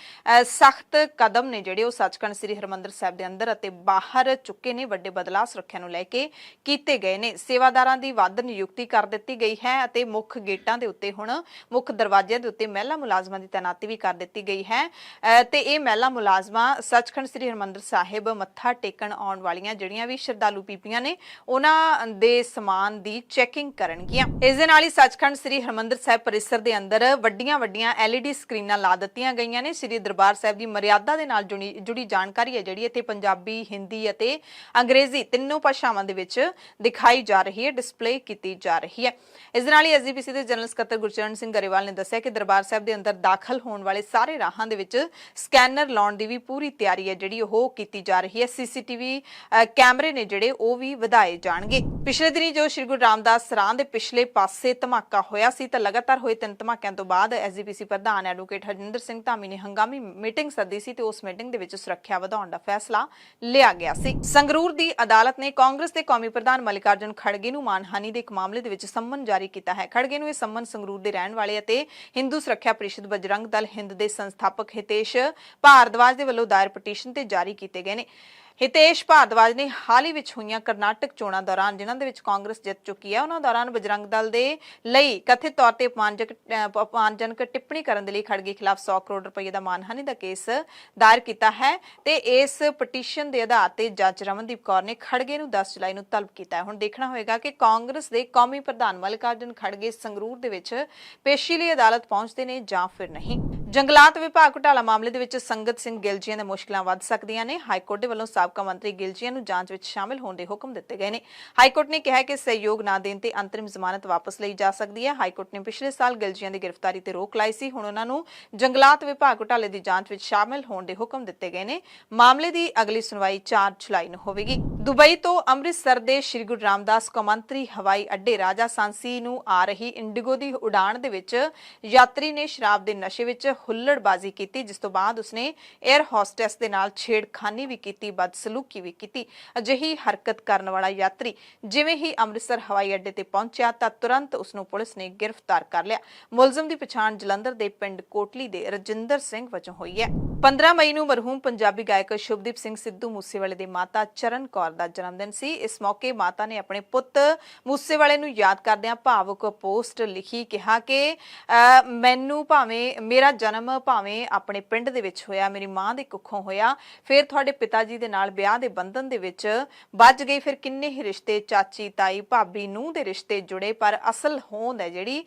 ਸਖਤ ਕਦਮ ਨੇ ਜਿਹੜੇ ਉਹ ਸੱਚਖੰਡ ਸ੍ਰੀ ਹਰਿਮੰਦਰ ਸਾਹਿਬ ਦੇ ਅੰਦਰ ਅਤੇ ਬਾਹਰ ਚੁੱਕੇ ਨੇ। ਵੱਡੇ ਬਦਲਾਅ ਸੁਰੱਖਿਆ ਨੂੰ ਲੈ ਕੇ ਕੀਤੇ ਗਏ ਨੇ। ਸੇਵਾਦਾਰਾਂ ਦੀ ਵੱਧ ਨਿਯੁਕਤੀ ਕਰ ਦਿੱਤੀ ਗਈ ਹੈ ਅਤੇ ਮੁੱਖ ਗੇਟਾਂ ਦੇ ਉੱਤੇ ਹੁਣ ਮੁੱਖ ਦਰਵਾਜ਼ਿਆਂ ਦੇ ਉੱਤੇ ਮਹਿਲਾ ਮੁਲਾਜ਼ਮਾਂ ਦੀ ਤਾਇਨਾਤੀ ਵੀ ਕਰ ਦਿੱਤੀ ਗਈ ਹੈ ਤੇ ਇਹ ਮਹਿਲਾ ਮੁਲਾਜ਼ਮਾਂ ਸੱਚਖੰਡ ਸ੍ਰੀ ਹਰਿਮੰਦਰ ਸਾਹਿਬ ਮੱਥਾ ਟੇਕਣ ਆਉਣ ਵਾਲੀਆਂ ਜਿਹੜੀਆਂ ਵੀ ਸ਼ਰਧਾਲੂ ਬੀਬੀਆਂ ਨੇ ਉਹਨਾਂ ਦੇ ਸਮਾਨ ਦੀ ਚੈਕਿੰਗ ਕਰਨਗੀਆਂ। ਇਸ ਦੇ ਨਾਲ ਹੀ ਸੱਚਖੰਡ ਸ੍ਰੀ ਹਰਿਮੰਦਰ ਸਾਹਿਬ ਪਰਿਸਰ ਦੇ ਅੰਦਰ ਵੱਡੀਆਂ LED ਸਕਰੀਨਾਂ ਲਾ ਦਿੱਤੀਆਂ ਗਈਆਂ ਨੇ। ਸ੍ਰੀ ਦਰਬਾਰ ਸਾਹਿਬ ਦੀ ਮਰਿਆਦਾ ਦੇ ਨਾਲ ਜੁੜੀ ਜਾਣਕਾਰੀ ਹੈ ਜਿਹੜੀ ਇੱਥੇ ਪੰਜਾਬੀ, ਹਿੰਦੀ ਅਤੇ ਅੰਗਰੇਜ਼ੀ ਤਿੰਨੋਂ ਭਾਸ਼ਾਵਾਂ ਦੇ ਵਿੱਚ ਦਿਖਾਈ ਜਾ ਰਹੀ ਹੈ, ਡਿਸਪਲੇ ਕੀਤੀ ਜਾ ਰਹੀ ਹੈ। ਇਸ ਦੇ ਨਾਲ ਹੀ ਐਸਜੀਪੀਸੀ ਦੇ ਜਨਰਲ ਸਕੱਤਰ ਗੁਰਚਰਨ ਸਿੰਘ ਗਰੇਵਾਲ ਨੇ ਦੱਸਿਆ ਕਿ ਦਰਬਾਰ ਸਾਹਿਬ ਦੇ ਅੰਦਰ ਦਾਖਲ ਹੋਣ ਵਾਲੇ ਸਾਰੇ ਰਾਹਾਂ ਦੇ ਵਿੱਚ ਸਕੈਨਰ ਲਾਉਣ ਦੀ ਵੀ ਪੂਰੀ ਤਿਆਰੀ ਹੈ ਜਿਹੜੀ ਉਹ ਕੀਤੀ ਜਾ ਰਹੀ ਹੈ। ਸੀਸੀਟੀਵੀ ਕੈਮਰੇ ਨੇ ਜਿਹੜੇ ਉਹ ਵੀ ਵਧਾਏ ਜਾਣਗੇ। ਪਿਛਲੇ ਦਿਨੀ ਜੋ ਸ਼੍ਰੀ ਗੁਰੂ ਰਾਮਦਾਸ ਸਰਾਂ ਦੇ ਪਿਛਲੇ ਪਾਸੇ ਧਮਾਕਾ ਹੋਇਆ ਸੀ ਤਾਂ ਲਗਾਤਾਰ ਹੋਏ 3 ਧਮਾਕਿਆਂ ਤੋਂ ਬਾਅਦ ਐਸਜੀਪੀਸੀ ਪ੍ਰਧਾਨ ਐਡਵੋਕੇਟ ਹਰਜਿੰਦਰ ਸਿੰਘ ਧਾਮੀ ਨੇ ਹੰਗਾਮੀ ਮੀਟਿੰਗ ਸੱਦੀ ਸੀ ਤੇ ਉਸ ਮੀਟਿੰਗ ਦੇ ਵਿੱਚ ਸੁਰੱਖਿਆ ਵਧਾਉਣ ਦਾ ਫੈਸਲਾ ਲਿਆ ਗਿਆ ਸੀ। ਸੰਗਰੂਰ ਦੀ ਅਦਾਲਤ ਨੇ ਕਾਂਗਰਸ ਦੇ ਕੌਮੀ ਪ੍ਰਧਾਨ ਮਲਿਕਾਰਜੁਨ ਖੜਗੇ ਨੂੰ ਮਾਨਹਾਨੀ ਦੇ ਇੱਕ ਮਾਮਲੇ ਦੇ ਵਿੱਚ ਸੰਮਨ ਜਾਰੀ ਕੀਤਾ ਹੈ। ਖੜਗੇ ਨੂੰ ਇਹ ਸੰਮਨ ਸੰਗਰੂਰ ਦੇ ਰਹਿਣ ਵਾਲੇ ਅਤੇ ਹਿੰਦੂ ਸੁਰੱਖਿਆ ਪ੍ਰੀਸ਼ਦ ਬਜਰੰਗ ਦਲ ਹਿੰਦ ਦੇ ਸੰਸਥਾਪਕ ਹਿਤੇਸ਼ ਭਾਰਦਵਾਜ ਦੇ ਵੱਲੋਂ ਦਾਇਰ ਪਟੀਸ਼ਨ ਤੇ ਜਾਰੀ ਕੀਤੇ ਗਏ ਨੇ। ਹਿਤੇਸ਼ ਭਾਰਦਵਾਜ ਨੇ ਹਾਲ ਹੀ ਵਿੱਚ ਹੋਈਆਂ ਕਰਨਾਟਕ ਚੋਣਾਂ ਦੌਰਾਨ ਜਿਨ੍ਹਾਂ ਦੇ ਵਿੱਚ ਕਾਂਗਰਸ ਜਿੱਤ ਚੁੱਕੀ ਹੈ ਉਹਨਾਂ ਦੌਰਾਨ ਬਜਰੰਗ ਦਲ ਦੇ ਲਈ ਕਥਿਤ ਤੌਰ ਤੇ ਅਪਮਾਨਜਨਕ ਟਿੱਪਣੀ ਕਰਨ ਦੇ ਲਈ ਖੜਗੇ ਖਿਲਾਫ 100 ਕਰੋੜ ਰੁਪਏ ਦਾ ਮਾਨਹਾਨੀ ਦਾ ਕੇਸ ਦਾਇਰ ਕੀਤਾ ਹੈ ਤੇ ਇਸ ਪਟੀਸ਼ਨ ਦੇ ਆਧਾਰ ਤੇ ਜੱਜ ਰਮਨਦੀਪ ਕੌਰ ਨੇ ਖੜਗੇ ਨੂੰ 10 ਜੁਲਾਈ ਨੂੰ ਤਲਬ ਕੀਤਾ ਹੈ। ਹੁਣ ਦੇਖਣਾ ਹੋਏਗਾ ਕਿ ਕਾਂਗਰਸ ਦੇ ਕੌਮੀ ਪ੍ਰਧਾਨ ਮਲਿਕਾਰਜੁਨ ਖੜਗੇ ਸੰਗਰੂਰ ਦੇ ਵਿੱਚ ਪੇਸ਼ੀ ਲਈ ਅਦਾਲਤ ਪਹੁੰਚਦੇ ਨੇ ਜਾਂ ਫਿਰ ਨਹੀਂ। ਜੰਗਲਾਤ ਵਿਭਾਗ ਘੁਟਾਲਾ ਮਾਮਲੇ ਦੇ ਵਿੱਚ ਸੰਗਤ ਸਿੰਘ ਗਿਲਜੀਆਂ ਦੀਆਂ ਮੁਸ਼ਕਲਾਂ ਵੱਧ ਸਕਦੀਆਂ ਨੇ। ਹਾਈਕੋਰਟ ਦੇ ਵੱਲੋਂ ਸਾਬਕਾ ਮੰਤਰੀ ਗਿਲਜੀਆਂ ਨੂੰ ਜਾਂਚ ਵਿੱਚ ਸ਼ਾਮਿਲ ਹੋਣ ਦੇ ਹੁਕਮ ਦਿੱਤੇ ਗਏ ਨੇ। ਹਾਈਕੋਰਟ ਨੇ ਕਿਹਾ ਕਿ ਸਹਿਯੋਗ ਨਾ ਦੇਣ ਤੇ ਅੰਤਰਿਮ ਜ਼ਮਾਨਤ ਵਾਪਸ ਲਈ ਜਾ ਸਕਦੀ ਹੈ। ਹਾਈਕੋਰਟ ਨੇ ਪਿਛਲੇ ਸਾਲ ਗਿਲਜੀਆਂ ਦੀ ਗ੍ਰਿਫਤਾਰੀ ਤੇ ਰੋਕ ਲਾਈ ਸੀ। ਹੁਣ ਉਹਨਾਂ ਨੂੰ ਜੰਗਲਾਤ ਵਿਭਾਗ ਘੁਟਾਲੇ ਦੀ ਜਾਂਚ ਵਿੱਚ ਸ਼ਾਮਿਲ ਹੋਣ ਦੇ ਹੁਕਮ ਦਿੱਤੇ ਗਏ ਨੇ। ਮਾਮਲੇ ਦੀ ਅਗਲੀ ਸੁਣਵਾਈ 4 ਜੁਲਾਈ ਨੂੰ ਹੋਵੇਗੀ। ਦੁਬਈ ਤੋਂ ਅੰਮ੍ਰਿਤਸਰ ਦੇ ਸ਼੍ਰੀ ਗੁਰੂ ਰਾਮਦਾਸ ਕੌਮਾਂਤਰੀ ਹਵਾਈ ਅੱਡੇ ਰਾਜਾ ਸਾਂਸੀ ਨੂੰ ਆ ਰਹੀ ਇੰਡੀਗੋ ਦੀ ਉਡਾਣ ਦੇ ਵਿੱਚ ਯਾਤਰੀ ਨੇ ਸ਼ਰਾਬ ਦੇ ਨਸ਼ੇ ਵਿੱਚ ਹੁੱਲੜਬਾਜ਼ੀ ਕੀਤੀ, ਜਿਸ ਤੋਂ ਬਾਅਦ ਉਸਨੇ 에ਅਰ ਹੋਸਟੈਸ ਦੇ ਨਾਲ ਛੇੜਖਾਨੀ ਵੀ ਕੀਤੀ, ਬਦਸਲੂਕੀ ਵੀ ਕੀਤੀ। ਅਜਿਹੀ ਹਰਕਤ ਕਰਨ ਵਾਲਾ ਯਾਤਰੀ ਜਿਵੇਂ ਹੀ ਅੰਮ੍ਰਿਤਸਰ ਹਵਾਈ ਅੱਡੇ ਤੇ ਪਹੁੰਚਿਆ ਤਾਂ ਤੁਰੰਤ ਉਸ ਨੂੰ ਪੁਲਿਸ ਨੇ ਗ੍ਰਿਫਤਾਰ ਕਰ ਲਿਆ। ਮੁਲਜ਼ਮ ਦੀ ਪਛਾਣ ਜਲੰਧਰ ਦੇ ਪਿੰਡ ਕੋਟਲੀ ਦੇ ਰਜਿੰਦਰ ਸਿੰਘ ਵਜੋਂ ਹੋਈ ਹੈ। 15 ਮਈ ਨੂੰ ਮਰਹੂਮ ਪੰਜਾਬੀ ਗਾਇਕ ਸ਼ੁਭਦੀਪ ਸਿੰਘ ਸਿੱਧੂ ਮੂਸੇਵਾਲੇ ਦੀ ਮਾਤਾ ਚਰਨ ਕੌਰ ਦਾ ਜਨਮ ਦਿਨ ਸੀ। ਇਸ ਮੌਕੇ ਮਾਤਾ ਨੇ ਆਪਣੇ ਪੁੱਤ ਮੂਸੇਵਾਲੇ ਨੂੰ ਯਾਦ ਕਰਦਿਆਂ ਭਾਵੁਕ ਪੋਸਟ ਲਿਖੀ, ਕਿਹਾ ਕਿ ਮੈਨੂੰ ਭਾਵੇਂ ਮੇਰਾ ਜਨਮ ਭਾਵੇਂ ਆਪਣੇ ਪਿੰਡ ਦੇ ਵਿੱਚ ਹੋਇਆ, ਮੇਰੀ ਮਾਂ ਦੇ ਕੁੱਖੋਂ ਹੋਇਆ, ਫਿਰ ਤੁਹਾਡੇ ਪਿਤਾ ਜੀ ਦੇ ਨਾਲ ਵਿਆਹ ਦੇ ਬੰਧਨ ਦੇ ਵਿੱਚ ਵੱਜ ਗਈ, ਫਿਰ ਕਿੰਨੇ ਹੀ ਰਿਸ਼ਤੇ, ਚਾਚੀ, ਤਾਈ, ਭਾਬੀ, ਨੂੰਹ ਦੇ ਰਿਸ਼ਤੇ ਜੁੜੇ, ਪਰ ਅਸਲ ਹੋਂਦ ਹੈ ਜਿਹੜੀ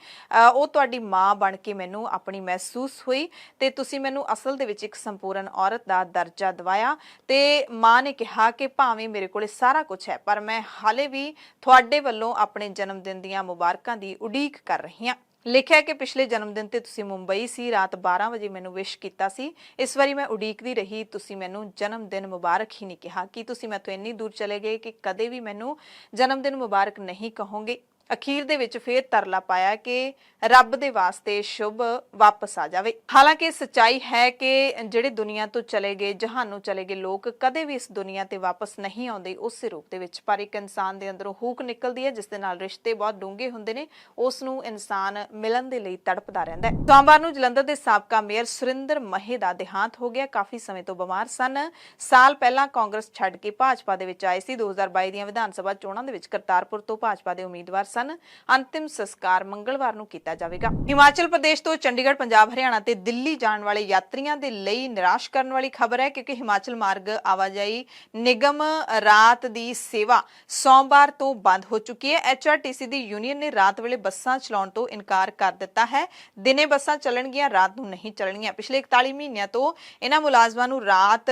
ਉਹ ਤੁਹਾਡੀ ਮਾਂ ਬਣ ਕੇ ਮੈਨੂੰ ਆਪਣੀ ਮਹਿਸੂਸ ਹੋਈ ਤੇ ਤੁਸੀਂ ਮੈਨੂੰ ਅਸਲ ਦੇ ਵਿੱਚ ਇੱਕ ਸੰਪੂਰਨ ਔਰਤ ਦਾ ਦਰਜਾ ਦਿਵਾਇਆ। ਤੇ ਮਾਂ ਨੇ ਕਿਹਾ ਕਿ ਭਾਵੇਂ ਮੇਰੇ ਕੋਲੇ ਸਾਰਾ ਕੁਝ ਹੈ ਪਰ ਮੈਂ ਹਾਲੇ ਵੀ ਤੁਹਾਡੇ ਵੱਲੋਂ ਆਪਣੇ ਜਨਮ ਦਿਨ ਦੀਆਂ ਮੁਬਾਰਕਾਂ ਦੀ ਉਡੀਕ ਕਰ ਰਹੀ ਹਾਂ। ਲਿਖਿਆ ਕਿ ਪਿਛਲੇ ਜਨਮ ਦਿਨ ਤੇ ਤੁਸੀਂ ਮੁੰਬਈ ਸੀ, ਰਾਤ 12 ਵਜੇ ਮੈਨੂੰ ਵਿਸ਼ ਕੀਤਾ ਸੀ, ਇਸ ਵਾਰੀ ਮੈਂ ਉਡੀਕਦੀ ਰਹੀ, ਤੁਸੀਂ ਮੈਨੂੰ ਜਨਮ ਦਿਨ ਮੁਬਾਰਕ ਹੀ ਨਹੀਂ ਕਿਹਾ। ਕਿ ਤੁਸੀਂ ਮੈਥੋਂ ਇੰਨੀ ਦੂਰ ਚਲੇ ਗਏ ਕਿ ਕਦੇ ਵੀ ਮੈਨੂੰ ਜਨਮ ਦਿਨ ਮੁਬਾਰਕ ਨਹੀਂ ਕਹੋਗੇ। ਅਖੀਰ ਦੇ ਵਿੱਚ ਫੇਰ ਤਰਲਾ ਪਾਇਆ ਕਿ ਰੱਬ ਦੇ ਵਾਸਤੇ ਸ਼ੁਭ ਵਾਪਸ ਆ ਜਾਵੇ। ਹਾਲਾਂਕਿ ਸੱਚਾਈ ਹੈ ਕਿ ਜਿਹੜੇ ਦੁਨੀਆ ਤੋਂ ਚਲੇ ਗਏ, ਜਹਾਨੋਂ ਚਲੇ ਗਏ ਲੋਕ ਕਦੇ ਵੀ ਇਸ ਦੁਨੀਆ ਤੇ ਵਾਪਸ ਨਹੀਂ ਆਉਂਦੇ ਉਸੇ ਰੂਪ ਦੇ ਵਿੱਚ, ਪਰ ਇੱਕ ਇਨਸਾਨ ਦੇ ਅੰਦਰੋਂ ਹੂਕ ਨਿਕਲਦੀ ਹੈ ਜਿਸ ਦੇ ਨਾਲ ਰਿਸ਼ਤੇ ਬਹੁਤ ਡੂੰਘੇ ਹੁੰਦੇ ਨੇ, ਉਸ ਨੂੰ ਇਨਸਾਨ ਮਿਲਣ ਦੇ ਲਈ ਤੜਪਦਾ ਰਹਿੰਦਾ ਹੈ। ਸੋਮਵਾਰ ਨੂੰ ਜਲੰਧਰ ਦੇ ਸਾਬਕਾ ਮੇਅਰ ਸੁਰਿੰਦਰ ਮਹੇ ਦਾ ਦੇਹਾਂਤ ਹੋ ਗਿਆ। ਕਾਫੀ ਸਮੇਂ ਤੋਂ ਬਿਮਾਰ ਸਨ। ਸਾਲ ਪਹਿਲਾਂ ਕਾਂਗਰਸ ਛੱਡ ਕੇ ਭਾਜਪਾ ਦੇ ਵਿੱਚ ਆਏ ਸੀ। 2022 ਦੀਆਂ ਵਿਧਾਨ ਸਭਾ ਚੋਣਾਂ ਦੇ ਵਿੱਚ ਕਰਤਾਰਪੁਰ ਤੋਂ ਭਾਜਪਾ ਦੇ ਉਮੀਦਵਾਰ ਸਨ। ਅੰਤਿਮ ਸੰਸਕਾਰ ਮੰਗਲਵਾਰ ਨੂੰ ਕੀਤਾ ਜਾਵੇਗਾ। ਹਿਮਾਚਲ ਪ੍ਰਦੇਸ਼ ਤੋਂ ਚੰਡੀਗੜ੍ਹ, ਪੰਜਾਬ, ਹਰਿਆਣਾ ਤੇ ਦਿੱਲੀ ਜਾਣ ਵਾਲੇ ਯਾਤਰੀਆਂ ਦੇ ਲਈ ਨਿਰਾਸ਼ ਕਰਨ ਵਾਲੀ ਖਬਰ ਹੈ, ਕਿਉਂਕਿ ਹਿਮਾਚਲ ਮਾਰਗ ਆਵਾਜਾਈ ਨਿਗਮ ਰਾਤ ਦੀ ਸੇਵਾ ਸੋਮਵਾਰ ਤੋਂ ਬੰਦ ਹੋ ਚੁੱਕੀ ਹੈ। HRTC ਦੀ ਯੂਨੀਅਨ ਨੇ ਰਾਤ ਵੇਲੇ ਬੱਸਾਂ ਚਲਾਉਣ ਤੋਂ ਇਨਕਾਰ ਕਰ ਦਿੱਤਾ ਹੈ। ਦਿਨੇ ਬੱਸਾਂ ਚੱਲਣਗੀਆਂ, ਰਾਤ ਨੂੰ ਨਹੀਂ ਚੱਲਣਗੀਆਂ। ਪਿਛਲੇ 41 ਮਹੀਨਿਆਂ ਤੋਂ ਇਹਨਾਂ ਮੁਲਾਜ਼ਮਾਂ ਨੂੰ ਰਾਤ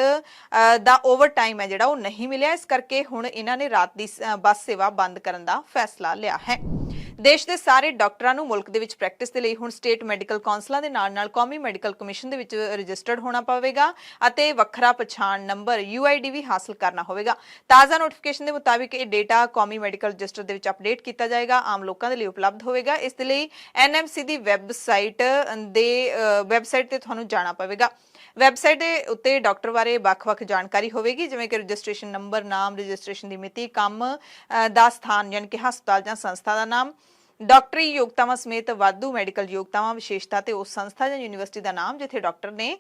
ਦਾ ਓਵਰਟਾਈਮ ਹੈ ਜਿਹੜਾ ਉਹ ਨਹੀਂ ਮਿਲਿਆ, ਇਸ ਕਰਕੇ ਹੁਣ ਇਹਨਾਂ ਨੇ ਰਾਤ ਦੀ ਬੱਸ ਸੇਵਾ ਬੰਦ ਕਰਨ ਦਾ ਫੈਸਲਾ ਲਿਆ ਹੈ। ਦੇਸ਼ ਦੇ ਸਾਰੇ ਡਾਕਟਰਾਂ ਨੂੰ ਮੁਲਕ ਦੇ ਵਿੱਚ ਪ੍ਰੈਕਟਿਸ ਦੇ ਲਈ ਹੁਣ ਸਟੇਟ ਮੈਡੀਕਲ ਕੌਂਸਲਾਂ ਦੇ ਨਾਲ-ਨਾਲ ਕੌਮੀ ਮੈਡੀਕਲ ਕਮਿਸ਼ਨ ਦੇ ਵਿੱਚ ਰਜਿਸਟਰਡ ਹੋਣਾ ਪਵੇਗਾ ਅਤੇ ਵੱਖਰਾ ਪਛਾਣ ਨੰਬਰ UID ਵੀ ਹਾਸਲ ਕਰਨਾ ਹੋਵੇਗਾ। ਤਾਜ਼ਾ ਨੋਟੀਫਿਕੇਸ਼ਨ ਦੇ ਮੁਤਾਬਿਕ ਇਹ ਡੇਟਾ ਕੌਮੀ ਮੈਡੀਕਲ ਰਜਿਸਟਰ ਦੇ ਵਿੱਚ ਅਪਡੇਟ ਕੀਤਾ ਜਾਏਗਾ, ਆਮ ਲੋਕਾਂ ਦੇ ਲਈ ਉਪਲਬਧ ਹੋਵੇਗਾ। ਇਸ ਦੇ ਲਈ NMC ਦੀ ਵੈਬਸਾਈਟ ਤੇ ਤੁਹਾਨੂੰ ਜਾਣਾ ਪਵੇਗਾ। ਵੈਬਸਾਈਟ ਦੇ ਉੱਤੇ ਡਾਕਟਰ ਬਾਰੇ ਵੱਖ-ਵੱਖ ਜਾਣਕਾਰੀ ਹੋਵੇਗੀ, ਜਿਵੇਂ ਕਿ ਰਜਿਸਟ੍ਰੇਸ਼ਨ ਨੰਬਰ, ਨਾਮ, ਰਜਿਸਟ੍ਰੇਸ਼ਨ ਦੀ ਮਿਤੀ, ਕੰਮ ਦਾ ਸਥਾਨ ਯਾਨੀ ਕਿ ਹਸਪਤਾਲ ਜਾਂ ਸੰਸਥਾ ਦਾ ਨਾਮ, ਡਾਕਟਰੀ ਯੋਗਤਾਵਾਂ ਸਮੇਤ ਵਾਧੂ ਮੈਡੀਕਲ ਯੋਗਤਾਵਾਂ, ਵਿਸ਼ੇਸ਼ਤਾ ਤੇ ਉਸ ਸੰਸਥਾ ਜਾਂ ਯੂਨੀਵਰਸਿਟੀ ਦਾ ਨਾਮ ਜਿੱਥੇ ਡਾਕਟਰ ਨੇ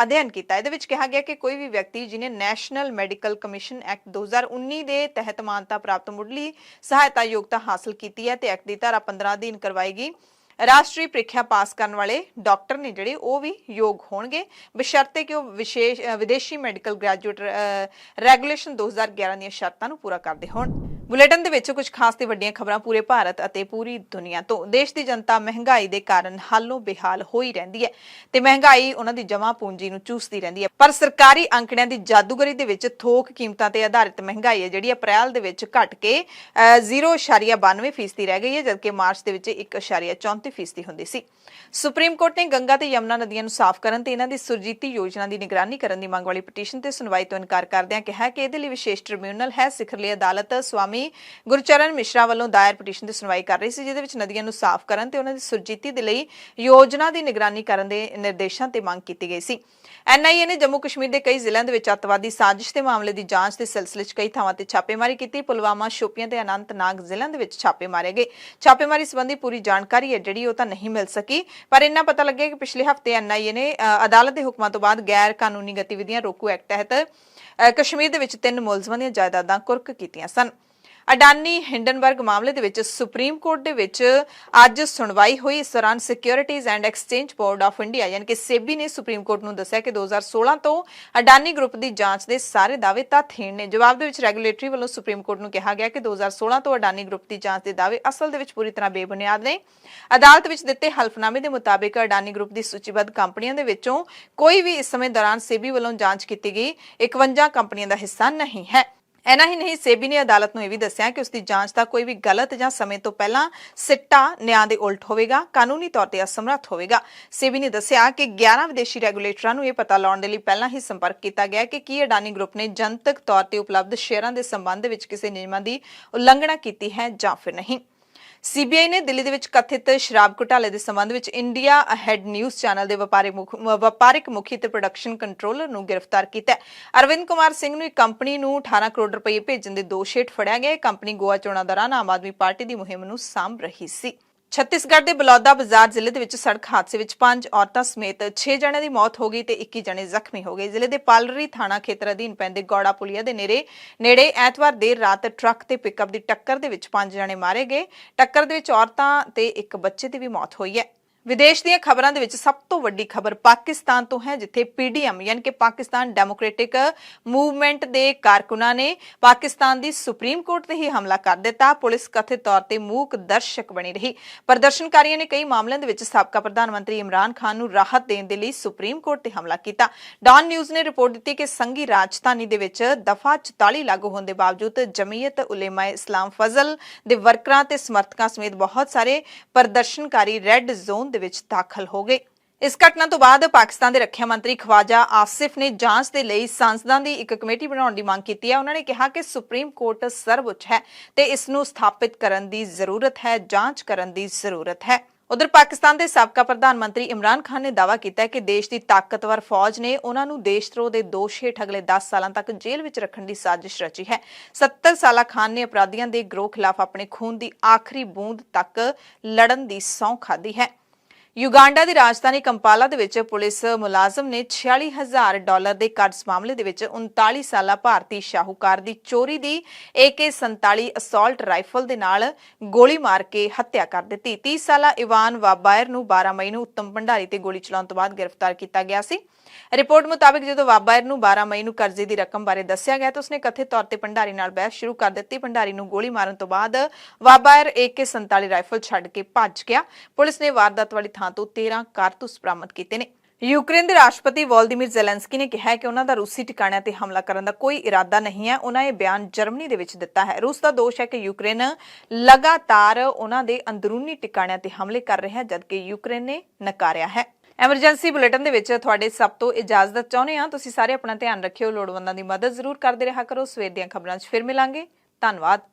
ਅਧਿਐਨ ਕੀਤਾ। ਇਹਦੇ ਵਿੱਚ ਕਿਹਾ ਗਿਆ ਕਿ ਕੋਈ ਵੀ ਵਿਅਕਤੀ ਜਿਹਨੇ ਨੈਸ਼ਨਲ ਮੈਡੀਕਲ ਕਮਿਸ਼ਨ ਐਕਟ 2019 ਦੇ ਤਹਿਤ ਮਾਨਤਾ ਪ੍ਰਾਪਤ ਮੁੱਢਲੀ ਸਹਾਇਤਾ ਯੋਗਤਾ ਹਾਸਲ ਕੀਤੀ ਹੈ ਤੇ ਐਕਟ ਦੀ ਧਾਰਾ 15 ਅਧੀਨ ਕਰਵਾਏਗੀ ਰਾਸ਼ਟਰੀ ਪ੍ਰੀਖਿਆ ਪਾਸ ਕਰਨ ਵਾਲੇ ਡਾਕਟਰ ਨੇ ਜਿਹੜੇ ਉਹ ਵੀ ਯੋਗ ਹੋਣਗੇ, ਬਸ਼ਰਤੇ ਕਿ ਉਹ ਵਿਦੇਸ਼ੀ ਮੈਡੀਕਲ ਗ੍ਰੈਜੂਏਟ ਰੈਗੂਲੇਸ਼ਨ 2011 ਦੀਆਂ ਸ਼ਰਤਾਂ ਨੂੰ ਪੂਰਾ ਕਰਦੇ ਹੋਣ। ਬੁਲੇਟਿਨ ਦੇ ਵਿੱਚ ਕੁਝ ਖਾਸ ਤੇ ਵੱਡੀਆਂ ਖਬਰਾਂ ਪੂਰੇ ਭਾਰਤ ਅਤੇ ਪੂਰੀ ਦੁਨੀਆ ਤੋਂ। ਦੇਸ਼ ਦੀ ਜਨਤਾ ਮਹਿੰਗਾਈ ਦੇ ਕਾਰਨ ਹਾਲੋਂ ਬੇਹਾਲ ਹੋਈ ਰਹਿੰਦੀ ਹੈ ਤੇ ਮਹਿੰਗਾਈ ਉਹਨਾਂ ਦੀ ਜਮ੍ਹਾਂ ਪੂੰਜੀ ਨੂੰ ਚੂਸਦੀ ਰਹਿੰਦੀ ਹੈ, ਪਰ ਸਰਕਾਰੀ ਅੰਕੜਿਆਂ ਦੀ ਜਾਦੂਗਰੀ ਦੇ ਵਿੱਚ ਥੋਕ ਕੀਮਤਾਂ ਤੇ ਆਧਾਰਿਤ ਮਹਿੰਗਾਈ ਹੈ ਜਿਹੜੀ ਅਪ੍ਰੈਲ ਦੇ ਵਿੱਚ ਘਟ ਕੇ 0.92% ਰਹਿ ਗਈ ਹੈ, ਜਦਕਿ ਮਾਰਚ ਦੇ ਵਿੱਚ 1.34% ਹੁੰਦੀ ਸੀ। ਸੁਪਰੀਮ ਕੋਰਟ ਨੇ ਗੰਗਾ ਤੇ ਯਮੁਨਾ ਨਦੀਆਂ ਨੂੰ ਸਾਫ਼ ਕਰਨ ਤੇ ਇਹਨਾਂ ਦੀ ਸੁਰਜੀਤੀ ਯੋਜਨਾ ਦੀ ਨਿਗਰਾਨੀ ਕਰਨ ਦੀ ਮੰਗ ਵਾਲੀ ਪਟੀਸ਼ਨ ਤੇ ਸੁਣਵਾਈ ਤੋਂ ਇਨਕਾਰ ਕਰਦਿਆਂ ਕਿਹਾ ਕਿ ਇਹਦੇ ਲਈ ਵਿਸ਼ੇਸ਼ ਟ੍ਰਿਬਿਊਨਲ ਹੈ। ਸਿਖਰਲੀ ਅਦਾਲਤ ਸਵਾਮੀ ਗੁਰਚਰਨ ਮਿਸ਼ਰਾ ਵੱਲੋਂ ਦਾਇਰ ਪਟੀਸ਼ਨ ਤੇ ਸੁਣਵਾਈ ਕਰ ਰਹੀ ਸੀ, ਜਿਹਦੇ ਵਿੱਚ ਨਦੀਆਂ ਨੂੰ ਸਾਫ਼ ਕਰਨ ਤੇ ਉਹਨਾਂ ਦੀ ਸੁਰਜੀਤੀ ਦੇ ਲਈ ਯੋਜਨਾ ਦੀ ਨਿਗਰਾਨੀ ਕਰਨ ਦੇ ਨਿਰਦੇਸ਼ਾਂ ਤੇ ਮੰਗ ਕੀਤੀ ਗਈ ਸੀ। NIA ਨੇ ਜੰਮੂ ਕਸ਼ਮੀਰ ਦੇ ਕਈ ਜ਼ਿਲ੍ਹਿਆਂ ਦੇ ਵਿੱਚ ਅੱਤਵਾਦੀ ਸਾਜ਼ਿਸ਼ ਦੇ ਮਾਮਲੇ ਦੀ ਜਾਂਚ ਦੇ ਸਿਲਸਿਲੇ 'ਚ ਕਈ ਥਾਵਾਂ ਤੇ ਛਾਪੇਮਾਰੀ ਕੀਤੀ। ਪੁਲਵਾਮਾ, ਸ਼ੋਪੀਆਂ ਤੇ ਅਨੰਤਨਾਗ ਜ਼ਿਲ੍ਹਿਆਂ ਦੇ ਵਿੱਚ ਛਾਪੇ ਮਾਰੇ ਗਏ। ਛਾਪੇਮਾਰੀ ਸੰਬੰਧੀ ਪੂਰੀ ਜਾਣਕਾਰੀ ਹੈ ਜਿਹੜੀ ਉਹ ਤਾਂ ਨਹੀਂ ਮਿਲ ਸਕੀ, ਪਰ ਇੰਨਾ ਪਤਾ ਲੱਗਿਆ ਕਿ ਪਿਛਲੇ ਹਫ਼ਤੇ NIA ਨੇ ਅਦਾਲਤ ਦੇ ਹੁਕਮਾਂ ਤੋਂ ਬਾਅਦ ਗੈਰ ਕਾਨੂੰਨੀ ਗਤੀਵਿਧੀਆਂ ਰੋਕੂ ਐਕਟ ਤਹਿਤ ਕਸ਼ਮੀਰ ਦੇ ਵਿੱਚ 3 ਮੁਲਜ਼ਮਾਂ ਦੀਆਂ ਜਾਇਦਾਦਾਂ ਕੁਰਕ ਕੀਤੀਆਂ ਸਨ। ਅਡਾਨੀ ਹਿੰਡਨਬਰਗ ਮਾਮਲੇ ਦੇ ਵਿੱਚ ਸੁਪਰੀਮ ਕੋਰਟ ਦੇ ਵਿੱਚ ਅੱਜ ਸੁਣਵਾਈ ਹੋਈ। ਇਸ ਦੌਰਾਨ securities and exchange board of India ਯਾਨੀ ਕਿ ਸੇਬੀ ਨੇ ਸੁਪਰੀਮ ਕੋਰਟ ਨੂੰ ਦੱਸਿਆ ਕਿ 2016 ਤੋਂ ਅਡਾਨੀ ਗਰੁੱਪ ਦੀ ਜਾਂਚ ਦੇ ਸਾਰੇ ਦਾਅਵੇ ਤੱਥਹੀਣ ਨੇ। ਜਵਾਬ ਦੇ ਵਿੱਚ ਰੈਗੂਲੇਟਰੀ ਵੱਲੋਂ ਸੁਪਰੀਮ ਕੋਰਟ ਨੂੰ ਕਿਹਾ ਗਿਆ ਕਿ 2016 ਤੋਂ ਅਡਾਨੀ ਗਰੁੱਪ ਦੀ ਜਾਂਚ ਦੇ ਦਾਅਵੇ ਅਸਲ ਦੇ ਵਿੱਚ ਪੂਰੀ ਤਰ੍ਹਾਂ ਬੇਬੁਨਿਆਦ ਨੇ। ਅਦਾਲਤ ਵਿੱਚ ਦਿੱਤੇ ਹਲਫਨਾਮੇ ਦੇ ਮੁਤਾਬਿਕ ਅਡਾਨੀ ਗਰੁੱਪ ਦੀ ਸੂਚੀਬੱਧ ਕੰਪਨੀਆਂ ਦੇ ਵਿੱਚੋਂ ਕੋਈ ਵੀ ਇਸ ਸਮੇਂ ਦੌਰਾਨ ਸੇਬੀ ਵੱਲੋਂ ਜਾਂਚ ਕੀਤੀ ਗਈ 51 ਕੰਪਨੀਆਂ ਦਾ ਹਿੱਸਾ ਨਹੀਂ ਹੈ। ਇੰਨਾ ਹੀ ਨਹੀਂ, ਸੇਬੀ ਨੇ ਅਦਾਲਤ ਨੂੰ ਇਹ ਵੀ ਦੱਸਿਆ ਕਿ ਉਸ ਦੀ ਜਾਂਚ ਦਾ ਕੋਈ ਵੀ ਗਲਤ ਜਾਂ ਸਮੇਂ ਤੋਂ ਪਹਿਲਾਂ ਸਿੱਟਾ ਨਿਆਂ ਦੇ ਉਲਟ ਹੋਵੇਗਾ, ਕਾਨੂੰਨੀ ਤੌਰ ਤੇ ਅਸਮਰੱਥ ਹੋਵੇਗਾ। ਸੇਬੀ ਨੇ ਦੱਸਿਆ ਕਿ 11 ਵਿਦੇਸ਼ੀ ਰੈਗੂਲੇਟਰਾਂ ਨੂੰ ਇਹ ਪਤਾ ਲਾਉਣ ਦੇ ਲਈ ਪਹਿਲਾਂ ਹੀ ਸੰਪਰਕ ਕੀਤਾ ਗਿਆ ਕਿ ਕੀ ਅਡਾਨੀ ਗਰੁੱਪ ਨੇ ਜਨਤਕ ਤੌਰ ਤੇ ਉਪਲਬਧ ਸ਼ੇਅਰਾਂ ਦੇ ਸੰਬੰਧ ਵਿੱਚ ਕਿਸੇ ਨਿਯਮਾਂ ਦੀ ਉਲੰਘਣਾ ਕੀਤੀ ਹੈ ਜਾਂ ਫਿਰ ਨਹੀਂ। CBI ਨੇ ਦਿੱਲੀ ਦੇ ਵਿੱਚ ਕਥਿਤ ਸ਼ਰਾਬ ਘੁਟਾਲੇ ਦੇ ਸੰਬੰਧ ਵਿੱਚ ਇੰਡੀਆ ਅਹੈਡ ਨਿਊਜ਼ ਚੈਨਲ ਦੇ ਵਪਾਰਿਕ ਮੁਖੀ ਤੇ ਪ੍ਰੋਡਕਸ਼ਨ ਕੰਟਰੋਲਰ ਨੂੰ ਗ੍ਰਿਫਤਾਰ ਕੀਤਾ ਹੈ। ਅਰਵਿੰਦ ਕੁਮਾਰ ਸਿੰਘ ਨੂੰ ਇੱਕ ਕੰਪਨੀ ਨੂੰ 18 ਕਰੋੜ ਰੁਪਏ ਭੇਜਣ ਦੇ ਦੋਸ਼ ਹੇਠ ਫੜਿਆ ਗਿਆ। ਕੰਪਨੀ ਗੋਆ ਚੋਣਾਂ ਦੌਰਾਨ ਆਮ ਆਦਮੀ ਪਾਰਟੀ ਦੀ ਮੁਹਿੰਮ ਨੂੰ ਸਾਂਭ ਰਹੀ ਸੀ। ਛੱਤੀਸਗੜ੍ਹ ਦੇ ਬਲੌਦਾ ਬਾਜ਼ਾਰ ਜ਼ਿਲ੍ਹੇ ਦੇ ਵਿੱਚ ਸੜਕ ਹਾਦਸੇ ਵਿੱਚ 5 ਔਰਤਾਂ ਸਮੇਤ 6 ਜਣਿਆਂ ਦੀ ਮੌਤ ਹੋ ਗਈ ਤੇ 21 ਜਣੇ ਜ਼ਖਮੀ ਹੋ ਗਏ। ਜ਼ਿਲ੍ਹੇ ਦੇ ਪਾਲਰੀ ਥਾਣਾ ਖੇਤਰ ਅਧੀਨ ਪੈਂਦੇ ਗੌੜਾ ਪੁਲੀਆ ਦੇ ਨੇੜੇ ਐਤਵਾਰ ਦੇਰ ਰਾਤ ਟਰੱਕ ਤੇ ਪਿਕਅਪ ਦੀ ਟੱਕਰ ਦੇ ਵਿੱਚ 5 ਜਣੇ ਮਾਰੇ ਗਏ। ਟੱਕਰ ਦੇ ਵਿੱਚ ਔਰਤਾਂ ਤੇ ਇੱਕ ਬੱਚੇ ਦੀ ਵੀ ਮੌਤ ਹੋਈ ਹੈ। ਵਿਦੇਸ਼ ਦੀਆਂ ਖਬਰਾਂ ਦੇ ਵਿੱਚ ਸਭ ਤੋਂ ਵੱਡੀ ਖਬਰ ਪਾਕਿਸਤਾਨ ਤੋਂ ਹੈ, ਜਿੱਥੇ PDM ਯਾਨੀ ਕਿ ਪਾਕਿਸਤਾਨ ਡੈਮੋਕ੍ਰੈਟਿਕ ਮੂਵਮੈਂਟ ਦੇ ਕਾਰਕੁਨਾਂ ਨੇ ਪਾਕਿਸਤਾਨ ਦੀ ਸੁਪਰੀਮ ਕੋਰਟ ਤੇ ਹੀ ਹਮਲਾ ਕਰ ਦਿੱਤਾ। ਪੁਲਿਸ ਕਥਿਤ ਤੌਰ ਤੇ ਮੂਕ ਦਰਸ਼ਕ ਬਣੀ ਰਹੀ। ਪ੍ਰਦਰਸ਼ਨਕਾਰੀਆਂ ਨੇ ਕਈ ਮਾਮਲਿਆਂ ਦੇ ਵਿੱਚ ਸਾਬਕਾ ਪ੍ਰਧਾਨ ਮੰਤਰੀ ਇਮਰਾਨ ਖਾਨ ਨੂੰ ਰਾਹਤ ਦੇਣ ਦੇ ਲਈ ਸੁਪਰੀਮ ਕੋਰਟ ਤੇ ਹਮਲਾ ਕੀਤਾ। ਡਾਨ ਨਿਊਜ਼ ਨੇ ਰਿਪੋਰਟ ਦਿੱਤੀ ਕਿ ਸੰਘੀ ਰਾਜਧਾਨੀ ਦੇ ਵਿੱਚ ਦਫਾ 44 ਲਾਗੂ ਹੋਣ ਦੇ ਬਾਵਜੂਦ ਜਮੀਅਤ ਉਲੇਮਾ ਇਸਲਾਮ ਫਜ਼ਲ ਦੇ ਵਰਕਰਾਂ ਤੇ ਸਮਰਥਕਾਂ ਸਮੇਤ ਬਹੁਤ ਸਾਰੇ ਪ੍ਰਦਰਸ਼ਨਕਾਰੀ ਰੈੱਡ ਜ਼ੋਨ ਵਿੱਚ ਦਾਖਲ ਹੋ ਗਏ। ਇਸ ਘਟਨਾ ਤੋਂ ਬਾਅਦ ਪਾਕਿਸਤਾਨ ਦੇ ਰੱਖਿਆ ਮੰਤਰੀ ਖਵਾਜਾ ਆਸਿਫ ਨੇ ਜਾਂਚ ਦੇ ਲਈ ਸੰਸਦਾਂ ਦੀ ਇੱਕ ਕਮੇਟੀ ਬਣਾਉਣ ਦੀ ਮੰਗ ਕੀਤੀ ਹੈ। ਉਹਨਾਂ ਨੇ ਕਿਹਾ ਕਿ ਸੁਪਰੀਮ ਕੋਰਟ ਸਰਵਉੱਚ ਹੈ ਤੇ ਇਸ ਨੂੰ ਸਥਾਪਿਤ ਕਰਨ ਦੀ ਜ਼ਰੂਰਤ ਹੈ, ਜਾਂਚ ਕਰਨ ਦੀ ਜ਼ਰੂਰਤ ਹੈ। ਉਧਰ ਪਾਕਿਸਤਾਨ ਦੇ ਸਾਬਕਾ ਪ੍ਰਧਾਨ ਮੰਤਰੀ ਇਮਰਾਨ ਖਾਨ ਨੇ ਦਾਅਵਾ ਕੀਤਾ ਹੈ ਕਿ ਦੇਸ਼ ਦੀ ਤਾਕਤਵਰ ਫੌਜ ਨੇ ਉਹਨਾਂ ਨੂੰ ਦੇਸ਼ਧਰੋਹ ਦੇ ਦੋਸ਼ ਹੇਠ ਅਗਲੇ 10 ਸਾਲਾਂ ਤੱਕ ਜੇਲ੍ਹ ਵਿੱਚ ਰੱਖਣ ਦੀ ਸਾਜ਼ਿਸ਼ ਰਚੀ ਹੈ। 70 ਸਾਲਾ ਖਾਨ ਨੇ ਅਪਰਾਧੀਆਂ ਦੇ ਗਰੋਹ ਖਿਲਾਫ ਆਪਣੇ ਖੂਨ ਦੀ ਆਖਰੀ ਬੂੰਦ ਤੱਕ ਲੜਨ ਦੀ ਸਹੁੰ ਖਾਧੀ ਹੈ। ਯੁਗਾਂਡਾ ਦੀ ਰਾਜਧਾਨੀ ਕੰਪਾਲਾ ਦੇ ਵਿੱਚ ਪੁਲਿਸ ਮੁਲਾਜ਼ਮ ਨੇ $46,000 ਦੇ ਕਰਜ਼ ਮਾਮਲੇ ਦੇ ਵਿੱਚ 39 ਸਾਲਾ ਭਾਰਤੀ ਸ਼ਾਹੂਕਾਰ ਦੀ ਚੋਰੀ ਦੀ AK-47 ਅਸੌਲਟ ਰਾਈਫਲ ਦੇ ਨਾਲ ਗੋਲੀ ਮਾਰ ਕੇ ਹੱਤਿਆ ਕਰ ਦਿੱਤੀ। 30 ਸਾਲਾ ਇਵਾਨ ਵਾਬਾਇਰ ਨੂੰ 12 ਮਈ ਨੂੰ ਉੱਤਮ ਭੰਡਾਰੀ ਤੇ ਗੋਲੀ ਚਲਾਉਣ ਤੋਂ ਬਾਅਦ ਗ੍ਰਿਫਤਾਰ ਕੀਤਾ ਗਿਆ ਸੀ। ਰਿਪੋਰਟ ਮੁਤਾਬਕ ਜਦੋਂ ਵਾਬਾਇਰ ਨੂੰ 12 ਮਈ ਨੂੰ ਕਰਜ਼ੇ ਦੀ ਰਕਮ ਬਾਰੇ ਦੱਸਿਆ ਗਿਆ ਤਾਂ ਉਸਨੇ ਕਥਿਤ ਤੌਰ ਤੇ ਭੰਡਾਰੀ ਨਾਲ ਬਹਿਸ ਸ਼ੁਰੂ ਕਰ ਦਿੱਤੀ। ਭੰਡਾਰੀ ਨੂੰ ਗੋਲੀ ਮਾਰਨ ਤੋਂ ਬਾਅਦ ਵਾਬਾਇਰ AK-47 ਰਾਈਫਲ ਛੱਡ ਕੇ ਭੱਜ ਗਿਆ। ਪੁਲਿਸ ਨੇ ਵਾਰਦਾਤ ਵਾਲੀ ਥਾਂ ਤੋਂ 13 ਕਾਰਤੂਸ ਬਰਾਮਦ ਕੀਤੇ ਨੇ। ਯੂਕਰੇਨ ਦੇ ਰਾਸ਼ਟਰਪਤੀ ਵੋਲੋਦੀਮੀਰ ਜ਼ੈਲੈਂਸਕੀ ਨੇ ਕਿਹਾ ਹੈ ਕਿ ਉਹਨਾਂ ਦਾ ਰੂਸੀ ਟਿਕਾਣਿਆਂ ਤੇ ਹਮਲਾ ਕਰਨ ਦਾ ਕੋਈ ਇਰਾਦਾ ਨਹੀਂ ਹੈ। ਉਹਨਾਂ ਇਹ ਬਿਆਨ ਜਰਮਨੀ ਦੇ ਵਿੱਚ ਦਿੱਤਾ ਹੈ। ਰੂਸ ਦਾ ਦੋਸ਼ ਹੈ ਕਿ ਯੂਕਰੇਨ ਲਗਾਤਾਰ ਉਹਨਾਂ ਦੇ ਅੰਦਰੂਨੀ ਟਿਕਾਣਿਆਂ ਤੇ ਹਮਲੇ ਕਰ ਰਿਹਾ ਹੈ, ਜਦਕਿ ਯੂਕਰੇਨ ਨੇ ਨਕਾਰਿਆ ਹੈ। ਐਮਰਜੈਂਸੀ ਬੁਲੇਟਿਨ ਦੇ ਵਿੱਚ ਤੁਹਾਡੇ ਸਭ ਤੋਂ ਇਜਾਜ਼ਤ ਚਾਹੁੰਦੇ ਹਾਂ। ਤੁਸੀਂ ਸਾਰੇ ਆਪਣਾ ਧਿਆਨ ਰੱਖਿਓ, ਲੋੜਵੰਦਾਂ ਦੀ ਮਦਦ ਜ਼ਰੂਰ ਕਰਦੇ ਰਿਹਾ ਕਰੋ। ਸਵੇਰ ਦੀਆਂ ਖਬਰਾਂ 'ਚ ਫਿਰ ਮਿਲਾਂਗੇ। ਧੰਨਵਾਦ।